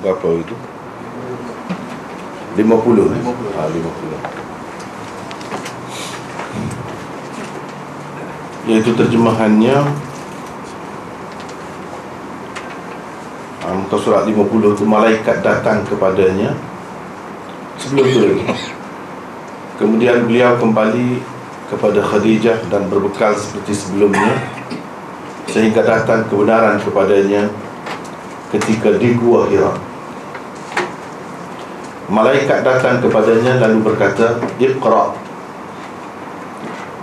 berapa itu? 50 50. Iaitu terjemahannya muka surat 50 tu, malaikat datang kepadanya. Sebelum tu lagi, kemudian beliau kembali kepada Khadijah dan berbekal seperti sebelumnya, sehingga datang kebenaran kepadanya ketika di Gua Hira. Malaikat datang kepadanya lalu berkata, Iqra,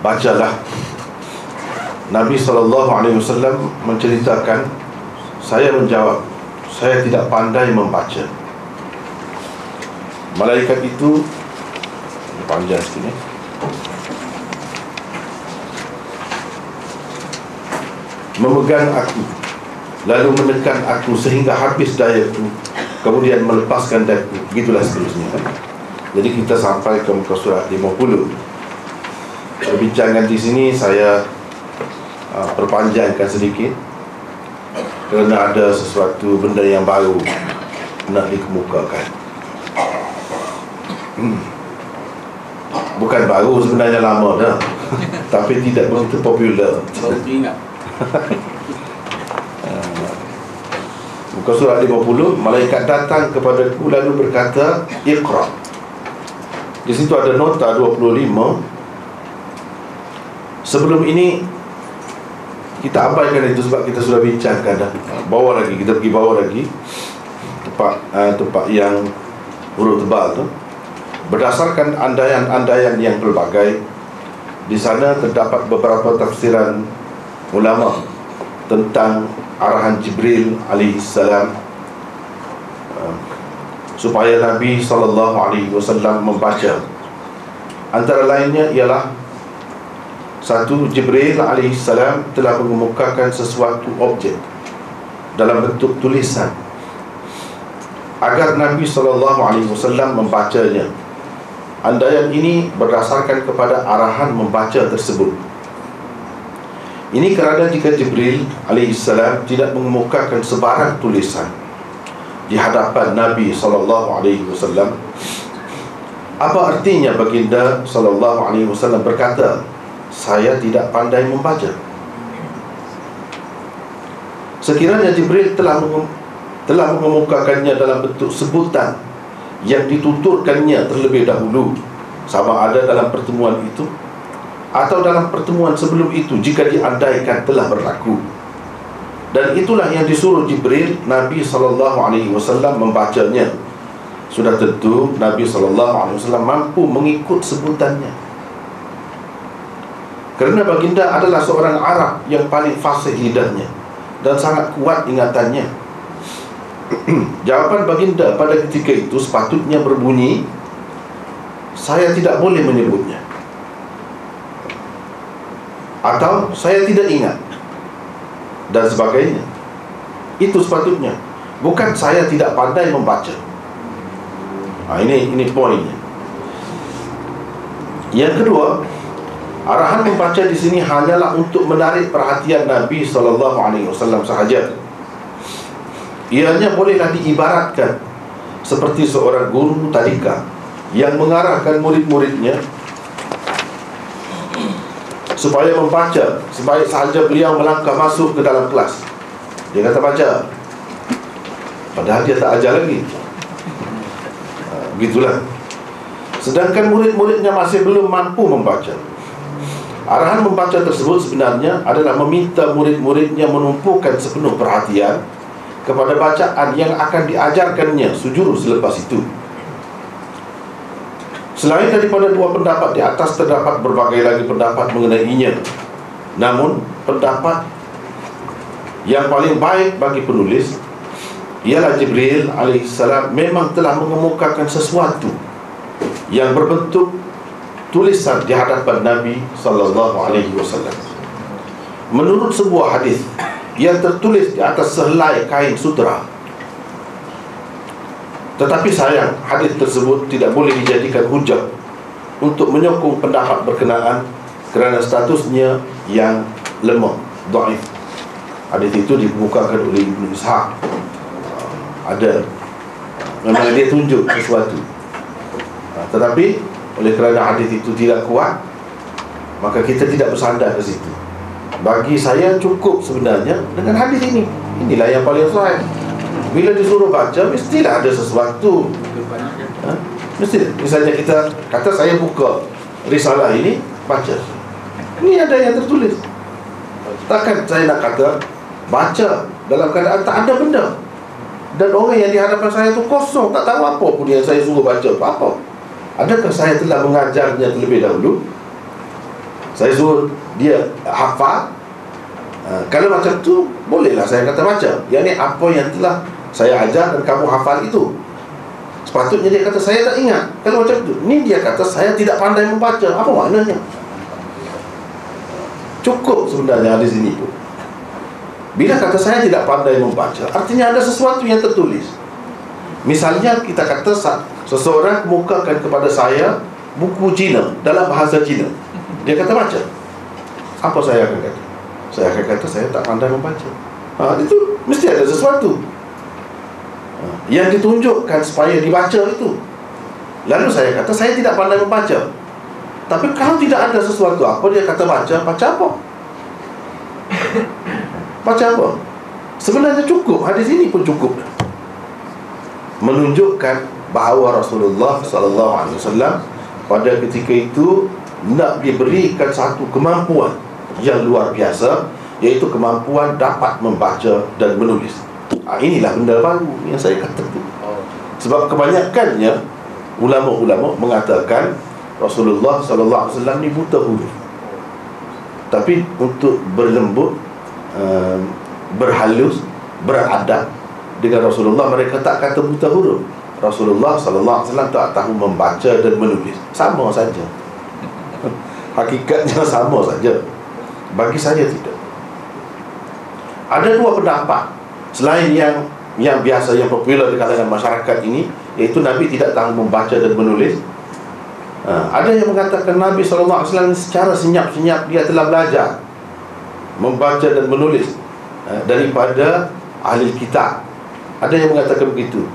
bacalah. Nabi SAW menceritakan, saya menjawab, saya tidak pandai membaca. Malaikat itu panjang sikit ni, memegang aku, lalu menekan aku sehingga habis dayaku, kemudian melepaskan dayaku, begitulah seterusnya. Jadi kita sampai ke muka surat 50. Perbincangan di sini saya perpanjangkan sedikit kerana ada sesuatu benda yang baru nak dikemukakan. Bukan baru sebenarnya, lama dah tapi tidak begitu popular. Baru ingat. Muka surat 50, malaikat datang kepadaku lalu berkata, Iqra. Di situ ada nota 25. Sebelum ini kita abaikan itu sebab kita sudah bincangkan dah. Bawah lagi, kita pergi bawah lagi, tempat yang huruf tebal tu. Berdasarkan andaian-andaian yang pelbagai, di sana terdapat beberapa tafsiran ulama tentang arahan Jibril alaihissalam supaya Nabi SAW membaca. Antara lainnya ialah, satu, Jibril alaihissalam telah mengemukakan sesuatu objek dalam bentuk tulisan agar Nabi SAW membacanya. Andaian ini berdasarkan kepada arahan membaca tersebut. Ini kerana jika Jibril alaihissalam tidak mengemukakan sebarang tulisan di hadapan Nabi SAW, apa artinya baginda SAW berkata, saya tidak pandai membaca? Sekiranya Jibril telah mengemukakannya dalam bentuk sebutan yang dituturkannya terlebih dahulu, sama ada dalam pertemuan itu atau dalam pertemuan sebelum itu, jika diandaikan telah berlaku. Dan itulah yang disuruh Jibril Nabi SAW membacanya. Sudah tentu Nabi SAW mampu mengikut sebutannya, kerana baginda adalah seorang Arab yang paling fasih lidahnya dan sangat kuat ingatannya. Jawaban baginda pada ketika itu sepatutnya berbunyi, saya tidak boleh menyebutnya, atau saya tidak ingat, dan sebagainya. Itu sepatutnya, bukan saya tidak pandai membaca. Ini poinnya. Yang kedua, arahan membaca di sini hanyalah untuk menarik perhatian Nabi SAW sahaja. Ianya bolehlah diibaratkan seperti seorang guru tadika yang mengarahkan murid-muridnya supaya membaca, supaya sahaja beliau melangkah masuk ke dalam kelas, dia kata baca, padahal dia tak ajar lagi. Begitulah. Sedangkan murid-muridnya masih belum mampu membaca. Arahan membaca tersebut sebenarnya adalah meminta murid-muridnya menumpukan sepenuh perhatian kepada bacaan yang akan diajarkannya sejurus selepas itu. Selain daripada dua pendapat di atas, terdapat berbagai lagi pendapat mengenainya. Namun pendapat yang paling baik bagi penulis ialah Jibril alaihissalam memang telah mengemukakan sesuatu yang berbentuk tulisan di hadapan Nabi SAW. Menurut sebuah hadis yang tertulis di atas sehelai kain sutera. Tetapi sayang, hadis tersebut tidak boleh dijadikan hujah untuk menyokong pendapat berkenaan kerana statusnya yang lemah, dhaif. Hadis itu dibukakan oleh Ibnu Ishaq. Ada Memang dia tunjuk sesuatu. Tetapi oleh kerana hadis itu tidak kuat, maka kita tidak bersandar ke situ. Bagi saya cukup sebenarnya dengan hadis ini. Inilah yang paling sahih. Bila disuruh baca, mestilah ada sesuatu. Mesti. Misalnya kita kata saya buka risalah ini, baca. Ini ada yang tertulis. Takkan saya nak kata baca dalam keadaan tak ada benda, dan orang yang di hadapan saya tu kosong, tak tahu apa pun yang saya suruh baca apa. Adakah saya telah mengajarnya terlebih dahulu? Saya suruh dia hafal. Kalau macam tu, bolehlah saya kata baca. Yang ni apa yang telah saya ajar dan kamu hafal itu. Sepatutnya dia kata saya tak ingat. Kalau macam tu, ni dia kata saya tidak pandai membaca. Apa maknanya? Cukup sebenarnya hadis ini pun. Bila kata saya tidak pandai membaca, artinya ada sesuatu yang tertulis. Misalnya kita kata seseorang kemukakan kepada saya buku Cina dalam bahasa Cina. Dia kata baca. Apa saya akan kata? Saya akan kata saya tak pandai membaca. Itu mesti ada sesuatu yang ditunjukkan supaya dibaca itu. Lalu saya kata saya tidak pandai membaca. Tapi kalau tidak ada sesuatu, apa dia kata baca? Baca apa? Baca apa? Sebenarnya cukup. Hadis ini pun cukup menunjukkan bahawa Rasulullah SAW pada ketika itu nak diberikan satu kemampuan yang luar biasa, iaitu kemampuan dapat membaca dan menulis. Inilah benda baru yang saya kata tu. Sebab kebanyakannya ulama-ulama mengatakan Rasulullah SAW ni buta huruf. Tapi untuk berlembut, berhalus, beradab dengan Rasulullah, mereka tak kata buta huruf. Rasulullah SAW tak tahu membaca dan menulis. Sama saja. Hakikatnya sama saja. Bagi saya tidak. Ada dua pendapat selain yang biasa, yang popular di kalangan masyarakat ini, iaitu Nabi tidak tahu membaca dan menulis. Ada yang mengatakan Nabi SAW secara senyap-senyap dia telah belajar membaca dan menulis daripada ahli kitab. Ada yang mengatakan begitu.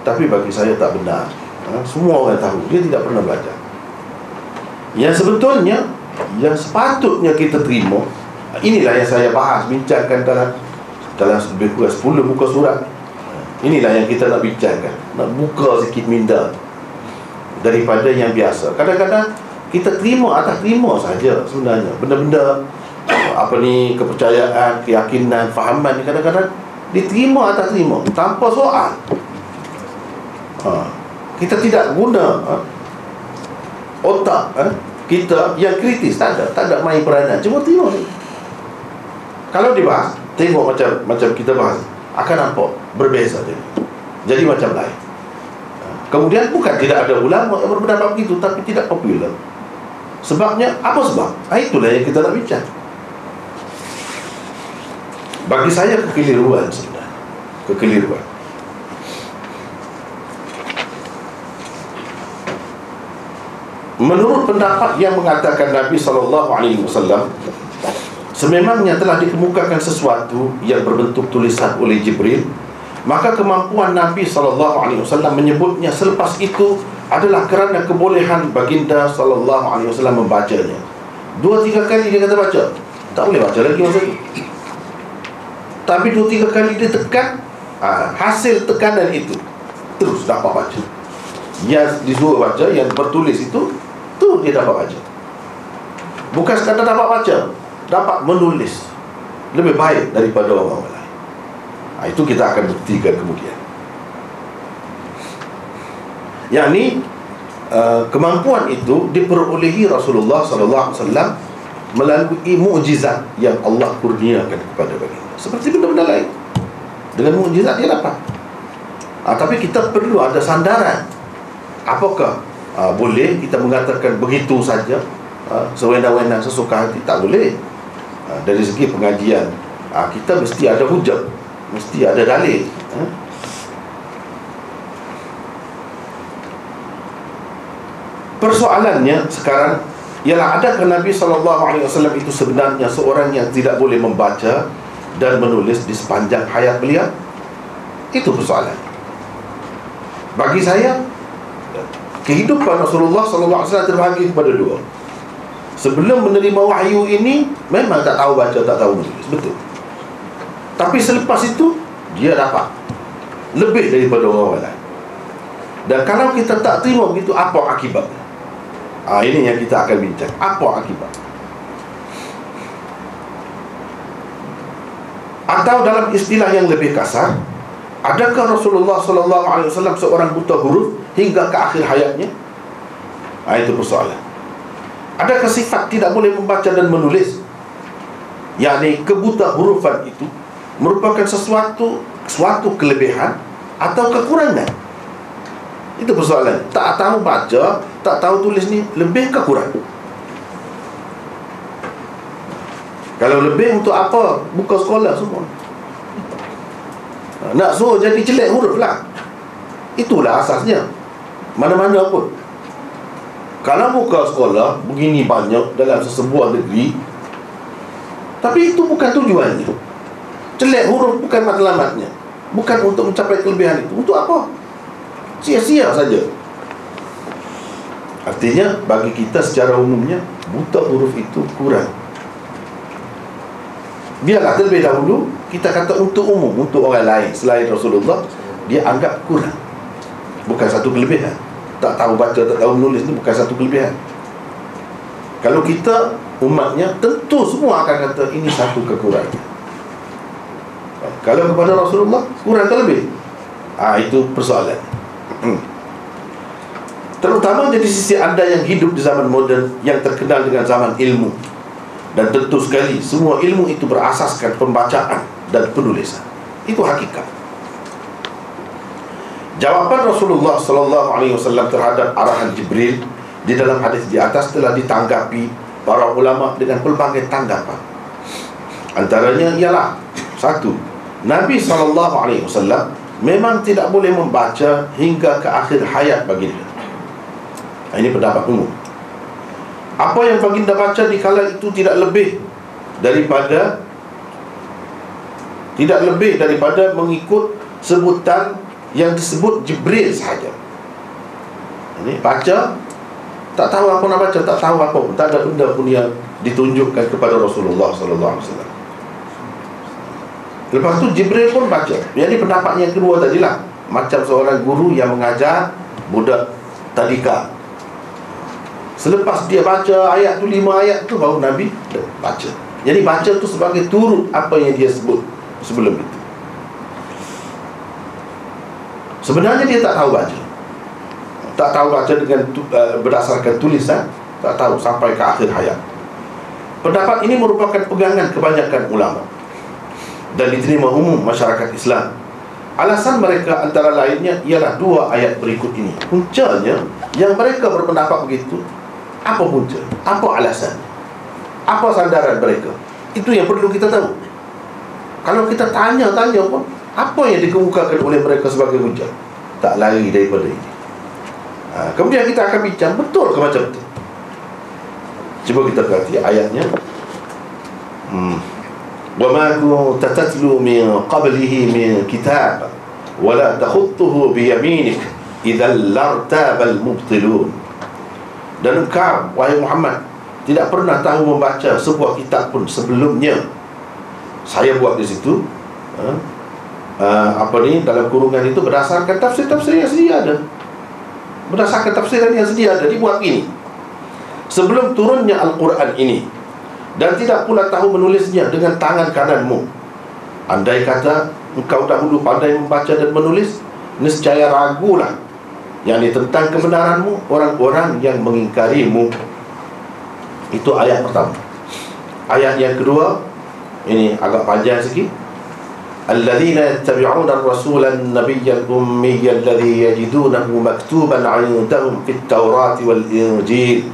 Tapi bagi saya tak benar. Semua orang tahu dia tidak pernah belajar. Yang sebetulnya, yang sepatutnya kita terima, inilah yang saya bahas, bincangkan dalam lebih kurang 10 muka surat. Inilah yang kita nak bincangkan, nak buka sikit minda daripada yang biasa. Kadang-kadang kita terima atas terima saja sebenarnya. Benda-benda kepercayaan, keyakinan, fahaman ni kadang-kadang diterima atas terima tanpa soal. Kita tidak guna otak kita yang kritis. Tak ada main peranan, cuma terima ni. Kalau dibahas, tengok macam kita bahas, akan nampak berbeza jadi macam lain. Kemudian bukan tidak ada ulama yang berpendapat begitu, tapi tidak popular. Sebabnya, apa sebab? Itulah yang kita nak bincang. Bagi saya kekeliruan sebenarnya. Kekeliruan. Menurut pendapat yang mengatakan Nabi SAW sememangnya telah dikemukakan sesuatu yang berbentuk tulisan oleh Jibril, maka kemampuan Nabi SAW menyebutnya selepas itu adalah kerana kebolehan baginda SAW membacanya. 2-3 kali dia kata baca, tak boleh baca lagi masa itu. Tapi 2-3 kali dia tekan, hasil tekanan itu terus dapat baca. Yang disuruh baca, yang bertulis itu, tu dia dapat baca. Bukan sekadar dapat baca, dapat menulis lebih baik daripada orang lain. Itu kita akan buktikan kemudian. Yang ni kemampuan itu diperolehi Rasulullah SAW melalui mukjizat yang Allah kurniakan kepada baginda. Seperti benda-benda lain, dengan mukjizat dia dapat. Tapi kita perlu ada sandaran. Apakah boleh kita mengatakan begitu saja, sewenang-wenang, sesuka hati? Tak boleh. Dari segi pengajian, kita mesti ada hujah, mesti ada dalil. Persoalannya sekarang ialah, adakah Nabi SAW itu sebenarnya seorang yang tidak boleh membaca dan menulis di sepanjang hayat beliau? Itu persoalan. Bagi saya, kehidupan Rasulullah SAW terbagi kepada dua. Sebelum menerima wahyu ini, memang tak tahu baca, tak tahu menulis, betul. Tapi selepas itu, dia dapat lebih daripada orang lain. Dan kalau kita tak terima begitu, apa akibatnya? Ini yang kita akan bincang. Apa akibat? Atau dalam istilah yang lebih kasar, adakah Rasulullah SAW seorang buta huruf hingga ke akhir hayatnya? Itu persoalan. Adakah sifat tidak boleh membaca dan menulis, yakni kebuta hurufan itu merupakan suatu kelebihan atau kekurangan? Itu persoalan. Tak tahu baca, tak tahu tulis ni lebih ke kurang? Kalau lebih, untuk apa buka sekolah semua? Nak suruh jadi jelek huruf lah. Itulah asasnya. Mana-mana pun. Kalau buka sekolah begini banyak dalam sesebuah negeri, tapi itu bukan tujuannya. Jelek huruf bukan matlamatnya, bukan untuk mencapai kelebihan itu. Untuk apa? Sia-sia saja. Artinya bagi kita secara umumnya, buta huruf itu kurang. Biarlah terlebih dahulu kita kata untuk umum, untuk orang lain selain Rasulullah, dia anggap kurang, bukan satu kelebihan. Tak tahu baca, tak tahu menulis ni bukan satu kelebihan. Kalau kita umatnya, tentu semua akan kata ini satu kekurangan. Kalau kepada Rasulullah, kurang ke lebih? Itu persoalan. Terutama dari sisi anda yang hidup di zaman moden, yang terkenal dengan zaman ilmu. Dan tentu sekali semua ilmu itu berasaskan pembacaan dan penulisan. Itu hakikat. Jawaban Rasulullah SAW terhadap arahan Jibril di dalam hadis di atas telah ditanggapi para ulama dengan pelbagai tanggapan. Antaranya ialah, satu, Nabi SAW memang tidak boleh membaca hingga ke akhir hayat baginda. Ini pendapat umum. Apa yang baginda baca di kala itu tidak lebih daripada mengikut sebutan yang disebut Jibril sahaja. Ini baca, tak tahu apa nak baca, tak tahu apa pun, tak ada benda pun yang ditunjukkan kepada Rasulullah SAW. Lepas tu Jibril pun baca. Jadi pendapat yang kedua tadilah, macam seorang guru yang mengajar budak tadika. Selepas dia baca ayat tu, 5 ayat tu, baru Nabi baca. Jadi baca tu sebagai turut apa yang dia sebut sebelum itu. Sebenarnya dia tak tahu baca. Tak tahu baca dengan berdasarkan tulisan, tak tahu sampai ke akhir hayat. Pendapat ini merupakan pegangan kebanyakan ulama dan diterima umum masyarakat Islam. Alasan mereka antara lainnya ialah 2 ayat berikut ini. Puncanya yang mereka berpendapat begitu, apa punca? Apa alasan? Apa sandaran mereka? Itu yang perlu kita tahu. Kalau kita tanya-tanya pun, apa yang dikemukakan oleh mereka sebagai hujah? Tak lari daripada ini. Kemudian kita akan bincang, betul ke macam itu? Cuba kita perhati ayatnya. وَمَا كُنْتَ تَتْلُو مِنْ قَبْلِهِ مِنْ كِتَابٍ وَلَا تَخُطُّهُ بِيَمِينِكَ إِذًا لَارْتَابَ الْمُبْطِلُونَ. Dan engkau, wahai Muhammad, tidak pernah tahu membaca sebuah kitab pun sebelumnya. Saya buat di situ dalam kurungan itu berdasarkan tafsir-tafsir yang sedia ada. Berdasarkan tafsiran yang sedia ada, dibuat ini sebelum turunnya Al-Quran ini, dan tidak pula tahu menulisnya dengan tangan kananmu. Andai kata engkau dahulu pandai membaca dan menulis, nescaya ragulah, yakni tentang kebenaranmu, orang-orang yang mengingkarimu. Itu ayat pertama. Ayat yang kedua, ini agak panjang sikit. الذين يتبعون الرسول النبي الأمي الذي يجدونه مكتوبا عندهم في التوراة والإنجيل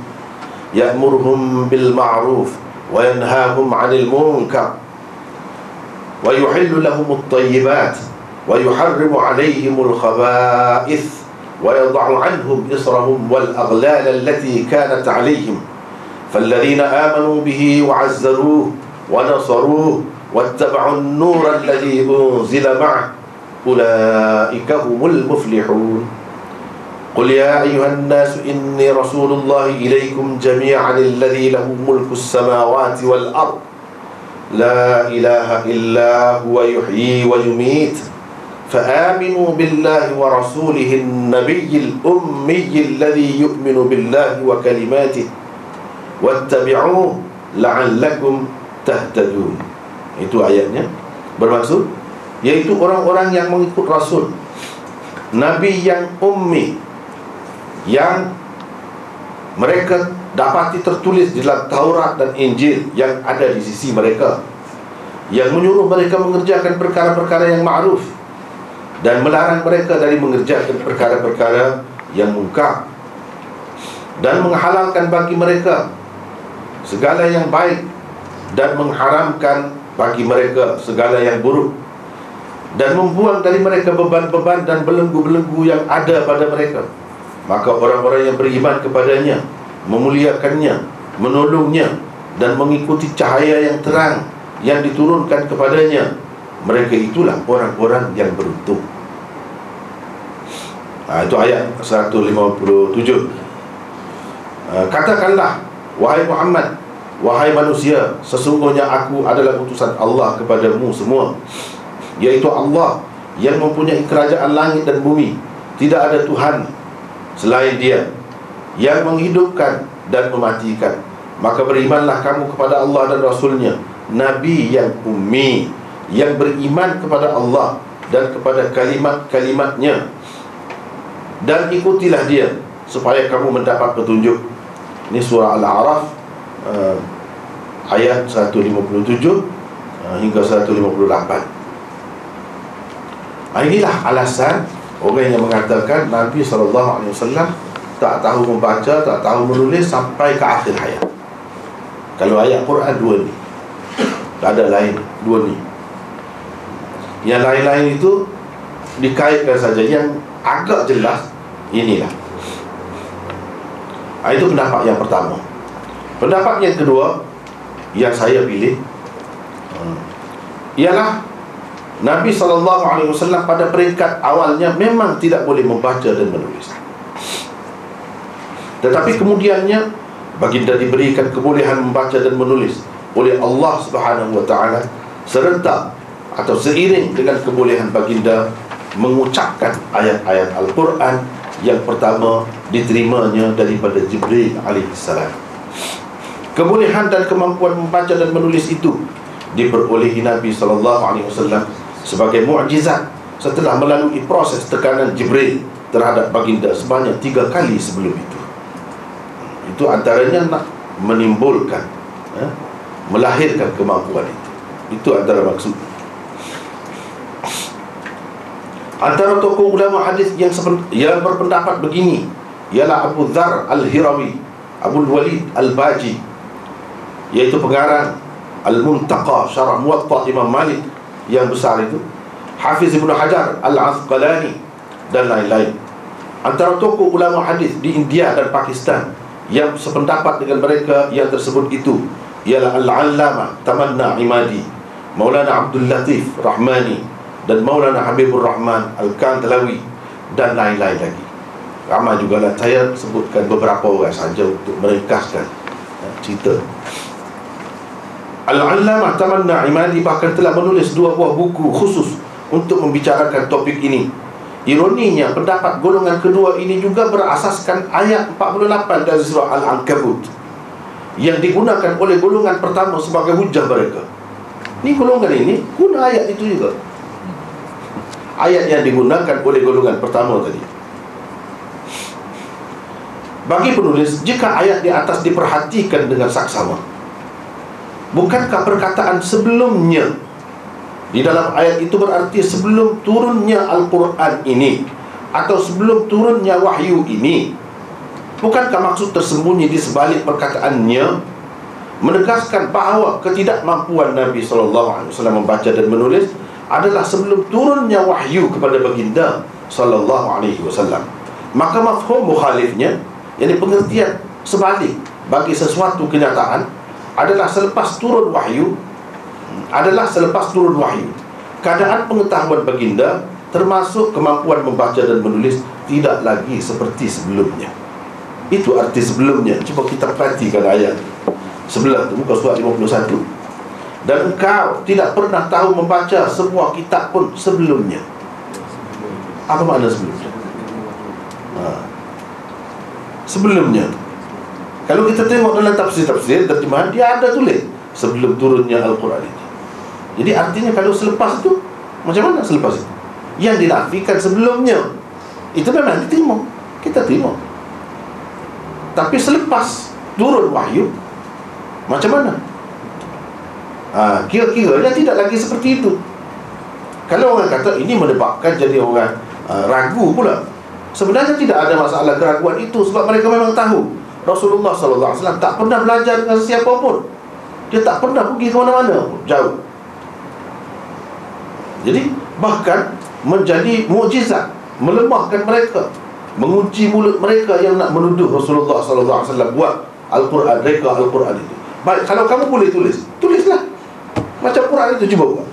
يأمرهم بالمعروف وينهاهم عن المنكر ويحل لهم الطيبات ويحرم عليهم الخبائث ويضع عنهم إصرهم والأغلال التي كانت عليهم فالذين آمنوا به وعزروه ونصروه واتبعوا النور الذي أنزل معه أولئك هم المفلحون. Qul ya ayuhan nasu inni rasulullah ilaikum jami'an alladhi lahu mulkus samawati wal ard la ilaha illa huwa yuhyi wa yumit فآمنوا بالله ورسوله النبي الأمي الذي يؤمن بالله وكلماته واتبعوه لعلكم تهتدون. Itu ayatnya. Bermaksud yaitu orang-orang yang mengikut Rasul, Nabi yang ummi, yang mereka dapati tertulis di dalam Taurat dan Injil yang ada di sisi mereka, yang menyuruh mereka mengerjakan perkara-perkara yang ma'ruf dan melarang mereka dari mengerjakan perkara-perkara yang mungkar, dan menghalalkan bagi mereka segala yang baik dan mengharamkan bagi mereka segala yang buruk, dan membuang dari mereka beban-beban dan belenggu-belenggu yang ada pada mereka. Maka orang-orang yang beriman kepadanya, memuliakannya, menolongnya, dan mengikuti cahaya yang terang yang diturunkan kepadanya, mereka itulah orang-orang yang beruntung. Itu ayat 157. Katakanlah, wahai Muhammad, wahai manusia, sesungguhnya aku adalah utusan Allah kepadamu semua, yaitu Allah yang mempunyai kerajaan langit dan bumi. Tidak ada Tuhan selain Dia, yang menghidupkan dan mematikan. Maka berimanlah kamu kepada Allah dan Rasulnya, Nabi yang ummi, yang beriman kepada Allah dan kepada kalimat-kalimatnya, dan ikutilah Dia supaya kamu mendapat petunjuk. Ini surah Al-A'raf ayat 157 hingga 158. Inilah alasan orang yang mengatakan Nabi SAW tak tahu membaca, tak tahu menulis sampai ke akhir hayat. Kalau ayat Quran dua ni, tak ada lain, dua ni. Yang lain-lain itu dikaitkan saja. Yang agak jelas inilah. Itu pendapat yang pertama. Pendapat yang kedua yang saya pilih ialah Nabi SAW pada peringkat awalnya memang tidak boleh membaca dan menulis, tetapi kemudiannya baginda diberikan kebolehan membaca dan menulis oleh Allah Subhanahu wa ta'ala, serentak atau seiring dengan kebolehan baginda mengucapkan ayat-ayat Al-Quran yang pertama diterimanya daripada Jibril alaihissalam. Kebolehan dan kemampuan membaca dan menulis itu diperolehi Nabi SAW sebagai mukjizat setelah melalui proses tekanan Jibril terhadap baginda sebanyak 3 kali sebelum itu. Itu antaranya nak menimbulkan, melahirkan kemampuan itu. Itu antara maksud. Antara tokoh ulama hadis yang berpendapat begini ialah Abu Dzar Al-Hirawi, Abu Walid Al-Baji, iaitu pengarang Al-Muntaqa Syarah Muwatta Imam Malik yang besar itu, Hafiz Ibn Hajar Al-Asqalani, dan lain-lain. Antara tokoh ulama hadis di India dan Pakistan yang sependapat dengan mereka yang tersebut itu ialah Al-Allamah Tamanna Imadi, Maulana Abdul Latif Rahmani, dan Maulana Habibur Rahman Al-Kandhlawi, dan lain-lain lagi. Ramai jugalah. Saya sebutkan beberapa orang saja untuk meringkaskan cerita. Al-Allamah Tamanna Imadi bahkan telah menulis 2 buah buku khusus untuk membicarakan topik ini. Ironinya, pendapat golongan kedua ini juga berasaskan ayat 48 dari surah Al-Ankabut yang digunakan oleh golongan pertama sebagai hujah mereka. Ini golongan ini guna ayat itu juga, ayat yang digunakan oleh golongan pertama tadi. Bagi penulis, jika ayat di atas diperhatikan dengan saksama, bukankah perkataan sebelumnya di dalam ayat itu berarti sebelum turunnya Al-Quran ini atau sebelum turunnya wahyu ini? Bukankah maksud tersembunyi di sebalik perkataannya menegaskan bahawa ketidakmampuan Nabi SAW membaca dan menulis adalah sebelum turunnya wahyu kepada baginda SAW? Maka mafhum mukhalifnya, yakni pengertian sebalik bagi sesuatu kenyataan, adalah selepas turun wahyu. Keadaan pengetahuan baginda termasuk kemampuan membaca dan menulis tidak lagi seperti sebelumnya. Itu arti sebelumnya. Cuba kita perhatikan ayat sebelah tu, muka surat 51. Dan engkau tidak pernah tahu membaca sebuah kitab pun sebelumnya. Apa makna sebelumnya? Sebelumnya, kalau kita tengok dalam tafsir-tafsir terjemahan, dia ada tulis sebelum turunnya Al-Quran itu. Jadi artinya kalau selepas itu, macam mana selepas itu? Yang dinafikan sebelumnya itu memang diterima, kita terima. Tapi selepas turun wahyu, macam mana? Kira-kiranya tidak lagi seperti itu. Kalau orang kata ini menyebabkan jadi orang ragu pula. Sebenarnya tidak ada masalah keraguan itu, sebab mereka memang tahu Rasulullah SAW tak pernah belajar dengan sesiapa pun. Dia tak pernah pergi ke mana-mana jauh. Jadi bahkan menjadi mukjizat, melemahkan mereka, mengunci mulut mereka yang nak menuduh Rasulullah SAW buat Al-Quran, reka Al-Quran itu. Baik, kalau kamu boleh tulis, tulislah macam Quran itu, cuba buat.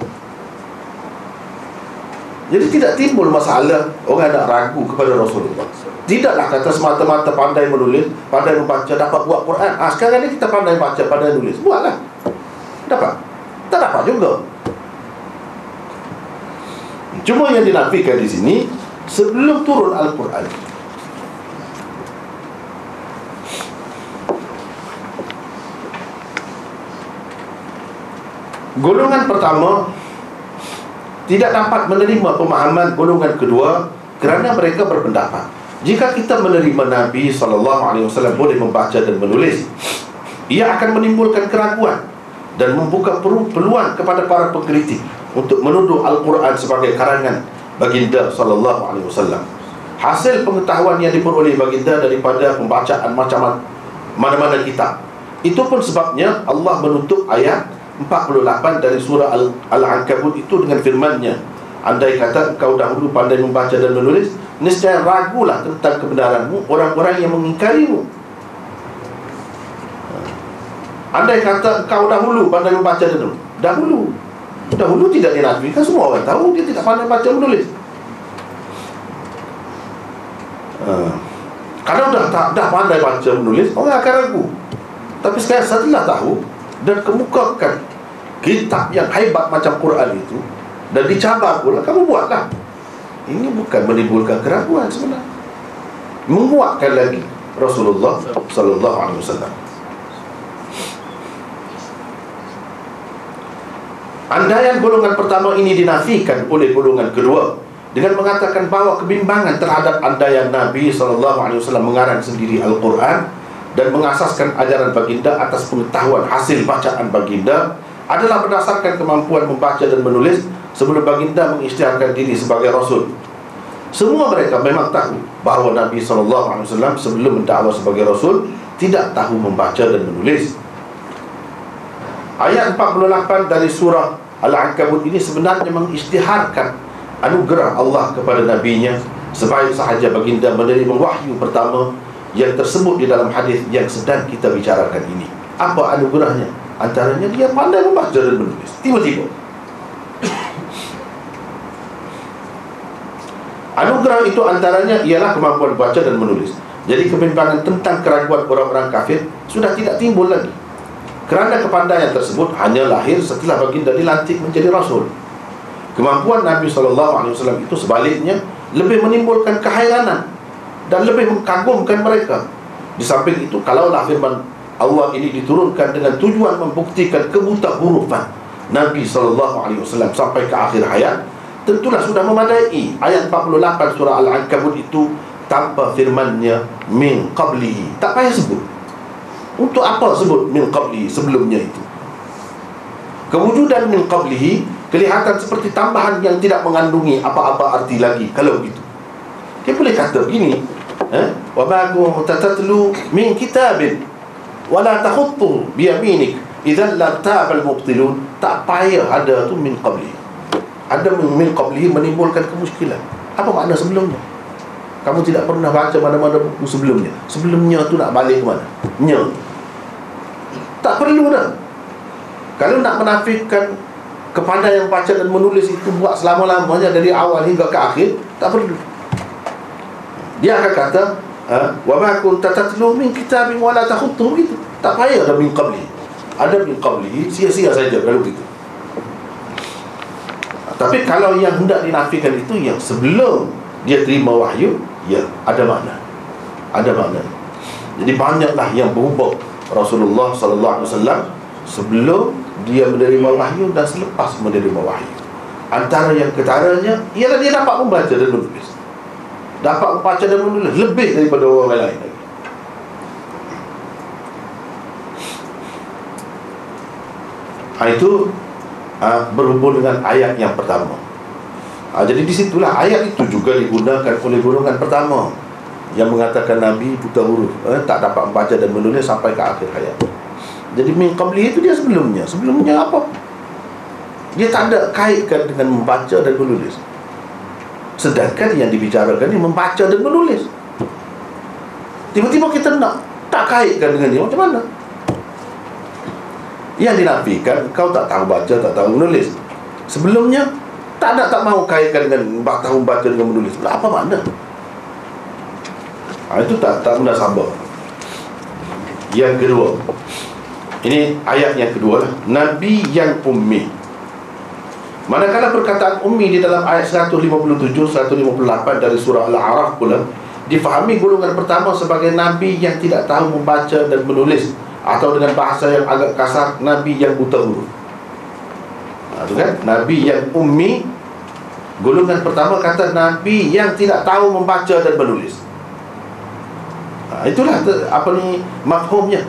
Jadi tidak timbul masalah orang nak ragu kepada Rasulullah. Tidaklah kata semata-mata pandai menulis, pandai membaca dapat buat Quran. Sekarang ni kita pandai baca, pandai nulis, buatlah. Dapat? Tak dapat juga. Cuma yang dinafikan di sini sebelum turun Al-Quran. Golongan pertama tidak dapat menerima pemahaman golongan kedua kerana mereka berpendapat jika kita menerima Nabi SAW boleh membaca dan menulis, ia akan menimbulkan keraguan dan membuka peluang kepada para pengkritik untuk menuduh Al-Quran sebagai karangan baginda SAW. Hasil pengetahuan yang diperoleh baginda daripada pembacaan macam mana-mana kitab. Itu pun sebabnya Allah menutup ayat 48 dari surah Al-Ankabut itu dengan firman-Nya, andai kata engkau dahulu pandai membaca dan menulis, niscaya ragulah tentang kebenaranmu orang-orang yang mengingkarimu. Andai kata engkau dahulu pandai membaca dan menulis, dahulu tidak dinafikan, semua orang tahu dia tidak pandai baca menulis. Kalau dah pandai baca menulis, orang akan ragu. Tapi sekarang setelah tahu dan kemukakan kitab yang hebat macam Quran itu dan dicabar pula, kamu buatlah. Ini bukan menimbulkan keraguan sebenarnya, menguatkan lagi Rasulullah SAW. Andaian golongan pertama ini dinafikan oleh golongan kedua dengan mengatakan bahawa kebimbangan terhadap andaian Nabi SAW mengarang sendiri Al-Quran dan mengasaskan ajaran baginda atas pengetahuan hasil bacaan baginda adalah berdasarkan kemampuan membaca dan menulis sebelum baginda mengisytiharkan diri sebagai Rasul. Semua mereka memang tahu bahawa Nabi SAW sebelum mendakwa sebagai Rasul tidak tahu membaca dan menulis. Ayat 48 dari surah Al-Ankabut ini sebenarnya mengisytiharkan anugerah Allah kepada Nabi-Nya sebaik sahaja baginda menerima wahyu pertama yang tersebut di dalam hadis yang sedang kita bicarakan ini. Apa anugerahnya? Antaranya dia pandai membaca dan menulis. Tiba-tiba anugerah itu antaranya ialah kemampuan baca dan menulis. Jadi kebimbangan tentang keraguan orang-orang kafir sudah tidak timbul lagi, kerana kepandaian tersebut hanya lahir setelah baginda dilantik menjadi Rasul. Kemampuan Nabi SAW itu sebaliknya lebih menimbulkan kehairanan dan lebih mengagumkan mereka. Di samping itu, kalaulah firman Allah ini diturunkan dengan tujuan membuktikan kebuta hurufan Nabi SAW sampai ke akhir hayat, tentulah sudah memadai ayat 48 surah Al-Ankabut itu tanpa firmannya min qablihi. Tak payah sebut. Untuk apa sebut min qablihi sebelumnya itu? Kewujudan min qablihi kelihatan seperti tambahan yang tidak mengandungi apa-apa arti lagi. Kalau begitu, dia boleh kata begini, wa ma kunta tatlu min kitabin wa la takhuttu bi yaminik idzan la tabal mubtilun. Tak payah ada tu min qablihi. Ada min qablihi menimbulkan kemusykilan. Apa makna sebelumnya? Kamu tidak pernah baca mana-mana buku sebelumnya. Sebelumnya tu nak balik ke mana? Nya. Tak perlu dah. Kalau nak menafikan kepada yang baca dan menulis itu buat selama-lamanya dari awal hingga ke akhir, tak perlu. Dia akan kata, wa ma kunta tatlu min kitabin wa la takhutuhu, gitu. Tak payah ada min qabli. Ada min qabli, sia-sia saja kalau begitu. Tapi kalau yang hendak dinafikan itu yang sebelum dia terima wahyu, ya ada makna. Ada makna. Jadi banyaklah yang berubah Rasulullah sallallahu alaihi wasallam sebelum dia menerima wahyu dan selepas menerima wahyu. Antara yang ketaranya ialah dia dapat membaca dan menulis. Dapat membaca dan menulis lebih daripada orang lain lagi. Itu berhubung dengan ayat yang pertama. Jadi disitulah ayat itu juga digunakan oleh golongan pertama yang mengatakan Nabi buta huruf, tak dapat membaca dan menulis sampai ke akhir hayat. Jadi min qabli itu dia sebelumnya. Sebelumnya apa? Dia tak ada kaitkan dengan membaca dan menulis. Sedangkan yang dibicarakan ni membaca dan menulis. Tiba-tiba kita nak tak kaitkan dengan dia, macam mana? Yang dinafikan, kau tak tahu baca, tak tahu menulis. Sebelumnya tak mau kaitkan dengan tahu baca dengan menulis. Apa makna? Itu tak munasabah. Yang kedua, ini ayat yang kedua lah, Nabi yang ummi. Manakala perkataan ummi di dalam ayat 157, 158 dari surah Al-A'raf pula difahami golongan pertama sebagai Nabi yang tidak tahu membaca dan menulis, atau dengan bahasa yang agak kasar, Nabi yang buta huruf. Itu kan, Nabi yang ummi. Golongan pertama kata Nabi yang tidak tahu membaca dan menulis. Itulah mafhumnya.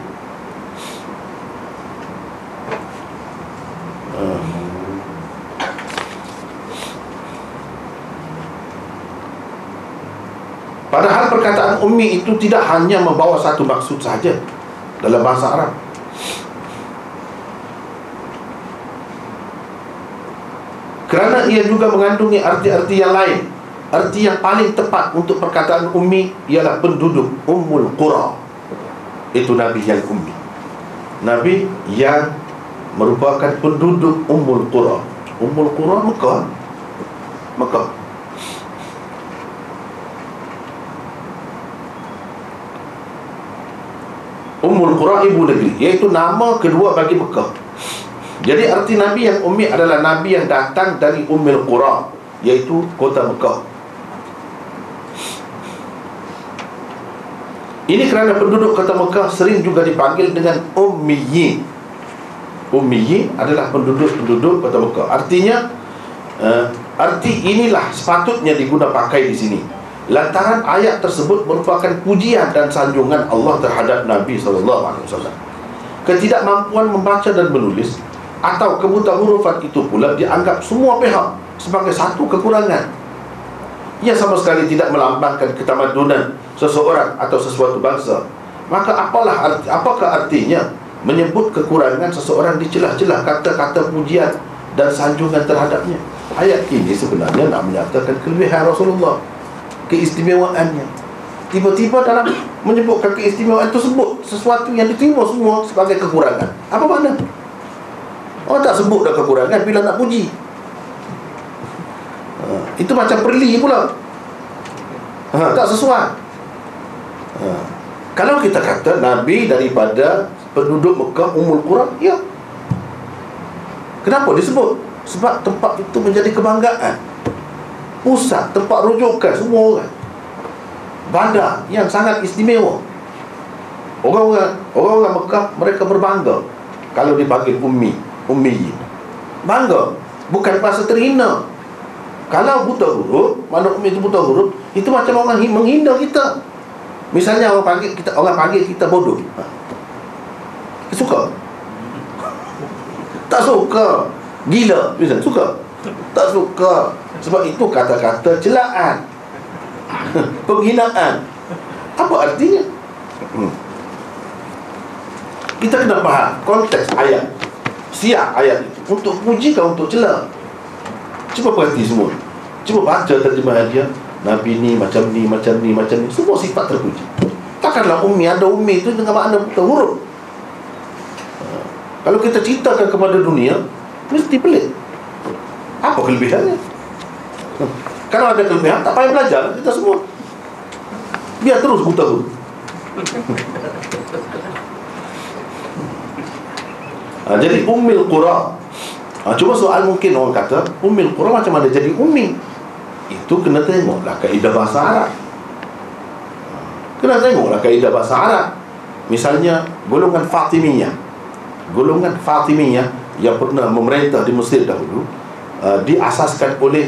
Padahal perkataan ummi itu tidak hanya membawa satu maksud saja dalam bahasa Arab. Kerana ia juga mengandungi arti-arti yang lain. Arti yang paling tepat untuk perkataan ummi ialah penduduk Ummul Qura. Itu Nabi yang ummi. Nabi yang merupakan penduduk Ummul Qura. Ummul Qura Mekah. Mekah. Ummul Qura, ibu negeri, iaitu nama kedua bagi Mekah. Jadi arti Nabi yang ummi adalah Nabi yang datang dari Ummul Qura, iaitu kota Mekah. Ini kerana penduduk kota Mekah sering juga dipanggil dengan Ummiyin. Ummiyin adalah penduduk kota Mekah. Artinya arti inilah sepatutnya diguna pakai di sini, lantaran ayat tersebut merupakan pujian dan sanjungan Allah terhadap Nabi SAW. Ketidakmampuan membaca dan menulis atau kebuta hurufan itu pula dianggap semua pihak sebagai satu kekurangan. Ia sama sekali tidak melambangkan ketamadunan seseorang atau sesuatu bangsa. Maka apakah artinya menyebut kekurangan seseorang di celah-celah kata-kata pujian dan sanjungan terhadapnya? Ayat ini sebenarnya nak menyatakan kelebihan Rasulullah, keistimewaannya. Tiba-tiba dalam menyebutkan keistimewaan itu sebut sesuatu yang diterima semua sebagai kekurangan. Apa makna? Orang tak sebut dah kekurangan bila nak puji. Itu macam perli pula. Tak sesuai. Kalau kita kata Nabi daripada penduduk Mekah, Ummul Qura, ya. Kenapa disebut? Sebab tempat itu menjadi kebanggaan, pusat, tempat rujukan semua orang, bandar yang sangat istimewa. Orang-orang Mekah, mereka berbangga kalau dipanggil ummi. Bangga, bukan rasa terhina. Kalau buta huruf, mana ummi itu buta huruf, itu macam orang menghina kita. Misalnya orang panggil kita bodoh. Suka? Tak suka. Gila, misalnya, suka? Tak suka. Sebab itu kata-kata celaan, penghinaan. Apa artinya? Kita kena faham konteks ayat, siap ayat itu untuk puji kau, untuk cela. Cuba perhati semua, cuba baca terjemahan dia. Nabi ni macam ni, macam ni, macam ni, semua sifat terpuji. Takkanlah ummi, ada ummi itu dengan makna buta huruf. Kalau kita ceritakan kepada dunia, mesti pelik. Apa kelebihannya? Kalau ada kelebihan, tak payah belajar kita semua. Biar terus buta huruf. Jadi ummil qura. Cuma soal mungkin orang kata ummil qura macam mana jadi ummi? Itu kena tengoklah kaedah bahasa Arab. Kena tengoklah kaedah bahasa Arab. Misalnya golongan Fatimiyah. Golongan Fatimiyah yang pernah memerintah di Mesir dahulu, diasaskan oleh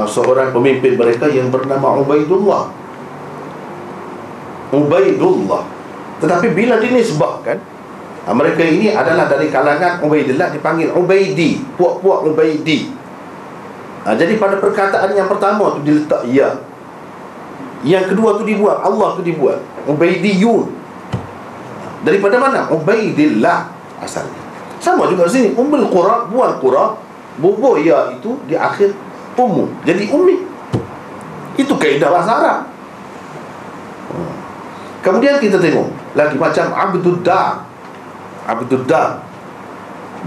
seorang pemimpin mereka yang bernama Ubaidullah. Tetapi bila dinisbahkan, mereka ini adalah dari kalangan Ubaidillah, dipanggil Ubaidi, puak-puak Ubaidi. Jadi pada perkataan yang pertama tu diletak ya, yang kedua tu dibuat Allah tu dibuat Ubaidiyun. Daripada mana? Ubaidillah asalnya. Sama juga sini, ummul qura, buang qura, bubuh ya itu di akhir umum, jadi ummi. Itu kaedah bahasa Arab. Kemudian kita tengok lagi macam Abdud Dar. Abdud Dar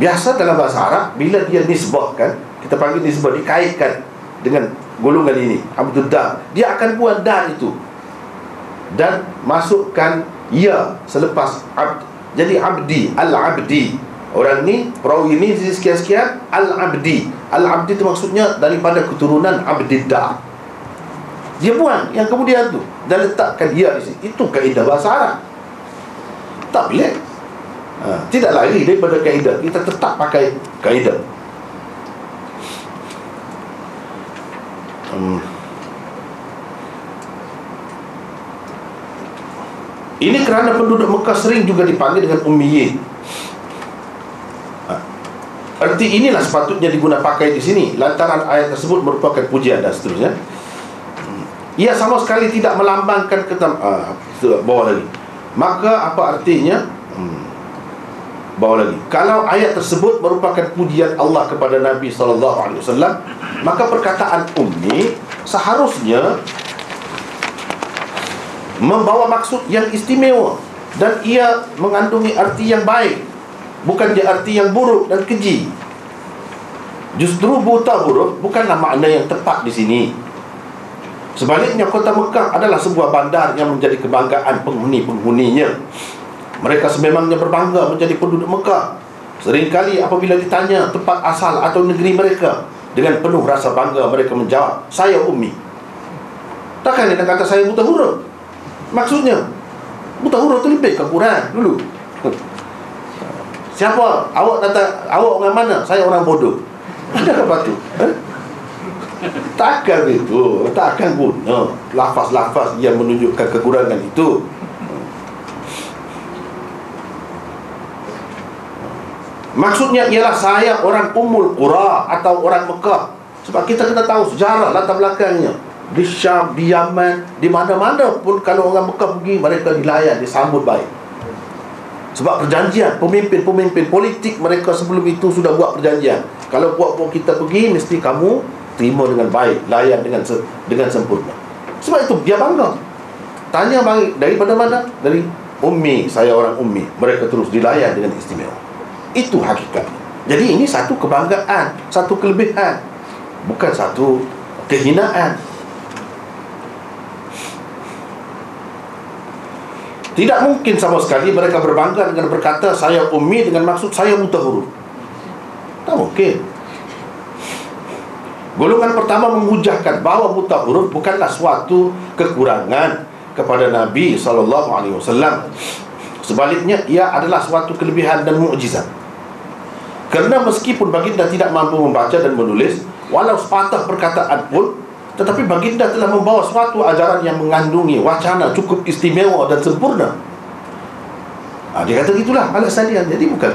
biasa dalam bahasa Arab, bila dia nisbahkan, kita panggil nisbah, dikaitkan dengan golongan ini, Abdud Dar, dia akan buat dar itu dan masukkan ya selepas abd. Jadi abdi, al-abdi. Orang ni, perawi ni sekian-sekian, al-abdi. Al-abdi itu maksudnya daripada keturunan Abdiddar. Dia buang yang kemudian tu dan letakkan ya di sini. Itu kaedah bahasa Arab. Tak boleh. Tidak lari daripada kaedah. Kita tetap pakai kaedah. Ini kerana penduduk Mekah sering juga dipanggil dengan ummiyin. Erti inilah sepatutnya diguna pakai di sini, lantaran ayat tersebut merupakan pujian dan seterusnya. Ia sama sekali tidak melambangkan bawah lagi. Maka apa artinya? Bawah lagi. Kalau ayat tersebut merupakan pujian Allah kepada Nabi SAW, maka perkataan ummi seharusnya membawa maksud yang istimewa, dan ia mengandungi arti yang baik, bukan dia arti yang buruk dan keji. Justru buta huruf bukanlah makna yang tepat di sini. Sebaliknya, kota Mekah adalah sebuah bandar yang menjadi kebanggaan penghuni-penghuninya. Mereka sememangnya berbangga menjadi penduduk Mekah. Seringkali apabila ditanya tempat asal atau negeri mereka, dengan penuh rasa bangga mereka menjawab, saya ummi. Takkan dia kata saya buta huruf? Maksudnya buta huruf tu lebih ke Quran dulu. Siapa? Awak kata awak orang mana? Saya orang bodoh. Ada apa tu? Takkan itu. Takkan guna lafaz-lafaz yang menunjukkan kekurangan itu. Maksudnya ialah saya orang Ummul Qura atau orang Mekah. Sebab kita kena tahu sejarah latar belakangnya. Di Syam, di Yaman, di mana-mana pun kalau orang Mekah pergi, mereka dilayan, disambut baik. Sebab perjanjian, pemimpin-pemimpin politik mereka sebelum itu sudah buat perjanjian. Kalau puak-puak kita pergi, mesti kamu terima dengan baik, layan dengan sempurna. Sebab itu dia bangga. Tanya balik, daripada mana? Dari ummi, saya orang ummi. Mereka terus dilayan dengan istimewa. Itu hakikat. Jadi ini satu kebanggaan, satu kelebihan, bukan satu kehinaan. Tidak mungkin sama sekali mereka berbangga dengan berkata saya ummi dengan maksud saya buta huruf. Tak mungkin. Golongan pertama menghujahkan bahawa buta huruf bukanlah suatu kekurangan kepada Nabi SAW. Sebaliknya, ia adalah suatu kelebihan dan mukjizat. Kerana meskipun baginda tidak mampu membaca dan menulis, walau sepatah perkataan pun, tetapi baginda telah membawa suatu ajaran yang mengandungi wacana cukup istimewa dan sempurna. Dia kata gitulah alasan dia. Jadi bukan.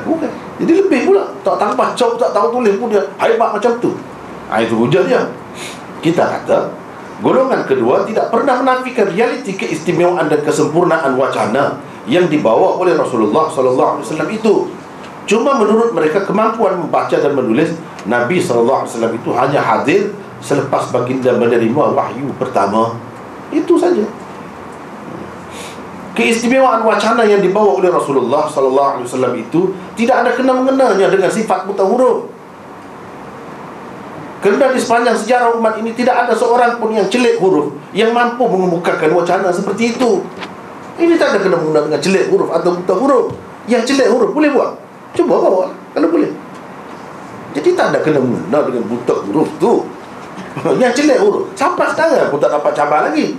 Jadi lebih pula. Tak tahu baca, tak tahu tulis pun dia hebat macam tu. Itu hujah dia. Kita kata golongan kedua tidak pernah menafikan realiti keistimewaan dan kesempurnaan wacana yang dibawa oleh Rasulullah SAW itu. Cuma menurut mereka kemampuan membaca dan menulis Nabi SAW itu hanya hadir selepas baginda menerima wahyu pertama. Itu saja. Keistimewaan wacana yang dibawa oleh Rasulullah SAW itu tidak ada kena-mengenanya dengan sifat buta huruf. Kerana di sepanjang sejarah umat ini tidak ada seorang pun yang celik huruf yang mampu mengemukakan wacana seperti itu. Ini tak ada kena-mengena dengan celik huruf atau buta huruf. Yang celik huruf boleh buat, cuba bawa kalau boleh. Jadi tak ada kena-mengena dengan buta huruf tu. Yang celik huruf sampai sekarang pun tak dapat cabar lagi.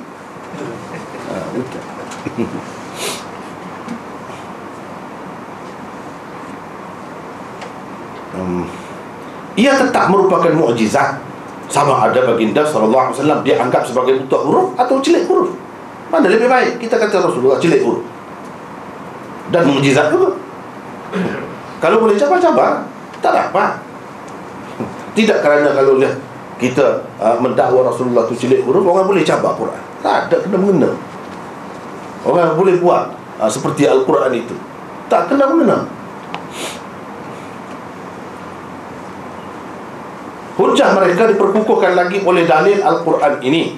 Ia tetap merupakan mukjizat. Sama ada baginda sallallahu alaihi wasallam dia anggap sebagai buta huruf atau celik huruf. Mana lebih baik? Kita kata Rasulullah celik huruf dan mukjizat juga. Kalau boleh cabar-cabar, tak dapat. Tidak kerana kalau lihat kita mendakwa Rasulullah tu celik huruf, orang boleh cabar Quran. Tak ada kena-mengena. Orang boleh buat seperti Al-Quran itu. Tak kena-mengena. Hujah mereka diperkukuhkan lagi oleh dalil Al-Quran ini.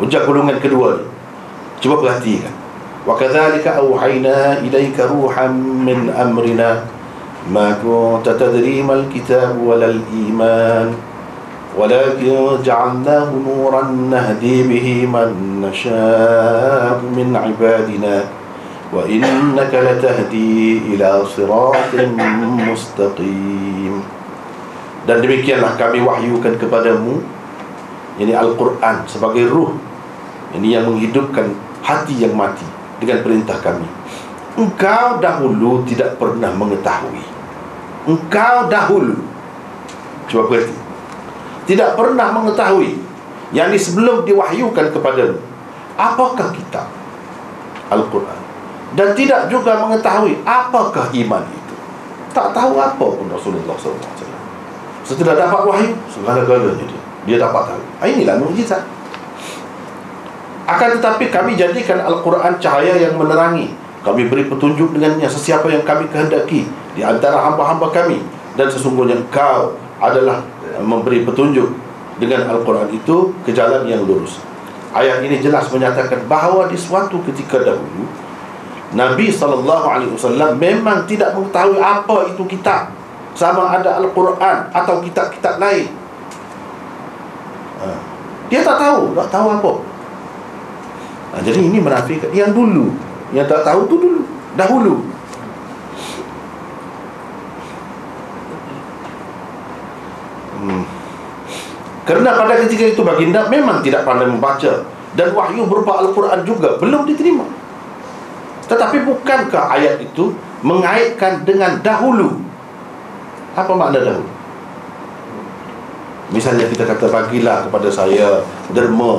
Hujah golongan kedua ni. Cuba perhatikan. Wa kadzalika auhayna ilaika ruham min amrina ma kunta tadri mal kitab walal iman walakin ja'alnahu nuran nahdi bihi man nasha'u min ibadina wa innaka latahdi ila siratin mustaqim. Dan demikianlah kami wahyukan kepadamu, ini Al-Quran sebagai ruh, ini yang menghidupkan hati yang mati dengan perintah kami. Engkau dahulu tidak pernah mengetahui. Engkau dahulu, coba berarti tidak pernah mengetahui, yang ini sebelum diwahyukan kepadamu, apakah kitab Al-Quran, dan tidak juga mengetahui apakah iman itu. Tak tahu apa pun Rasulullah SAW. Setelah dapat wahyu, segala-galanya dia dapat tahu. Inilah mukjizat. Akan tetapi kami jadikan Al-Quran cahaya yang menerangi. Kami beri petunjuk dengannya sesiapa yang kami kehendaki di antara hamba-hamba kami. Dan sesungguhnya Engkau adalah memberi petunjuk dengan Al-Quran itu ke jalan yang lurus. Ayat ini jelas menyatakan bahawa di suatu ketika dahulu Nabi SAW memang tidak mengetahui apa itu kitab, sama ada Al-Quran atau kitab-kitab lain. Dia tak tahu apa. Jadi ini menafikan yang dulu, yang tak tahu tu dulu, dahulu. Kerana pada ketika itu baginda memang tidak pandai membaca, dan wahyu berupa Al-Quran juga belum diterima. Tetapi bukankah ayat itu mengaitkan dengan dahulu? Apa makna dahulu? Misalnya kita kata bagilah kepada saya derma,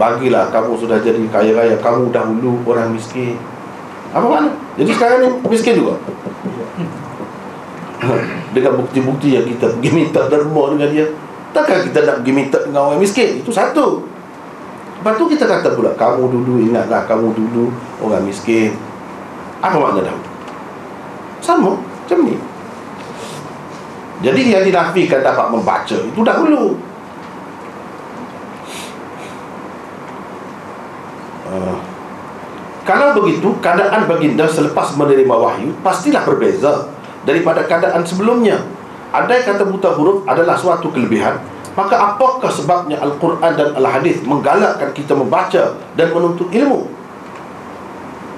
bagilah, kamu sudah jadi kaya raya, kamu dahulu orang miskin. Apa makna? Jadi sekarang ni miskin juga. Dengan bukti-bukti yang kita pergi minta derma dengan dia, takkan kita nak pergi minta dengan orang miskin? Itu satu. Lepas tu kita kata pula, kamu dulu, ingatlah kamu dulu orang miskin. Apa makna dahulu? Sama macam ni. Jadi yang dinafikan dapat membaca itu dahulu. Kalau begitu, keadaan baginda selepas menerima wahyu pastilah berbeza daripada keadaan sebelumnya. Ada yang kata buta huruf adalah suatu kelebihan, maka apakah sebabnya Al-Quran dan Al-Hadis menggalakkan kita membaca dan menuntut ilmu?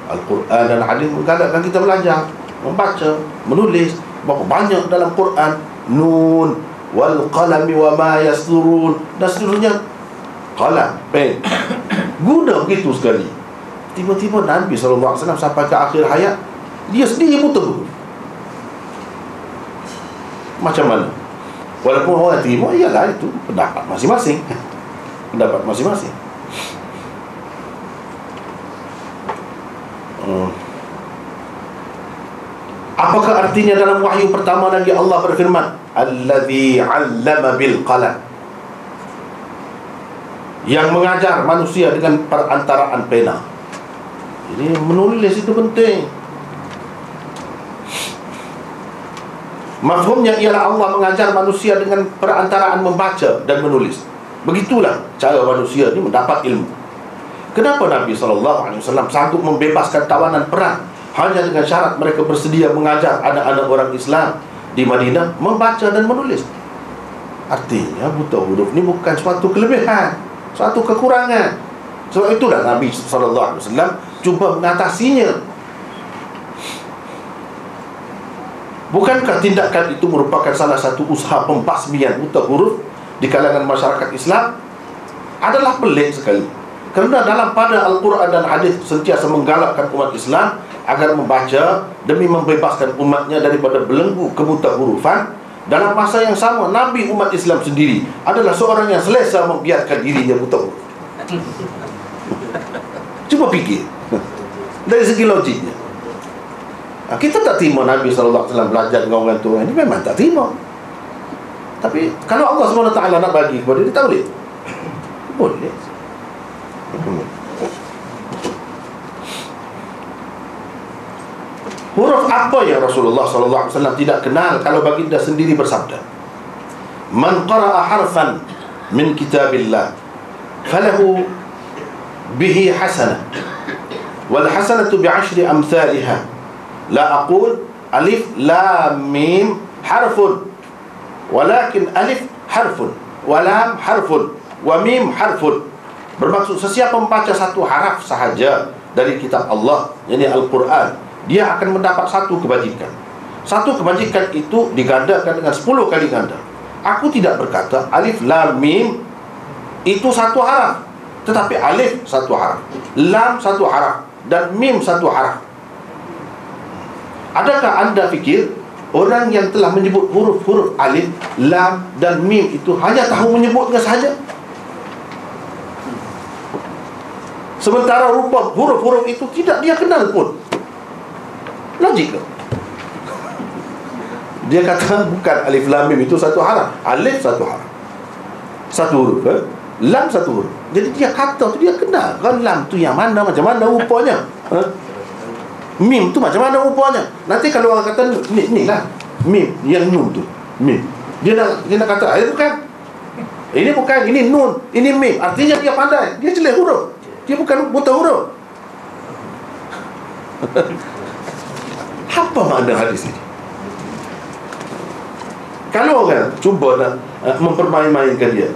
Al-Quran dan Al-Hadis menggalakkan kita belajar, membaca, menulis. Berapa banyak dalam Quran, Nun wal qalami wa ma yasturun, dan seterusnya. Qalam, pen, guna begitu sekali. Tiba-tiba Nabi SAW sampai ke akhir hayat, dia sendiri buta huruf. Macam mana? Walaupun orang terima, ialah itu pendapat masing-masing. Pendapat masing-masing. Apakah artinya dalam wahyu pertama lagi Allah berfirman, Allazi 'allama bil qalam, yang mengajar manusia dengan perantaraan pena. Jadi menulis itu penting. Mafhumnya ialah Allah mengajar manusia dengan perantaraan membaca dan menulis. Begitulah cara manusia ini mendapat ilmu. Kenapa Nabi SAW sanggup membebaskan tawanan perang hanya dengan syarat mereka bersedia mengajar anak-anak orang Islam di Madinah membaca dan menulis? Artinya buta huruf ni bukan suatu kelebihan, suatu kekurangan. Sebab itulah Nabi SAW cuba mengatasinya. Bukankah tindakan itu merupakan salah satu usaha pembasmian buta huruf di kalangan masyarakat Islam? Adalah pelik sekali, kerana pada Al-Quran dan hadis sentiasa menggalakkan umat Islam agar membaca demi membebaskan umatnya daripada belenggu kebuta hurufan. Dalam masa yang sama, Nabi umat Islam sendiri adalah seorang yang selesa membiarkan dirinya buta huruf. Cuba fikir dari segi logiknya. Kita tak terima Nabi SAW belajar dengan orang tua. Ini memang tak terima. Tapi kalau Allah SWT nak bagi kepada dia, tak boleh? Boleh. Huruf apa yang Rasulullah SAW tidak kenal kalau baginda sendiri bersabda, "Man qara'a harfan min kitabillah falahu bihi hasanah wal hasanatu bi'ashri amsalihha la aqul alif lam mim harfun walakin alif harfun wa lam harfun wa mim harfun." Bermaksud sesiapa membaca satu haraf sahaja dari kitab Allah, yakni Al-Quran, dia akan mendapat satu kebajikan. Satu kebajikan itu digandakan dengan 10 kali ganda. Aku tidak berkata alif lam mim itu satu haraf, tetapi alif satu haraf, lam satu haraf, dan mim satu haraf. Adakah anda fikir orang yang telah menyebut huruf-huruf alif, lam, dan mim itu hanya tahu menyebutnya sahaja? Sementara rupa huruf-huruf itu tidak dia kenal pun. Logik ke? Dia kata bukan alif lam mim itu satu haraf. Alif satu haraf, satu huruf, lam satu huruf. Jadi dia kata tu dia kenal kan, lam tu yang mana, macam mana rupanya, mim tu macam mana rupanya. Nanti kalau orang kata ni lah mim, yang nun tu mim, dia nak kata ini bukan, ini nun, ini mim. Artinya dia pandai, dia jelek huruf, dia bukan buta huruf. Apa makna hadis ini? Kalau orang cuba nak mempermain-mainkan dia,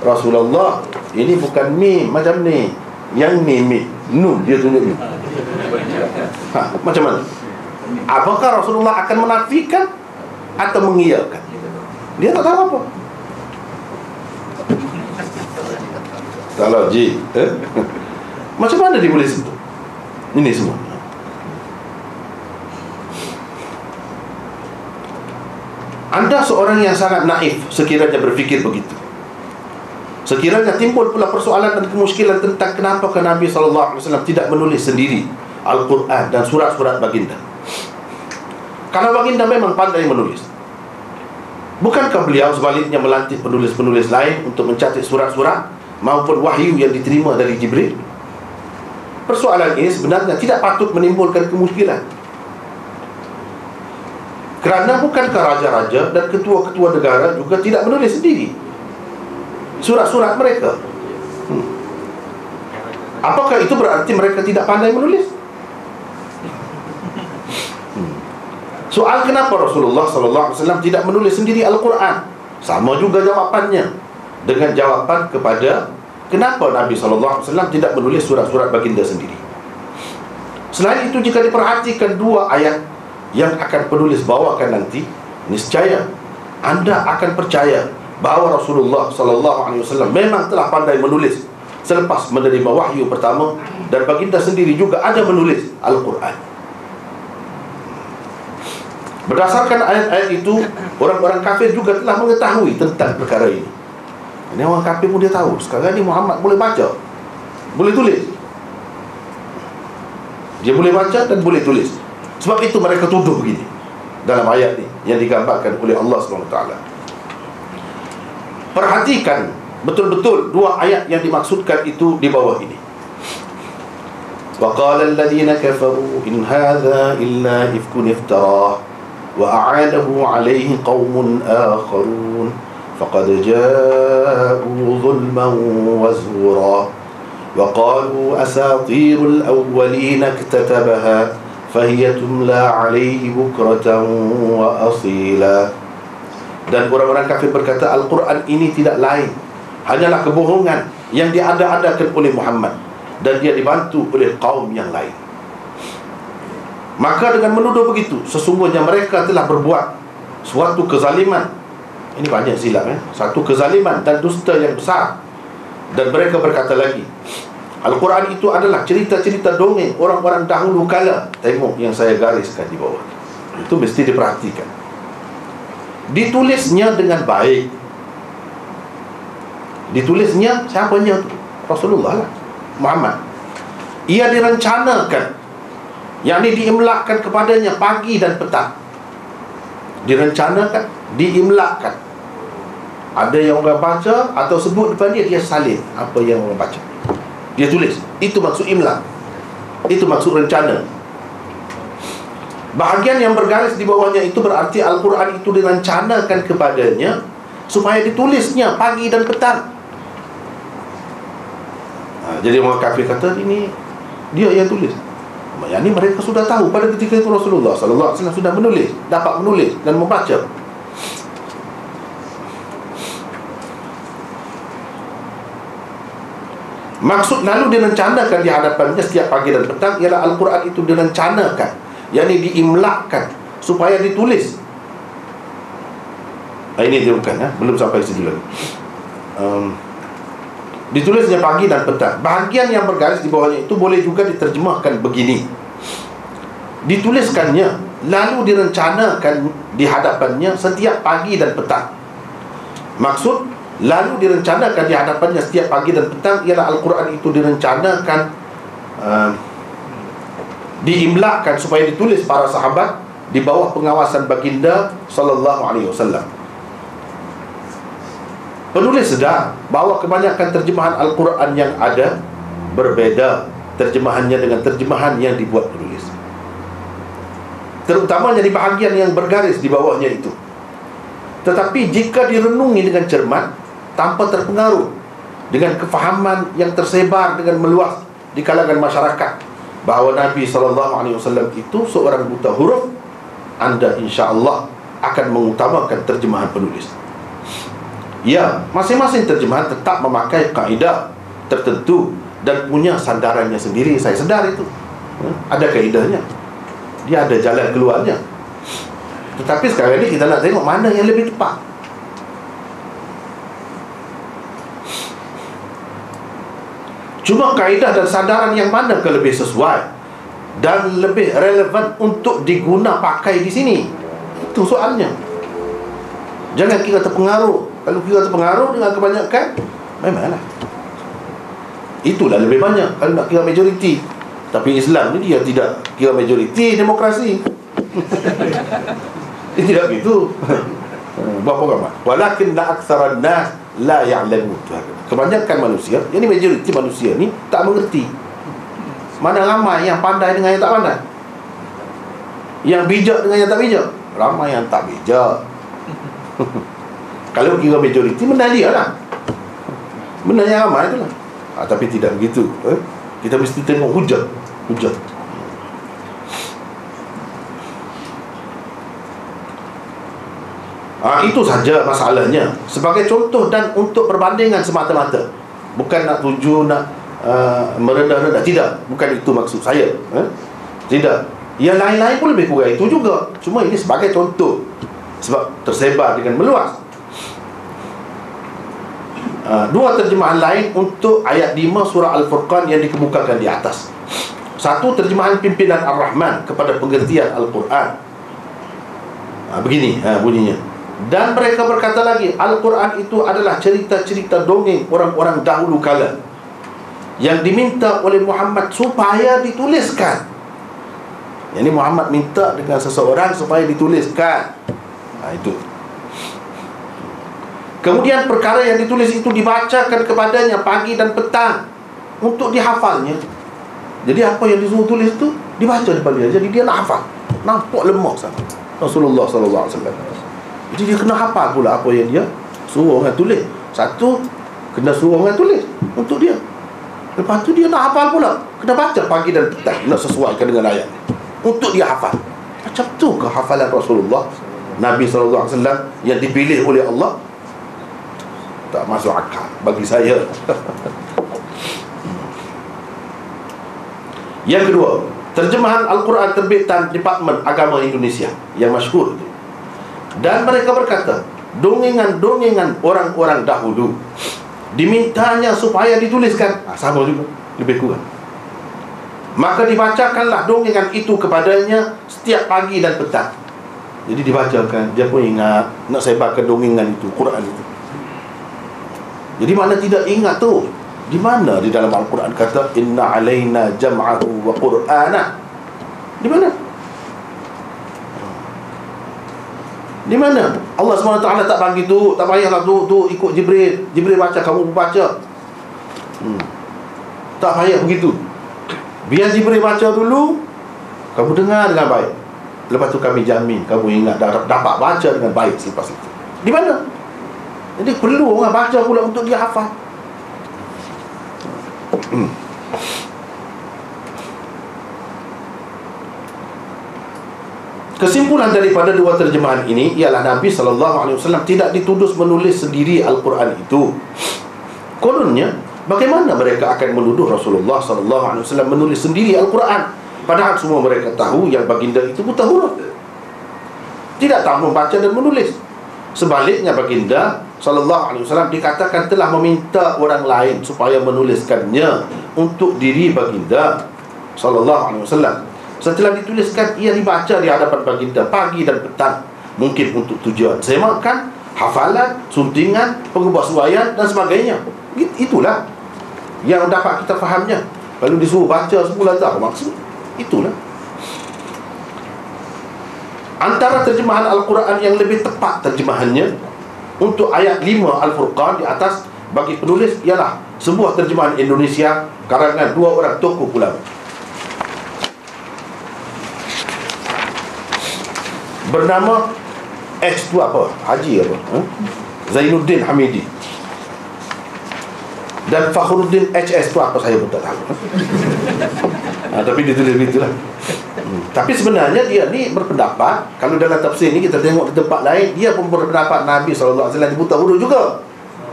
Rasulullah ini bukan mim macam ni, yang ni mim, nun dia tunjuk ni. Macam mana? Apakah Rasulullah akan menafikan atau mengiyakan? Dia tak tahu apa. Tak logik. Macam mana dia boleh sentuh ini semua? Anda seorang yang sangat naif sekiranya berfikir begitu. Sekiranya timbul pula persoalan dan kemuskilan tentang kenapa Nabi SAW tidak menulis sendiri Al-Quran dan surat-surat baginda. Kalau baginda memang pandai menulis, bukankah beliau sebaliknya melantik penulis-penulis lain untuk mencatat surat-surat maupun wahyu yang diterima dari Jibril? Persoalan ini sebenarnya tidak patut menimbulkan kemuskilan, kerana bukankah raja-raja dan ketua-ketua negara juga tidak menulis sendiri surat-surat mereka? Apakah itu berarti mereka tidak pandai menulis? Soal kenapa Rasulullah SAW tidak menulis sendiri Al-Quran, sama juga jawapannya dengan jawapan kepada kenapa Nabi SAW tidak menulis surat-surat baginda sendiri. Selain itu, jika diperhatikan dua ayat yang akan penulis bawakan nanti, niscaya anda akan percaya bahawa Rasulullah SAW memang telah pandai menulis selepas menerima wahyu pertama, dan baginda sendiri juga ada menulis Al-Quran. Berdasarkan ayat-ayat itu, orang-orang kafir juga telah mengetahui tentang perkara ini. Ini orang kafir pun dia tahu sekarang ni Muhammad boleh baca, boleh tulis. Dia boleh baca dan boleh tulis. Sebab itu mereka tuduh begini dalam ayat ini yang digambarkan oleh Allah SWT. Perhatikan betul-betul dua ayat yang dimaksudkan itu di bawah ini. Wa qala alladhina kafaru in hadha illa ifkun iftarah wa a'adahu alayhi qaumun akharun faqad ja'u zulman wa zura wa qalu asatirul awwalina iktatabaha فهي تملى عليه بكرة وأصيلا Dan orang-orang kafir berkata Al-Quran ini tidak lain, hanyalah kebohongan yang diada-adakan oleh Muhammad, dan dia dibantu oleh kaum yang lain. Maka dengan menuduh begitu, sesungguhnya mereka telah berbuat suatu kezaliman. Ini banyak silap, satu kezaliman dan dusta yang besar. Dan mereka berkata lagi, Al-Quran itu adalah cerita-cerita dongeng orang-orang dahulu kala. Tengok yang saya gariskan di bawah, itu mesti diperhatikan. Ditulisnya dengan baik. Ditulisnya siapanya? Rasulullah lah, Muhammad. Ia direncanakan, yakni diimlakkan kepadanya pagi dan petang. Direncanakan, diimlakkan. Ada yang orang baca atau sebut depan dia, dia salin apa yang orang baca, dia tulis. Itu maksud imlak, itu maksud rencana. Bahagian yang bergaris di bawahnya itu berarti Al-Quran itu direncanakan kepadanya supaya ditulisnya pagi dan petang. Jadi orang kafir kata ini dia yang tulis. Yang ini mereka sudah tahu pada ketika itu Rasulullah SAW sudah menulis, dapat menulis dan membaca. Maksud lalu direncanakan di hadapannya setiap pagi dan petang ialah Al-Quran itu direncanakan, yakni diimlakkan supaya ditulis. Ini dia bukan, belum sampai situ lagi. Ditulisnya pagi dan petang. Bahagian yang bergaris di bawahnya itu boleh juga diterjemahkan begini: dituliskannya lalu direncanakan di hadapannya setiap pagi dan petang. Maksud lalu direncanakan di hadapannya setiap pagi dan petang ialah Al-Quran itu direncanakan, diimlakkan supaya ditulis para sahabat di bawah pengawasan baginda sallallahu alaihi wasallam. Penulis sedar bahawa kebanyakan terjemahan Al-Quran yang ada berbeza terjemahannya dengan terjemahan yang dibuat penulis, terutamanya di bahagian yang bergaris di bawahnya itu. Tetapi jika direnungi dengan cermat, tanpa terpengaruh dengan kefahaman yang tersebar dengan meluas di kalangan masyarakat bahawa Nabi SAW itu seorang buta huruf, anda insya-Allah akan mengutamakan terjemahan penulis. Ya, masing-masing terjemahan tetap memakai kaedah tertentu dan punya sandarannya sendiri. Saya sedar itu, ada kaedahnya, dia ada jalan keluarnya. Tetapi sekarang ini kita nak tengok mana yang lebih tepat. Cuma kaedah dan sandaran yang mana ke lebih sesuai dan lebih relevan untuk diguna pakai di sini, itu soalnya. Jangan kira terpengaruh. Kalau kira terpengaruh dengan kebanyakan, memanglah itulah lebih banyak kalau nak kira majoriti. Tapi Islam ni dia tidak kira majoriti, demokrasi. Dia tidak begitu. Berapa ramai? Walakin la aktsaran nas la ya'lamun. Kebanyakan manusia, yang ni majoriti manusia ni tak mengerti. Mana ramai yang pandai dengan yang tak pandai, yang bijak dengan yang tak bijak. Ramai yang tak bijak. Kalau kira majoriti, benar dia lah, benar yang ramai tu lah. Tapi tidak begitu. Kita mesti tengok hujah. Itu saja masalahnya. Sebagai contoh dan untuk perbandingan semata-mata, bukan nak tuju, nak merendah-rendah. Tidak, bukan itu maksud saya. Tidak. Yang lain-lain pun lebih kurang itu juga. Cuma ini sebagai contoh, sebab tersebar dengan meluas. Dua terjemahan lain untuk ayat 5 surah Al-Furqan yang dikemukakan di atas. Satu, terjemahan pimpinan Ar-Rahman kepada pengertian Al-Quran. Begini bunyinya: dan mereka berkata lagi, Al-Quran itu adalah cerita-cerita dongeng orang-orang dahulu kala yang diminta oleh Muhammad supaya dituliskan. Yang ini Muhammad minta dengan seseorang supaya dituliskan. Itu. Kemudian perkara yang ditulis itu dibacakan kepadanya pagi dan petang untuk dihafalnya. Jadi apa yang disuruh tulis itu dibaca depan dia. Jadi dia nak hafal. Nampak lemah sangat Rasulullah SAW. Jadi dia kena hafal pula apa yang dia suruh orang tulis. Satu, kena suruh orang tulis untuk dia. Lepas tu dia nak hafal pula, kena baca pagi dan petang, nak sesuaikan dengan ayat untuk dia hafal. Macam tu ke hafalan Rasulullah Nabi SAW yang dipilih oleh Allah? Tak masuk akal bagi saya. Yang kedua, terjemahan Al-Quran terbitan Departemen Agama Indonesia yang masyhur. Dan mereka berkata, dongengan-dongengan orang-orang dahulu dimintanya supaya dituliskan. Sama juga, lebih kurang. Maka dibacakanlah dongengan itu kepadanya setiap pagi dan petang. Jadi dibacakan, dia pun ingat nak sebarkan dongengan itu, Quran itu. Jadi mana tidak ingat tu? Di mana di dalam Al-Quran kata inna alaina jam'ahu wa qur'ana? Di mana? Di mana? Allah SWT tak bagi tu, tak payahlah tu ikut Jibril. Jibril baca, kamu baca. Tak payah begitu. Biar Jibril baca dulu, kamu dengar dengan baik. Lepas tu kami jamin kamu ingat dapat baca dengan baik selepas itu. Di mana? Jadi perlu orang baca pula untuk dia hafal. Kesimpulan daripada dua terjemahan ini ialah Nabi SAW tidak dituduh menulis sendiri Al-Quran itu. Kononnya, bagaimana mereka akan menuduh Rasulullah SAW menulis sendiri Al-Quran, padahal semua mereka tahu yang baginda itu buta huruf, tidak tahu membaca dan menulis. Sebaliknya baginda SAW dikatakan telah meminta orang lain supaya menuliskannya untuk diri baginda SAW. Setelah dituliskan, ia dibaca di hadapan baginda pagi dan petang, mungkin untuk tujuan semakan, hafalan, suntingan, pengubahsuaian dan sebagainya. Itulah yang dapat kita fahamnya. Kalau disuruh baca semula tahu maksud. Itulah antara terjemahan Al-Quran yang lebih tepat terjemahannya untuk ayat 5 Al-Furqan di atas bagi penulis ialah sebuah terjemahan Indonesia karangan dua orang tokoh ulama bernama H tu apa? Haji apa? Zainuddin Hamidi dan Fakhruddin HS tu apa saya pun tak tahu. Tapi dia tulis begitulah. Tapi sebenarnya dia ni berpendapat, kalau dalam tafsir ni kita tengok di tempat lain, dia pun berpendapat Nabi SAW buta huruf juga.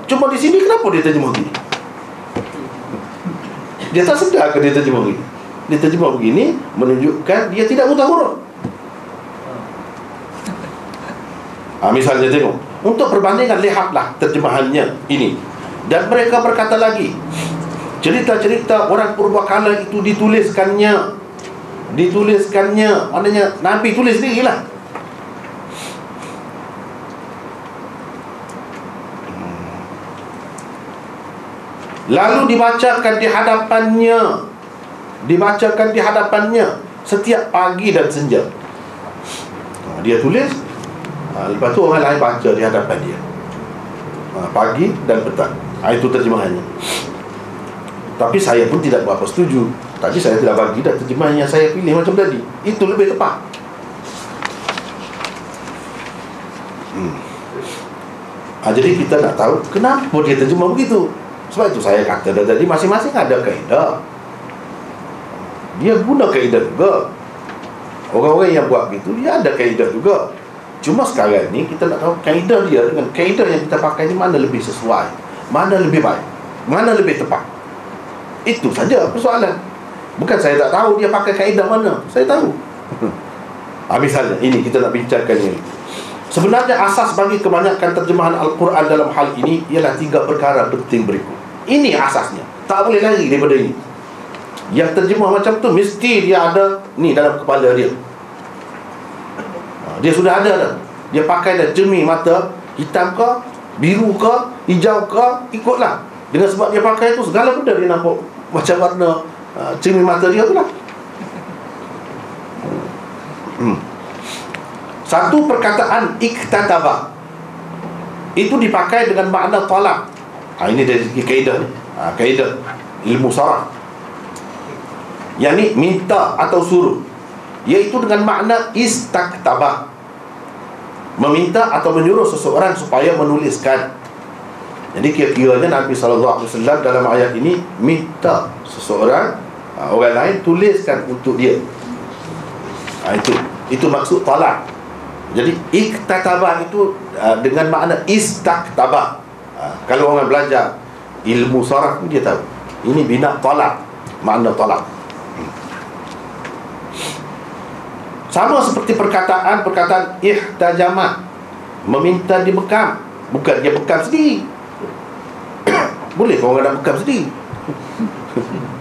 Cuma di sini kenapa dia terjemah begini? Dia tak sedar ke dia terjemah begini? Dia terjemah begini menunjukkan dia tidak buta huruf. Misalnya tengok, untuk perbandingan lihatlah terjemahannya ini. Dan mereka berkata lagi, cerita-cerita orang purbakala itu dituliskannya, maknanya Nabi tulis sendiri lah. Lalu dibacakan di hadapannya setiap pagi dan senja. Dia tulis, lepas tu orang lain baca di hadapan dia, pagi dan petang. Itu terjemahannya. Tapi saya pun tidak berapa setuju. Tadi saya tidak bagi dah terjemahan yang saya pilih macam tadi. Itu lebih tepat. Jadi kita nak tahu kenapa dia terjemah begitu. Sebab itu saya kata tadi, masing-masing ada kaedah. Dia guna kaedah juga. Orang-orang yang buat begitu, dia ada kaedah juga. Cuma sekarang ni kita nak tahu kaedah dia dengan kaedah yang kita pakai ni mana lebih sesuai, mana lebih baik, mana lebih tepat. Itu saja persoalan. Bukan saya tak tahu dia pakai kaedah mana. Saya tahu. Misalnya ini kita nak bincangkan ini. Sebenarnya asas bagi kebanyakan terjemahan Al-Quran dalam hal ini ialah 3 perkara penting berikut. Ini asasnya. Tak boleh lari daripada ini. Yang terjemah macam tu mesti dia ada ni dalam kepala dia. Dia sudah ada dah. Dia pakai dah cermin mata, hitam ke, biru ke, hijau ke, ikutlah. Dengan sebab dia pakai tu, segala benda dia nampak macam warna cermin mata dia tu lah. Satu perkataan iktataba itu dipakai dengan makna talab. Ini dari segi kaedah ni. Kaedah ilmu saraf. Yang ni minta atau suruh, iaitu dengan makna istaktaba, meminta atau menyuruh seseorang supaya menuliskan. Jadi kira-kiranya Nabi SAW dalam ayat ini minta seseorang, orang lain tuliskan untuk dia. Itu maksud talab. Jadi iktataba itu dengan makna istaktaba. Kalau orang belajar ilmu saraf dia tahu ini bina talab, makna talab. Sama seperti perkataan ihtajama, meminta dibekam. Bukan dia bekam sendiri. Boleh kalau orang nak bekam sendiri?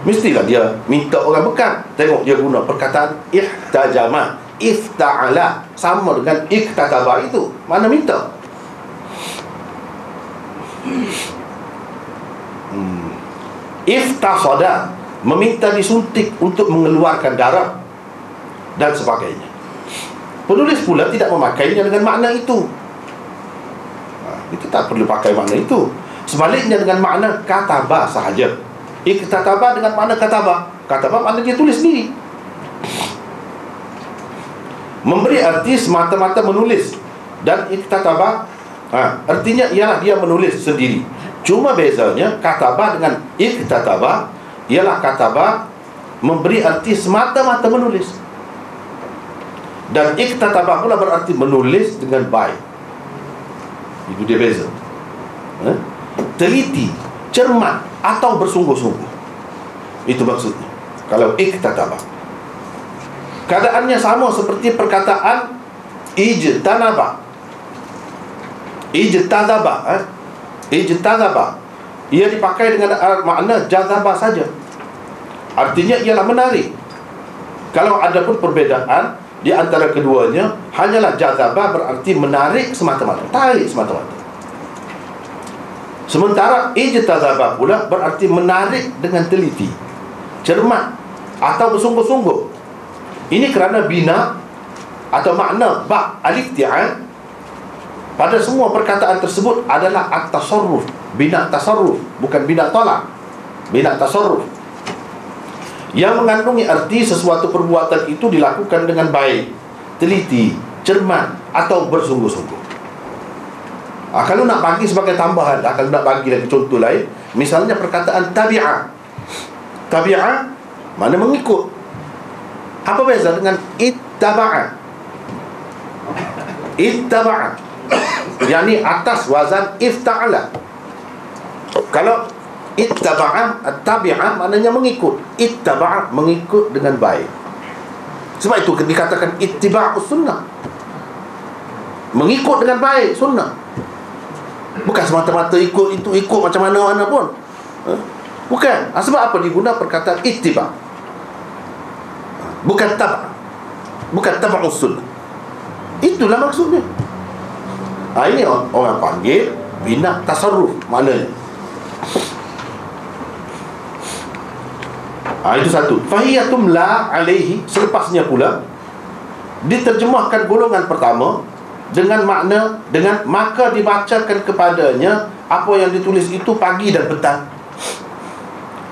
Mestilah dia minta orang bekam. Tengok dia guna perkataan ihtajama, ifta'ala, sama dengan iktataba itu, mana minta. Iftasada, meminta disuntik untuk mengeluarkan darah dan sebagainya. Penulis pula tidak memakainya dengan makna itu. Itu tak perlu pakai makna itu. Sebaliknya dengan makna kataba sahaja. Iktataba dengan makna kataba. Kataba makna dia tulis sendiri. Memberi arti semata-mata menulis. Dan iktataba artinya ialah dia menulis sendiri. Cuma bezanya kataba dengan iktataba ialah kataba memberi arti semata-mata menulis, dan iktataba pula berarti menulis dengan baik. Itu dia beza. Teliti, cermat atau bersungguh-sungguh. Itu maksudnya kalau iktataba. Keadaannya sama seperti perkataan ijtanaba. Ijtazaba, ia dipakai dengan makna jazaba saja. Artinya ialah menarik. Kalau ada pun perbezaan di antara keduanya, hanyalah jazaba berarti menarik semata-mata, tarik semata-mata. Sementara ijtazaba pula berarti menarik dengan teliti, cermat atau bersungguh-sungguh. Ini kerana bina atau makna ba' al-ifti'al pada semua perkataan tersebut adalah at-tasarruf, bina tasarruf, bukan bina tolak, bina tasarruf, yang mengandungi arti sesuatu perbuatan itu dilakukan dengan baik, teliti, cermat atau bersungguh-sungguh. Kalau nak bagi sebagai tambahan, kalau nak bagi lagi contoh lain, misalnya perkataan tabi'ah. Tabi'ah mana mengikut. Apa beza dengan ittaba'a? Ittaba'a yakni atas wazan ifta'ala. Kalau ittaba'a, at-tabi'ah maknanya mengikut. Ittaba'a mengikut dengan baik. Sebab itu dikatakan ittiba'us sunnah, mengikut dengan baik sunnah. Bukan semata-mata ikut itu, ikut macam mana-mana pun. Bukan. Sebab apa diguna perkataan ittiba'? Bukan tab', bukan tab'us sunnah. Itulah maksudnya. Ini orang panggil bina tasarruf maknanya. Itu satu. Fahiyatum la alaihi, selepasnya pula diterjemahkan golongan pertama dengan makna dengan maka dibacakan kepadanya apa yang ditulis itu pagi dan petang.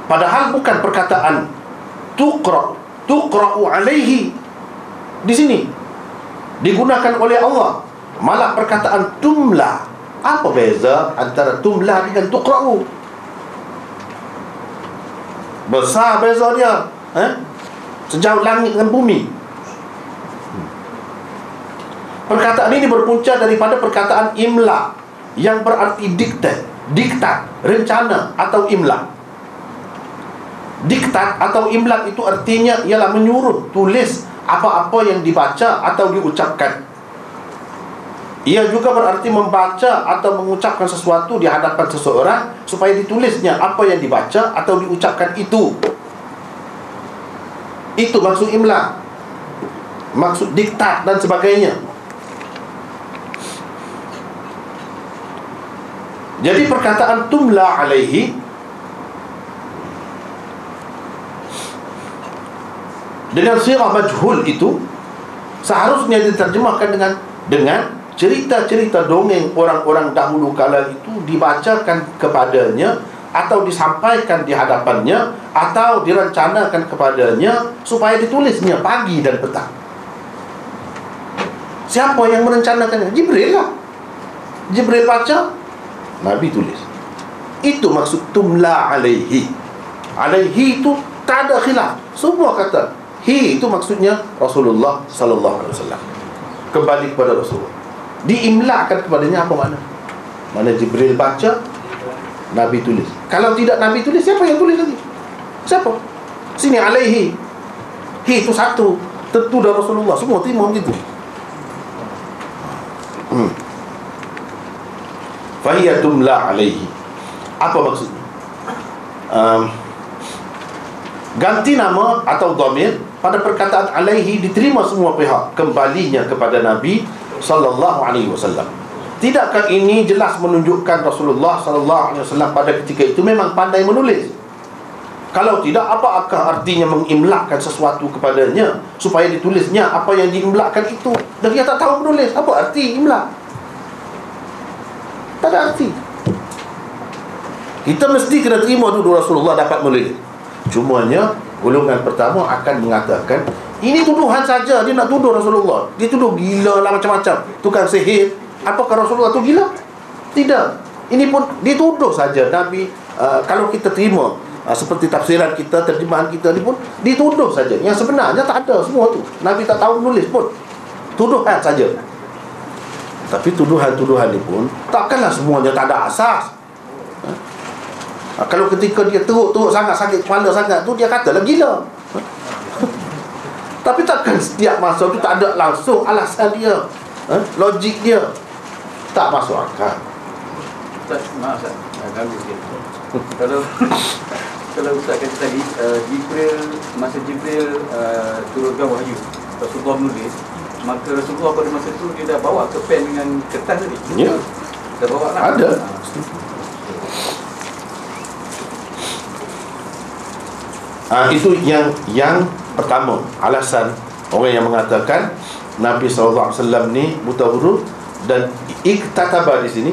Padahal bukan perkataan tuqra'u alaihi di sini digunakan oleh Allah, malah perkataan tumla. Apa beza antara tumla dengan tuqra'u? Besar beza dia, sejauh langit dengan bumi. Perkataan ini berpunca daripada perkataan imla yang berarti diktat, rencana atau imla. Diktat atau imla itu artinya ialah menyuruh tulis apa-apa yang dibaca atau diucapkan. Ia juga berarti membaca atau mengucapkan sesuatu di hadapan seseorang supaya ditulisnya apa yang dibaca atau diucapkan itu. Itu maksud imla, maksud diktat dan sebagainya. Jadi perkataan tumla alaihi dengan sirah majhul itu seharusnya diterjemahkan dengan cerita-cerita dongeng orang-orang dahulu kala itu dibacakan kepadanya atau disampaikan di hadapannya atau direncanakan kepadanya supaya ditulisnya pagi dan petang. Siapa yang merencanakannya? Jibril lah. Jibril baca, Nabi tulis. Itu maksud tumla alaihi. Alaihi itu tak ada khilaf. Semua kata hi itu maksudnya Rasulullah sallallahu alaihi wasallam. kembali kepada Rasulullah. Diimlakkan kepadanya apa makna? Mana Jibril baca, Nabi tulis. Kalau tidak Nabi tulis, siapa yang tulis lagi? Siapa? Sini alaihi. Hi itu satu, tentu dari Rasulullah. Semua terima begitu. Fahiya tumla alaihi. Apa maksudnya? Ganti nama atau dhamir pada perkataan alaihi diterima semua pihak, kembalinya kepada Nabi sallallahu alaihi wasallam. Tidakkah ini jelas menunjukkan Rasulullah sallallahu alaihi wasallam pada ketika itu memang pandai menulis? Kalau tidak, apakah artinya mengimlakkan sesuatu kepadanya supaya ditulisnya apa yang diimlakkan itu, dan dia tak tahu menulis? Apa arti imlak? Tak ada arti. Kita mesti kena terima dulu Rasulullah dapat menulis. Cumanya golongan pertama akan mengatakan ini tuduhan saja, dia nak tuduh Rasulullah, dia tuduh gila lah macam-macam, tukang sihir. Apakah Rasulullah tu gila? Tidak. Ini pun dituduh saja Nabi. Kalau kita terima seperti tafsiran kita, terjemahan kita ni pun dituduh saja. Yang sebenarnya tak ada semua tu. Nabi tak tahu menulis pun. Tuduhan saja. Tapi tuduhan-tuduhan ni pun takkanlah semuanya tak ada asas. Kalau ketika dia teruk-teruk sangat, sakit kepala sangat tu, dia katalah gila. Tapi takkan setiap masa tu tak ada langsung alasan dia, logik dia. Tak masuk akal. Ustaz, maaf Ustaz, ganggu sikit. Kalau Ustaz kata tadi masa Jibril turunkan wahyu, Rasulullah menulis, maka Rasulullah pada masa tu dia dah bawa ke pen dengan kertas tadi. Ya. Dah bawa lah. Ada. Itu yang pertama, alasan orang yang mengatakan Nabi SAW ni buta huruf. Dan iktataba di sini,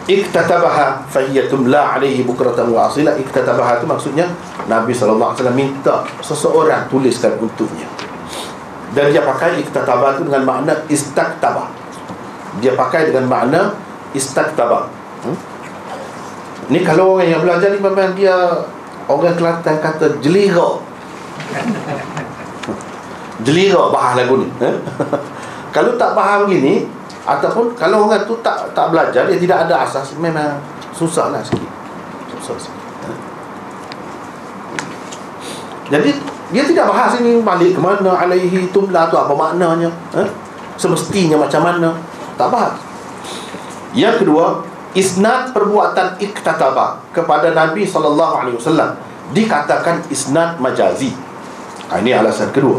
iktatabaha fahiya tumla alaihi bukratan wa asila. Iktatabaha itu maksudnya Nabi SAW minta seseorang tuliskan untuknya. Dan dia pakai iktataba itu dengan makna istaktaba. Dia pakai dengan makna istaktaba. Ni kalau orang yang belajar ni memang dia, orang Kelantan kata jelira. Jelira bahas lagu ni. Kalau tak faham gini, ataupun kalau orang tu tak belajar, dia tidak ada asas, memang susahlah sikit. Susah sikit. Jadi dia tidak bahas ini balik ke mana alaihi tumla tu apa maknanya, semestinya macam mana, tak bahas. Yang kedua, isnad perbuatan iktataba kepada Nabi SAW dikatakan isnad majazi. Ini alasan kedua.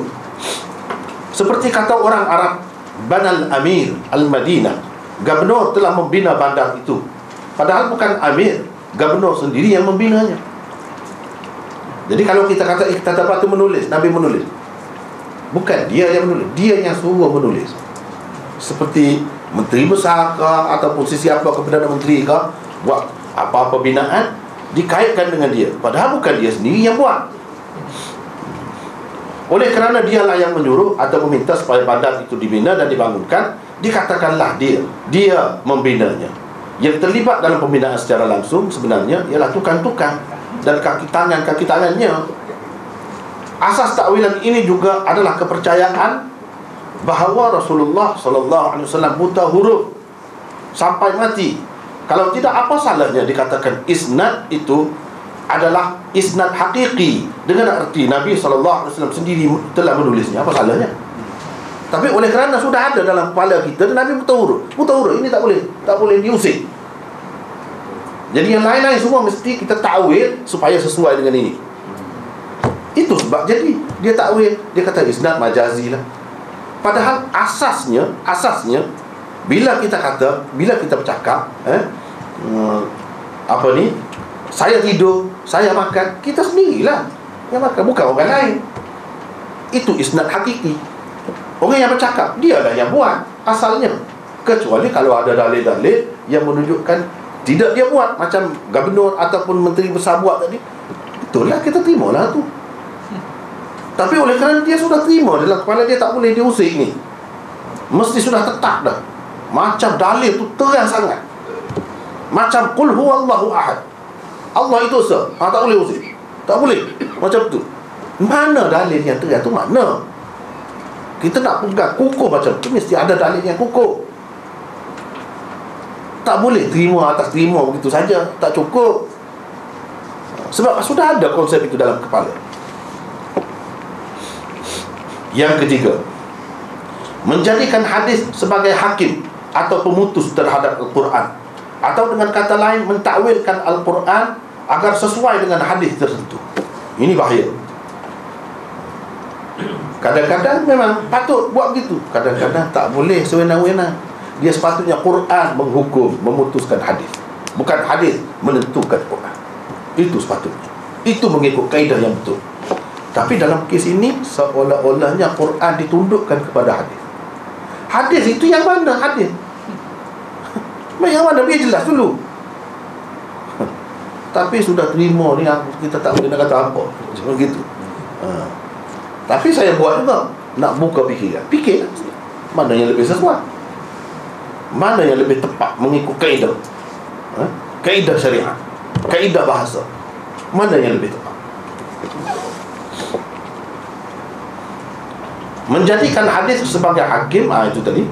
Seperti kata orang Arab, Banal Amir Al-Madinah, gubernur telah membina bandar itu. Padahal bukan Amir, gubernur sendiri yang membinanya. Jadi kalau kita kata iktataba itu menulis, Nabi menulis, bukan dia yang menulis, dia yang suruh menulis. Seperti menteri besar ke, ataupun sesiapa ke Perdana Menteri ke, buat apa-apa binaan, dikaitkan dengan dia, padahal bukan dia sendiri yang buat. Oleh kerana dialah yang menyuruh atau meminta supaya bandar itu dibina dan dibangunkan, dikatakanlah dia membinanya. Yang terlibat dalam pembinaan secara langsung sebenarnya ialah tukang-tukang dan kaki tangannya. Asas takwilan ini juga adalah kepercayaan bahawa Rasulullah SAW buta huruf sampai mati. Kalau tidak, apa salahnya dikatakan isnad itu adalah isnad hakiki, dengan arti Nabi SAW sendiri telah menulisnya. Apa salahnya? Tapi oleh kerana sudah ada dalam kepala kita, Nabi buta huruf ini tak boleh diusik. Jadi yang lain-lain semua mesti kita takwil supaya sesuai dengan ini. Itu sebab jadi dia takwil, dia kata isnad majazi lah. Padahal asasnya bila kita bercakap, saya tidur, saya makan, kita sendirilah yang makan, bukan orang lain. Itu isnad hakiki. Orang yang bercakap, dialah yang buat asalnya. Kecuali kalau ada dalil-dalil yang menunjukkan tidak dia buat, macam gubernur ataupun menteri besar buat tadi, itulah kita terimalah tu. Tapi oleh kerana dia sudah terima dalam kepala dia, tak boleh diusik ni, mesti sudah tetap dah. Macam dalil tu terang sangat, macam qul huwallahu ahad, Allah itu esa, tak boleh usik, tak boleh macam tu. Mana dalil yang terang tu? Mana? Kita nak pegang kukuh macam tu, mesti ada dalil yang kukuh. Tak boleh terima atas terima begitu saja, tak cukup. Sebab sudah ada konsep itu dalam kepala. Yang ketiga, menjadikan hadis sebagai hakim atau pemutus terhadap Al-Quran, atau dengan kata lain mentakwilkan Al-Quran agar sesuai dengan hadis tertentu. Ini bahaya. Kadang-kadang memang patut buat begitu, kadang-kadang tak boleh sewenang-wenang. Dia sepatutnya Quran menghukum, memutuskan hadis, bukan hadis menentukan Quran. Itu sepatutnya. Itu mengikut kaedah yang betul. Tapi dalam kes ini seolah-olahnya Quran ditundukkan kepada hadis. Hadis itu yang mana hadis? Yang mana biar jelas dulu. Tapi sudah terima ni, kita tak boleh nak kata apa. Macam gitu. Tapi saya buat juga, nak buka fikiran. Fikir mana yang lebih sesuai, mana yang lebih tepat mengikut kaedah, kaedah syariat, kaedah bahasa, mana yang lebih tepat. Menjadikan hadis sebagai hakim, itu tadi.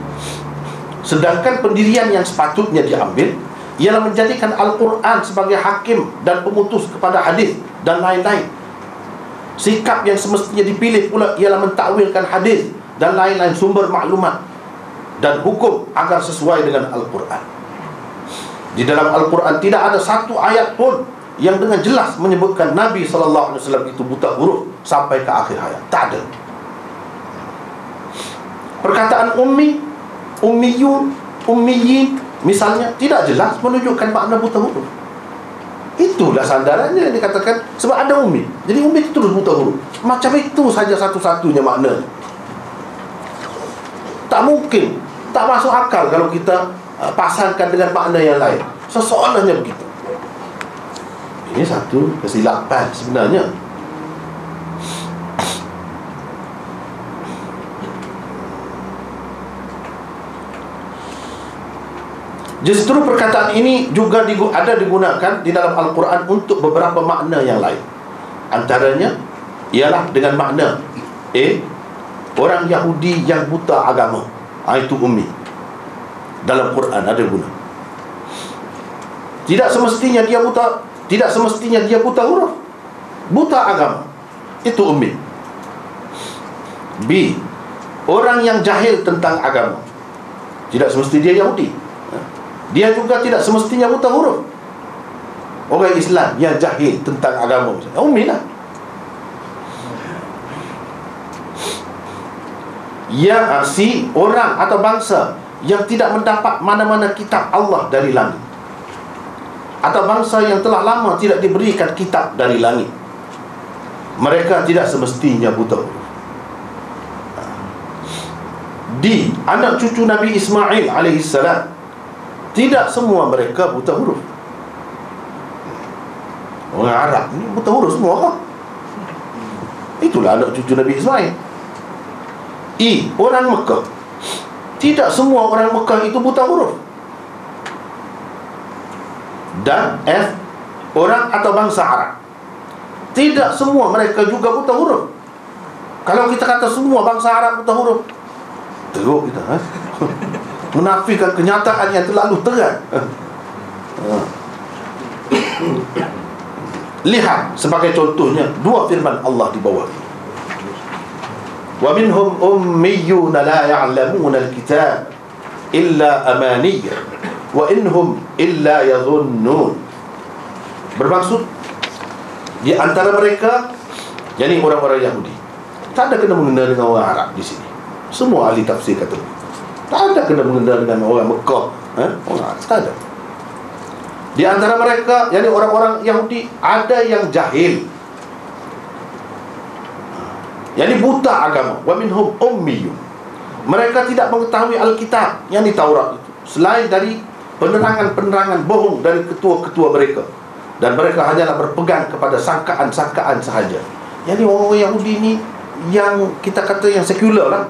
Sedangkan pendirian yang sepatutnya diambil ialah menjadikan Al-Quran sebagai hakim dan pemutus kepada hadis dan lain-lain. Sikap yang semestinya dipilih pula ialah mentakwilkan hadis dan lain-lain sumber maklumat dan hukum agar sesuai dengan Al-Quran. Di dalam Al-Quran tidak ada satu ayat pun yang dengan jelas menyebutkan Nabi SAW itu buta huruf sampai ke akhir hayat. Tak ada. Perkataan ummi, ummiyun, ummiyin misalnya tidak jelas menunjukkan makna buta huruf. Itulah sandarannya yang dikatakan sebab ada ummi. Jadi ummi itu terus buta huruf. Macam itu saja satu-satunya makna. Tak mungkin, tak masuk akal kalau kita pasangkan dengan makna yang lain. Seolah-olahnya begitu. Ini satu kesilapan sebenarnya. Justru perkataan ini juga ada digunakan di dalam Al-Quran untuk beberapa makna yang lain. Antaranya ialah dengan makna orang Yahudi yang buta agama, itu ummi. Dalam Quran ada guna. Tidak semestinya dia buta huruf, buta agama, itu ummi. B, orang yang jahil tentang agama, tidak semestinya dia Yahudi. Dia juga tidak semestinya buta huruf. Orang Islam yang jahil tentang agama, ummi lah. Si orang atau bangsa yang tidak mendapat mana-mana kitab Allah dari langit, atau bangsa yang telah lama tidak diberikan kitab dari langit, mereka tidak semestinya buta huruf. D, anak cucu Nabi Ismail alaihissalam, tidak semua mereka buta huruf. Orang Arab ni buta huruf semua kah? Itulah anak cucu Nabi Ismail. Orang Mekah, tidak semua orang Mekah itu buta huruf. Dan F, orang atau bangsa Arab, tidak semua mereka juga buta huruf. Kalau kita kata semua bangsa Arab buta huruf, teruk kita, menafikan kenyataan yang terlalu terang. Lihat sebagai contohnya dua firman Allah di bawah ini. Wa minhum ummiyun la ya'lamuna al-kitab illa amaniyya wa inhum illa yadhunnun. Bermaksud di antara mereka, yakni orang-orang Yahudi, tak ada kena mengena dengan orang Arab di sini. Semua ahli tafsir kata tak ada kena mengena dengan orang Mekah, orang Arab, tak ada. Di antara mereka, yakni orang-orang Yahudi, ada yang jahil, yakni buta agama. Wa minhum ummiyun, mereka tidak mengetahui Alkitab, yakni Taurat itu, selain dari penerangan-penerangan bohong dari ketua-ketua mereka, dan mereka hanyalah berpegang kepada sangkaan-sangkaan sahaja. Yakni orang-orang Yahudi ni yang kita kata yang sekular lah,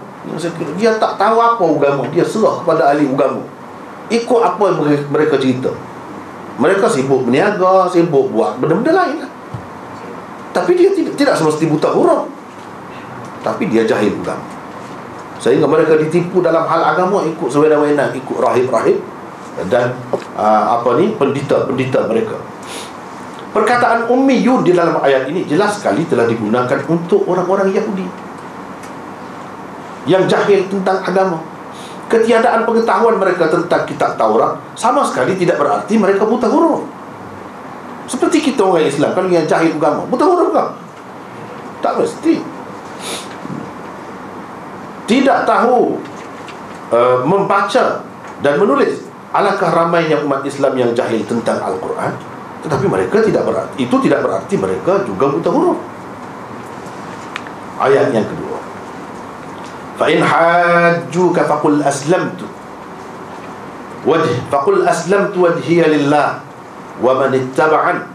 dia tak tahu apa agama, dia serah kepada ahli agama, ikut apa yang mereka cerita. Mereka sibuk berniaga, sibuk buat benda-benda lain lah. Tapi dia tidak semesti buta huruf, tapi dia jahil agama. sehingga mereka ditipu dalam hal agama, ikut sewenang-wenang, ikut rahib-rahib dan pendeta-pendeta mereka. Perkataan ummiyun di dalam ayat ini jelas sekali telah digunakan untuk orang-orang Yahudi yang jahil tentang agama. Ketiadaan pengetahuan mereka tentang kitab Taurat sama sekali tidak berarti mereka buta huruf. Seperti kita orang Islam, kalau yang jahil agama, buta huruf ke? Tak mesti. Tidak tahu membaca dan menulis. Alangkah ramainya umat Islam yang jahil tentang Al-Quran, tetapi mereka tidak berarti, itu tidak berarti mereka juga buta huruf. Ayat yang kedua, fa in hajjuka faqul aslamtu wajhiya lillah wa man ittaba'an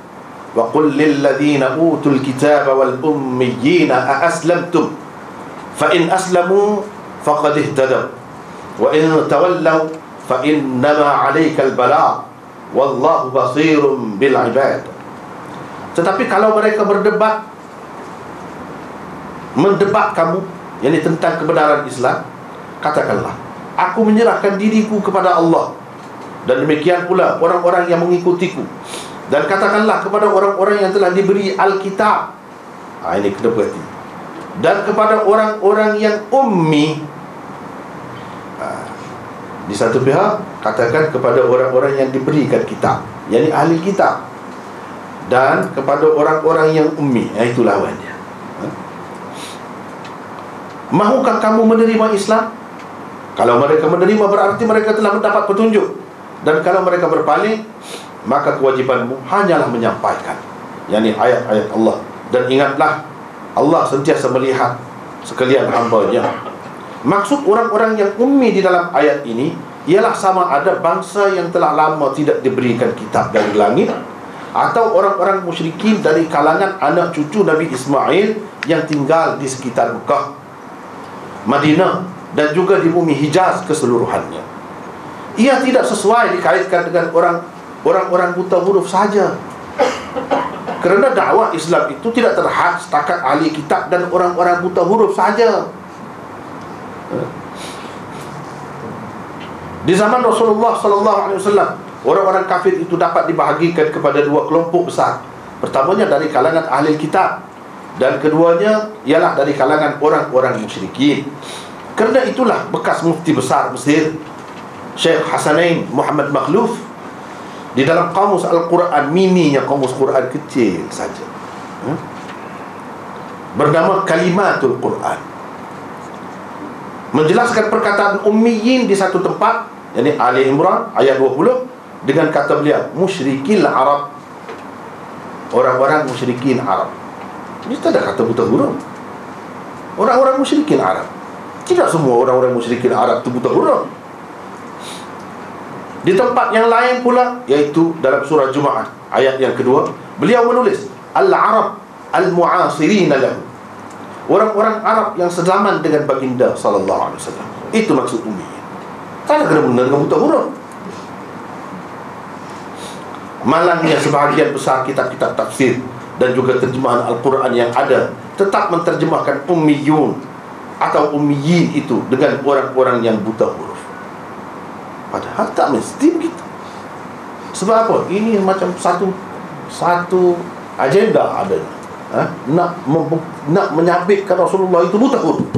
wa qul lil ladzina utul kitaba wal ummiyina a aslamtum fa in aslamu faqad ihtadaw wa in tawallaw fa innama 'alaikal balagh wallahu basirun bil ibad. Tetapi kalau mereka mendebat kamu, yakni tentang kebenaran Islam, katakanlah, aku menyerahkan diriku kepada Allah, dan demikian pula orang-orang yang mengikutiku, dan katakanlah kepada orang-orang yang telah diberi Alkitab. Ini kena berhati. Dan kepada orang-orang yang ummi. Di satu pihak katakan kepada orang-orang yang diberikan kitab, yakni ahli kitab, dan kepada orang-orang yang ummi. Itu lawannya. Mahukah kamu menerima Islam? Kalau mereka menerima, berarti mereka telah mendapat petunjuk. Dan kalau mereka berpaling, maka kewajibanmu hanyalah menyampaikan, yakni ayat-ayat Allah. Dan ingatlah, Allah sentiasa melihat sekalian hamba-Nya. Maksud orang-orang yang ummi di dalam ayat ini ialah sama ada bangsa yang telah lama tidak diberikan kitab dari langit, atau orang-orang musyrikin dari kalangan anak cucu Nabi Ismail yang tinggal di sekitar Mekah, Madinah, dan juga di bumi Hijaz keseluruhannya. Ia tidak sesuai dikaitkan dengan orang-orang buta huruf saja, kerana dakwah Islam itu tidak terhad setakat ahli kitab dan orang-orang buta huruf saja. Di zaman Rasulullah SAW, orang-orang kafir itu dapat dibahagikan kepada dua kelompok besar. Pertamanya dari kalangan ahli kitab, dan keduanya ialah dari kalangan orang-orang musyrikin. Kerana itulah bekas mufti besar Mesir, Syekh Hasanain Muhammad Makhluf, di dalam kamus Al-Quran mininya, kamus Quran kecil saja, bernama Kalimatul Quran, menjelaskan perkataan ummiyin di satu tempat, yakni Ali Imran ayat 20, dengan kata beliau musyrikil Arab, orang-orang musyrikin Arab. Ini tak ada kata buta huruf. Orang-orang musyrikin Arab. Tidak semua orang-orang musyrikin Arab itu buta huruf. Di tempat yang lain pula, yaitu dalam surah Jumaat ayat yang kedua, beliau menulis Al-Arab Al-Mu'asirina lahu, orang-orang Arab yang sezaman dengan baginda sallallahu alaihi wasallam. Itu maksud ummi. Tak ada kena dengan buta huruf. Malangnya sebahagian besar kitab-kitab tafsir dan juga terjemahan Al-Quran yang ada tetap menterjemahkan ummiyun atau ummiyin itu dengan orang-orang yang buta huruf. Padahal tak mesti begitu. Sebab apa? Ini macam satu agenda ada. Nak menyabitkan Rasulullah itu buta huruf.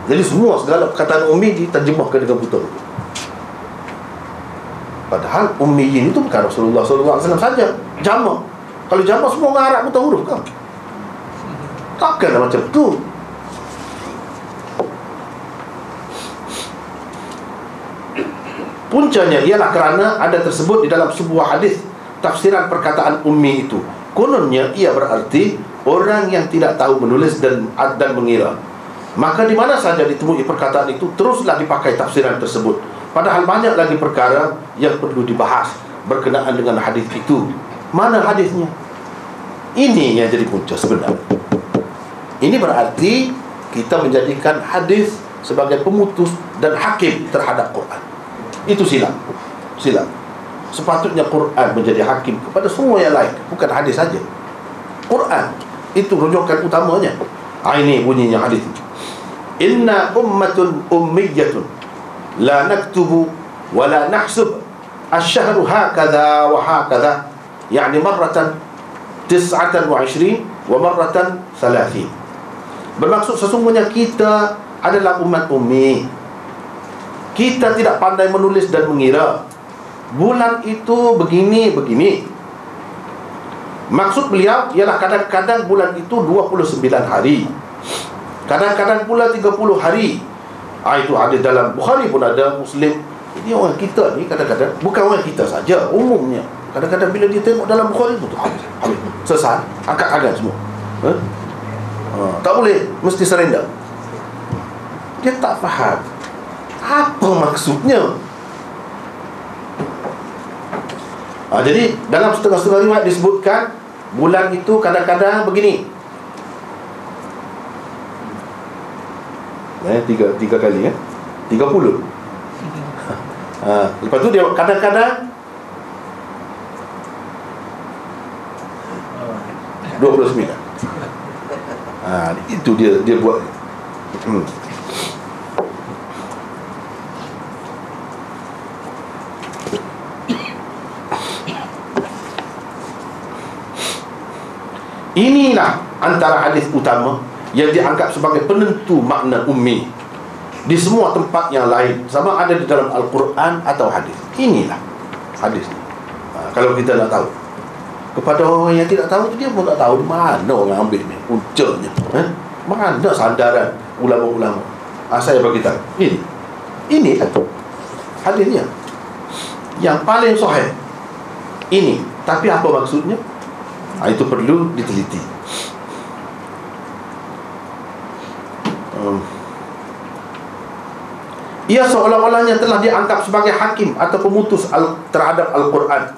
Jadi segala perkataan ummi diterjemahkan dengan buta huruf. Padahal ummiyin itu bukan Rasulullah SAW saja. Jama'. Kalau jama' semua orang Arab buta huruf kan? Takkanlah macam tu. Puncanya ialah kerana ada tersebut di dalam sebuah hadis tafsiran perkataan ummi itu. Kononnya ia berarti orang yang tidak tahu menulis dan mengira. Maka di mana saja ditemui perkataan itu, teruslah dipakai tafsiran tersebut. Padahal banyak lagi perkara yang perlu dibahas berkenaan dengan hadis itu. Mana hadisnya? Ini yang jadi punca sebenarnya. Ini berarti kita menjadikan hadis sebagai pemutus dan hakim terhadap Quran. Itu silap. Sepatutnya Quran menjadi hakim kepada semua yang lain, bukan hadis saja. Quran itu rujukan utamanya. Ini bunyinya hadis. inna ummatun ummiyatun la naktubu wa la nahsub asyhru hakadha wa hakadha, yani marratan 29 wa marratan 30. Bermaksud sesungguhnya kita adalah umat ummi. Kita tidak pandai menulis dan mengira bulan itu begini. Maksud beliau ialah kadang-kadang bulan itu 29 hari, kadang-kadang pula 30 hari. Itu ada dalam Bukhari pun ada, Muslim. Jadi orang kita ni kadang-kadang, bukan orang kita saja, umumnya kadang-kadang bila dia tengok dalam Bukhari tu habis sesat, angkat semua. Tak boleh, mesti surrender. Dia tak faham apa maksudnya. Jadi dalam setengah-setengah riwayat disebutkan bulan itu kadang-kadang begini. Tiga kali 30. Lepas tu dia kadang-kadang 29. Itu dia buat. Inilah antara hadis utama yang dianggap sebagai penentu makna ummi di semua tempat yang lain, sama ada di dalam Al-Quran atau hadis. Inilah hadis. Kalau kita nak tahu, kepada orang yang tidak tahu, dia pun tak tahu mana orang ambil ni puncanya. Mana sandaran ulama-ulama. Saya bagi tahu. Ini hadisnya yang paling sahih. Ini. Tapi apa maksudnya? Itu perlu diteliti. Ia seolah-olahnya telah dianggap sebagai hakim atau pemutus terhadap Al-Quran.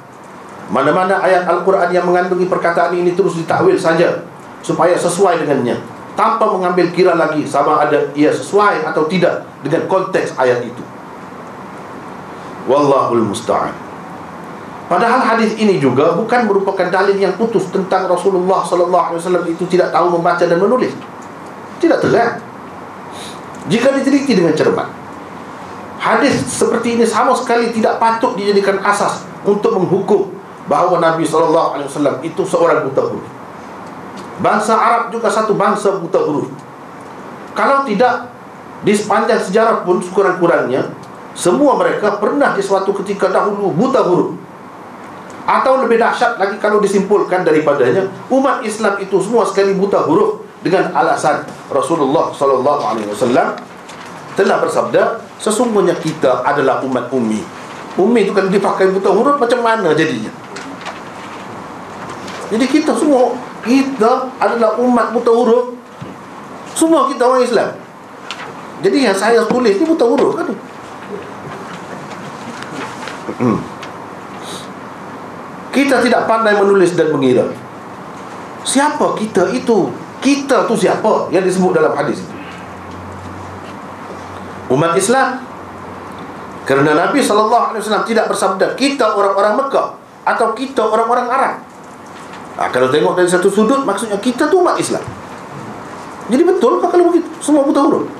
Mana-mana ayat Al-Quran yang mengandungi perkataan ini terus ditakwil saja supaya sesuai dengannya, tanpa mengambil kira lagi sama ada ia sesuai atau tidak dengan konteks ayat itu. Wallahul musta'an. Padahal hadis ini juga bukan merupakan dalil yang putus tentang Rasulullah SAW itu tidak tahu membaca dan menulis. Tidak terang. Jika diteliti dengan cermat, hadis seperti ini sama sekali tidak patut dijadikan asas untuk menghukum bahawa Nabi SAW itu seorang buta huruf. Bangsa Arab juga satu bangsa buta huruf. Kalau tidak, di sepanjang sejarah pun sekurang-kurangnya semua mereka pernah di suatu ketika dahulu buta huruf. Atau lebih dahsyat lagi kalau disimpulkan daripadanya, umat Islam itu semua sekali buta huruf dengan alasan Rasulullah SAW telah bersabda, sesungguhnya kita adalah umat ummi. Ummi itu kalau dipakai buta huruf, macam mana jadinya? Jadi kita adalah umat buta huruf. Semua kita orang Islam. Jadi yang saya tulis ni buta huruf kan? Kita tidak pandai menulis dan mengira. Siapa kita itu? Kita tu siapa yang disebut dalam hadis itu? Umat Islam. Kerana Nabi SAW tidak bersabda kita orang-orang Mekah atau kita orang-orang Arab. Kalau tengok dari satu sudut, maksudnya kita tu umat Islam. Jadi betul kalau begitu? Semua buta huruf?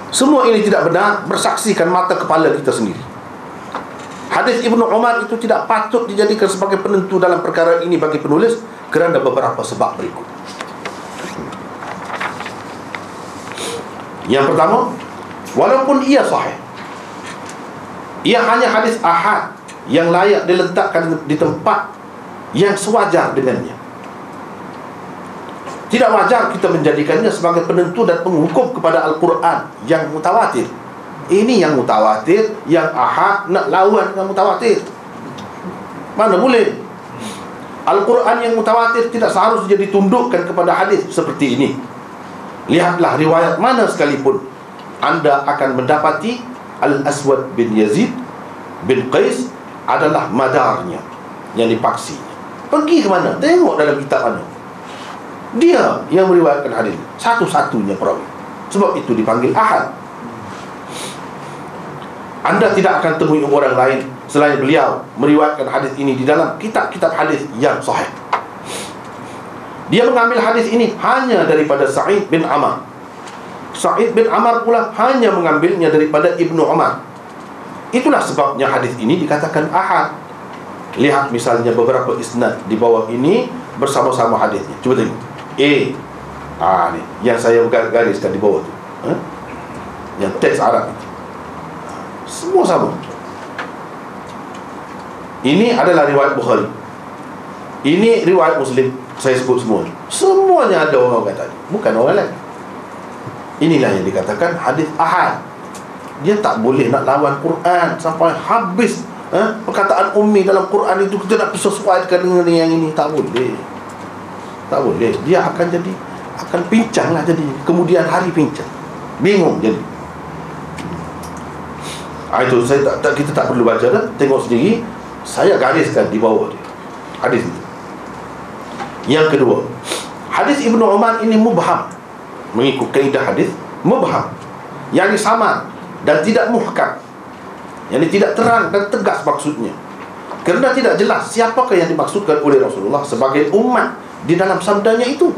Semua ini tidak benar, bersaksikan mata kepala kita sendiri. Hadis Ibnu Umar itu tidak patut dijadikan sebagai penentu dalam perkara ini bagi penulis kerana beberapa sebab berikut. Yang pertama, walaupun ia sahih, ia hanya hadis ahad yang layak diletakkan di tempat yang sewajar dengannya. Tidak wajar kita menjadikannya sebagai penentu dan penghukum kepada Al-Quran yang mutawatir. Ini yang mutawatir, yang ahad nak lawan dengan mutawatir. Mana boleh? Al-Quran yang mutawatir tidak seharusnya ditundukkan kepada hadis seperti ini. Lihatlah riwayat mana sekalipun, anda akan mendapati Al-Aswad bin Yazid bin Qais adalah madarnya yang dipaksi. Pergi ke mana? Tengok dalam kitab mana. Dia yang meriwayatkan hadis, satu-satunya perawi. Sebab itu dipanggil ahad. Anda tidak akan temui orang lain selain beliau meriwayatkan hadis ini di dalam kitab-kitab hadis yang sahih. Dia mengambil hadis ini hanya daripada Sa'id bin Amr. Sa'id bin Amr pula hanya mengambilnya daripada Ibnu Umar. Itulah sebabnya hadis ini dikatakan ahad. Lihat misalnya beberapa isnad di bawah ini bersama-sama hadisnya. Cuba tengok. Ni yang saya gariskan di bawah tu. Yang teks Arab itu. Semua sama. Ini adalah riwayat Bukhari. Ini riwayat Muslim. Saya sebut semua. Semuanya ada orang kata, bukan orang lain. Inilah yang dikatakan hadis ahad. Dia tak boleh nak lawan Quran sampai habis. Perkataan ummi dalam Quran itu kita nak sesuaikan dengan yang ini. Tak boleh. Tak boleh. Dia akan pincang lah jadi. Kemudian hari pincang. Bingung jadi. Itu kita tak perlu baca dah. Tengok sendiri. Saya gariskan di bawah dia hadis itu. Yang kedua, hadis Ibnu Umar ini mubham. Mengikut kaedah hadis, mubham, yang samar dan tidak muhkam, yang tidak terang dan tegas maksudnya. Kerana tidak jelas siapakah yang dimaksudkan oleh Rasulullah sebagai umat di dalam sabdanya itu.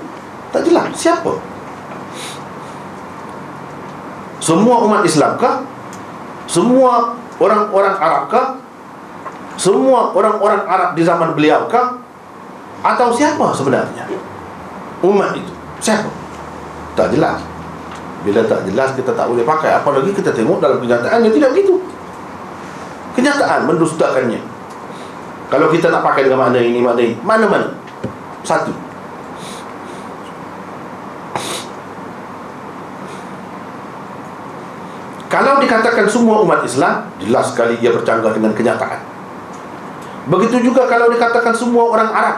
Tak jelas siapa. Semua umat Islamkah? Semua orang-orang Arabkah? Semua orang-orang Arab di zaman beliaukah? Atau siapa sebenarnya umat itu? Siapa? Tak jelas. Bila tak jelas, kita tak boleh pakai. Apalagi kita tengok dalam kenyataannya tidak begitu. Kenyataan mendustakannya. Kalau kita nak pakai dengan makna ini, makna ini, mana-mana satu. Kalau dikatakan semua umat Islam, jelas sekali ia bercanggah dengan kenyataan. Begitu juga kalau dikatakan semua orang Arab.